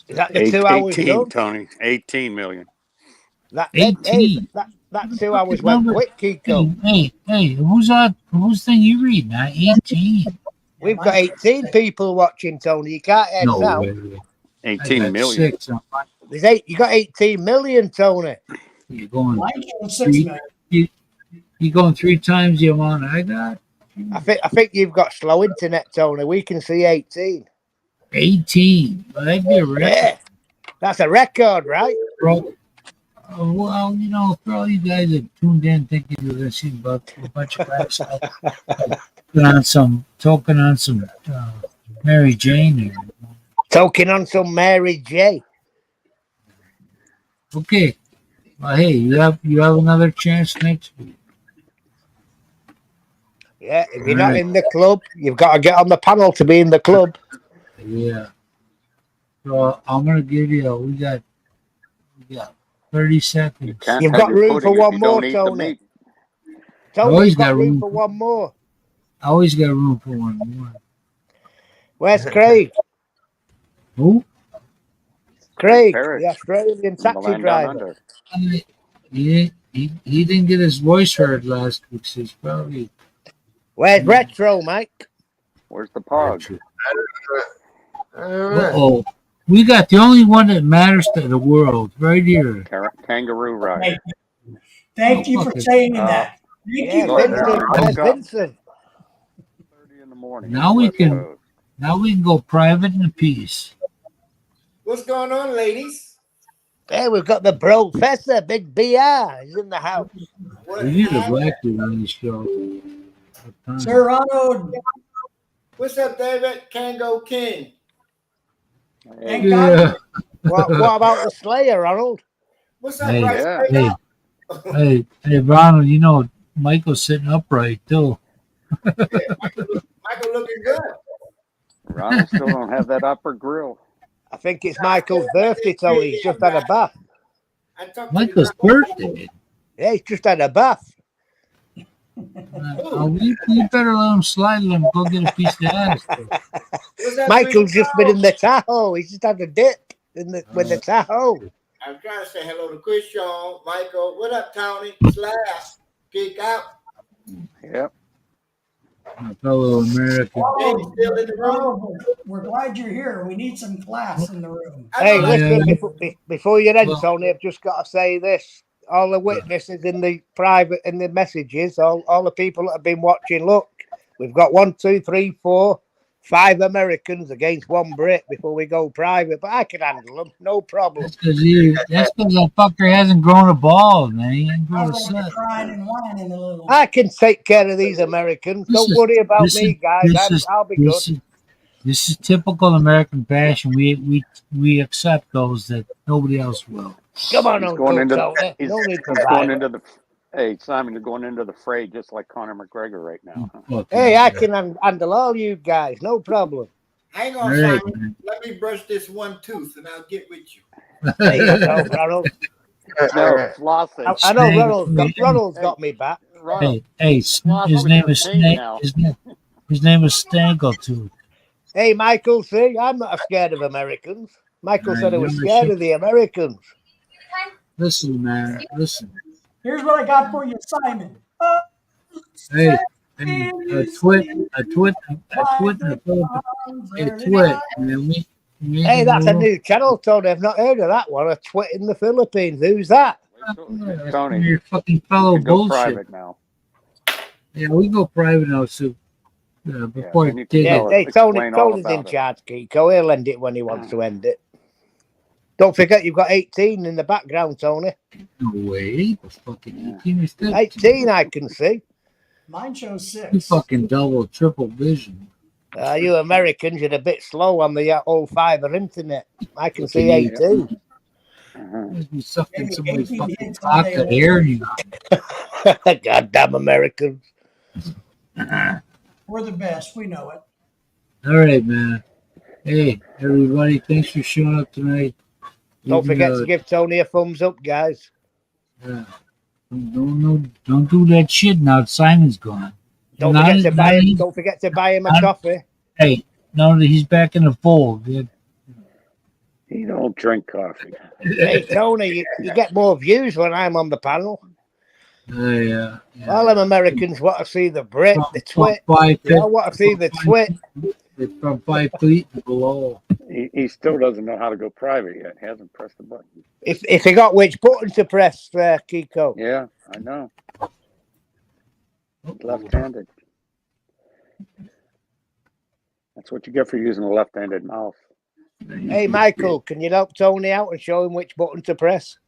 Is that the 2 hours 18, up? Tony. 18 million. That 18. That 2 hours went quick, Kiko. Hey, whose thing you reading? 18. We've got 18 people watching, Tony. You can't end No now. way. 18 million. 6 on mine. You got 18 million, Tony. You're going. Mine showed 6 million. You going 3 times the amount I got? I think you've got slow internet, Tony. We can see 18. 18. Well, that'd be a record. Yeah, that's a record, right? Bro. Well, for all you guys that tuned in thinking you were going to see a bunch of guys talking on some Mary Jane here. Talking on some Mary J. Okay. Well, hey, you have another chance next week. Yeah, if you're not in the club, you've got to get on the panel to be in the club. Yeah. So I'm gonna give you. We got 30 seconds. Can't You've have got your room pudding for if one you more, don't eat the Tony. meat. Tony, Always you've got got room room. for one more. I always got room for one more. Where's Craig? Who? Craig, Parrish. the Australian From the taxi land down driver. under. He didn't get his voice heard last week, so he's probably. Where's Retro, Mike? Where's the pog? Uh-oh. We got the only one that matters to the world right here. Kangaroo ride. Thank you for saying that. Thank Yeah, you for Vincent. Woke Where's up. Vincent? 30 in the morning. Now we can go private in peace. What's going on, ladies? Hey, we've got the professor, Big BR. He's in the house. We need a black dude on the show. Sir Ronald, What's up, David? Kango King. thank Yeah. God. What about the Slayer, Ronald? What's up, Hey, Bryce? yeah. Hey, Ronald, you know, Michael's sitting upright, too. Michael looking good. Ronald still don't have that upper grill. I think it's Michael's birthday, Tony. He's just had a bath. I talked to Michael's the doctor. birthday. Yeah, he's just had a bath. We better let him slide. Let him go get a piece of ass. What's up, Michael's Chris just been in Shaw? the Tahoe. He's just had a dip with the Tahoe. I'm trying to say hello to Chris Shaw, Michael. What up, Tony? Slab. Kick out. Yep. My fellow American. Benny still in the room. Ronald, we're glad you're here. We need some class in the room. I Hey, know listen, Yeah. before you end, Well- Tony, I've just got to say this. All the witnesses in the private, in the messages, all the people that have been watching, look, we've got 1, 2, 3, 4, 5 Americans against 1 Brit before we go private, but I can handle them, no problem. That's because that fucker hasn't grown a ball, man. He ain't I grown a was like set. crying and whining a little. I can take care of these Americans. This Don't is- worry about this me, is- guys. this I'll be good. This is typical American fashion. We accept those that nobody else will. Come on, He's Uncle going into Tony. he's, No need for he's going violence. into the hey Simon, you're going into the fray just like Conor McGregor right now. Huh? Fucking- Hey, I can handle all you guys, no problem. Hang All on, right, Simon. man. Let me brush this one tooth and I'll get with you. There you go, Ronald. No, floss it. I know Snake. Ronald's got me back. Ronald, Hey, Well, his I'm name gonna is get paid Snake. now. His name is Snaggletooth. Hey, Michael, see, I'm not scared of Americans. Michael said he was You're scared sure. of the Americans. Listen, man. Listen. Here's what I got for you, Simon. Hey, a twit, and a twit. And then we Hey, that's a new channel, Tony. I've not heard of that one. A twit in the Philippines. Who's that? Tony, Your fucking you fellow can go bullshit. private now. Yeah, we go private now. So before we you need to dig Yeah, know it. hey, explain all Tony's in about it. charge, Kiko. He'll end it when he wants to end it. Don't forget, you've got 18 in the background, Tony. No way. The fucking 18 is good. 18, I can see. Mine shows You 6. fucking double, triple vision. You Americans, you're a bit slow on the old fiber internet. I can see 18. Mhm. You sucking Maybe somebody's 18 fucking hits all day pocket long. air. You Goddamn Americans. We're the best. We know it. All right, man. Hey, everybody, thanks for showing up tonight. Don't Even, forget to give Tony a thumbs up, guys. Don't do that shit now. Simon's gone. Don't Now forget he- to now buy him. he- Don't forget to buy him a I'm- coffee. Hey, now that he's back in the fold. He don't drink coffee. Hey Tony, you get more views when I'm on the panel. Yeah. All them Americans want to see the Brit, the twit. Five They all want to see the twit. It's from 5 feet and below. He still doesn't know how to go private yet. He hasn't pressed the button. If he got which button to press, Kiko. Yeah, I know. Left-handed. That's what you get for using a left-handed mouse. Hey Michael, can you help Tony out and show him which button to press?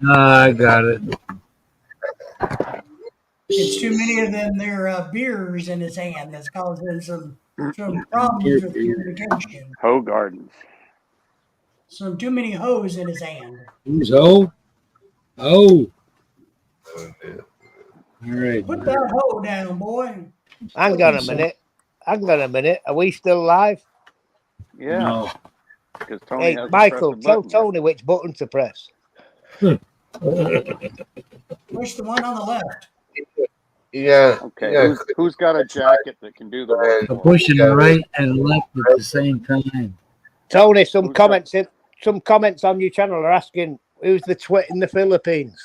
I got it. It's too many of them. They're beers in his hand. That's causing some problems with communication. Hoe Gardens. Some too many hoes in his hand. Who's O? Oh. All right. Put that hoe down, boy. Hang on a minute. Are we still live? Yeah, No. because Tony Hey hasn't Michael, pressed the tell button Tony which button to press. Push the one on the left. Yeah. yet. Okay, Yeah. who's got a jacket that can do the work I'm for him? pushing the right and left at the same time. Tony, some Who's got- comments on your channel are asking who's the twit in the Philippines.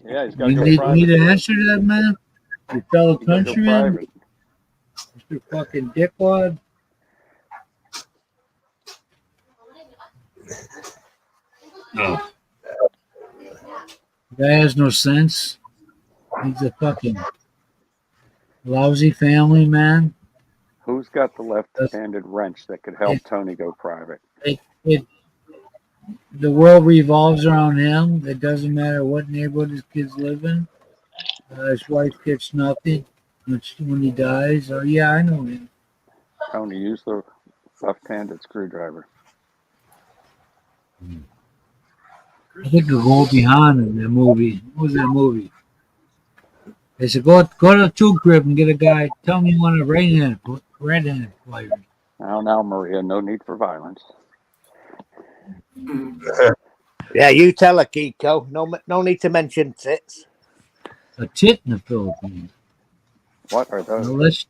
Yeah, he's got to You go need private. an answer to that, man? Your fellow He's gotta go countryman? private. Mr. fucking dickwad? No. Guy has no sense. He's a fucking lousy family man. Who's got the left-handed wrench that could help Tony go private? It the world revolves around him. It doesn't matter what neighborhood his kids live in. His wife gets nothing when he dies. Oh yeah, I know him. Tony, use the left-handed screwdriver. I think of Gold Behind in that movie. What was that movie? They said go to the tool crib and get a guy. Tell me you want a right-handed player. Now, Maria, no need for violence. Yeah, you tell her, Kiko. No need to mention tits. A tit in the Philippines. What are those? Let's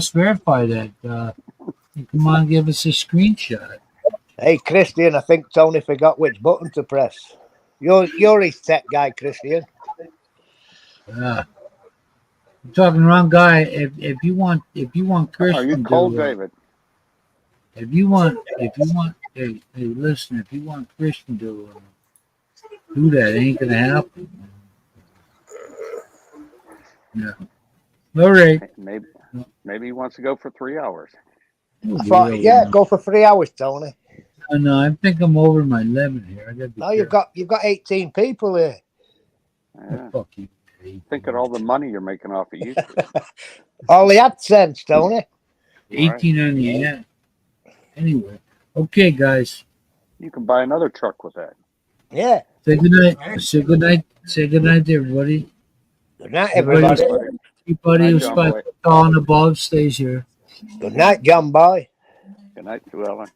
verify that. Come on, give us a screenshot. Hey, Christian, I think Tony forgot which button to press. You're his tech guy, Christian. I'm talking wrong guy. If you want Christian, Are you cold, David? If you want, hey, listen. If you want Christian to do that, it ain't gonna happen. Yeah. All right. Maybe he wants to go for 3 hours. I thought, yeah, go for 3 hours, Tony. No, I think I'm over my limit here. I gotta be No, you've got 18 people here. Yeah. fuck you. Think of all the money you're making off of YouTube. All the AdSense, Tony. 18 on the end. Anyway, okay, guys. You can buy another truck with that. Yeah. Say good night. Say good night. Say good night to everybody. Good night, everybody. Everybody who's 5 foot tall and above stays here. Good night, John Boy. Good night, Sue Ellen.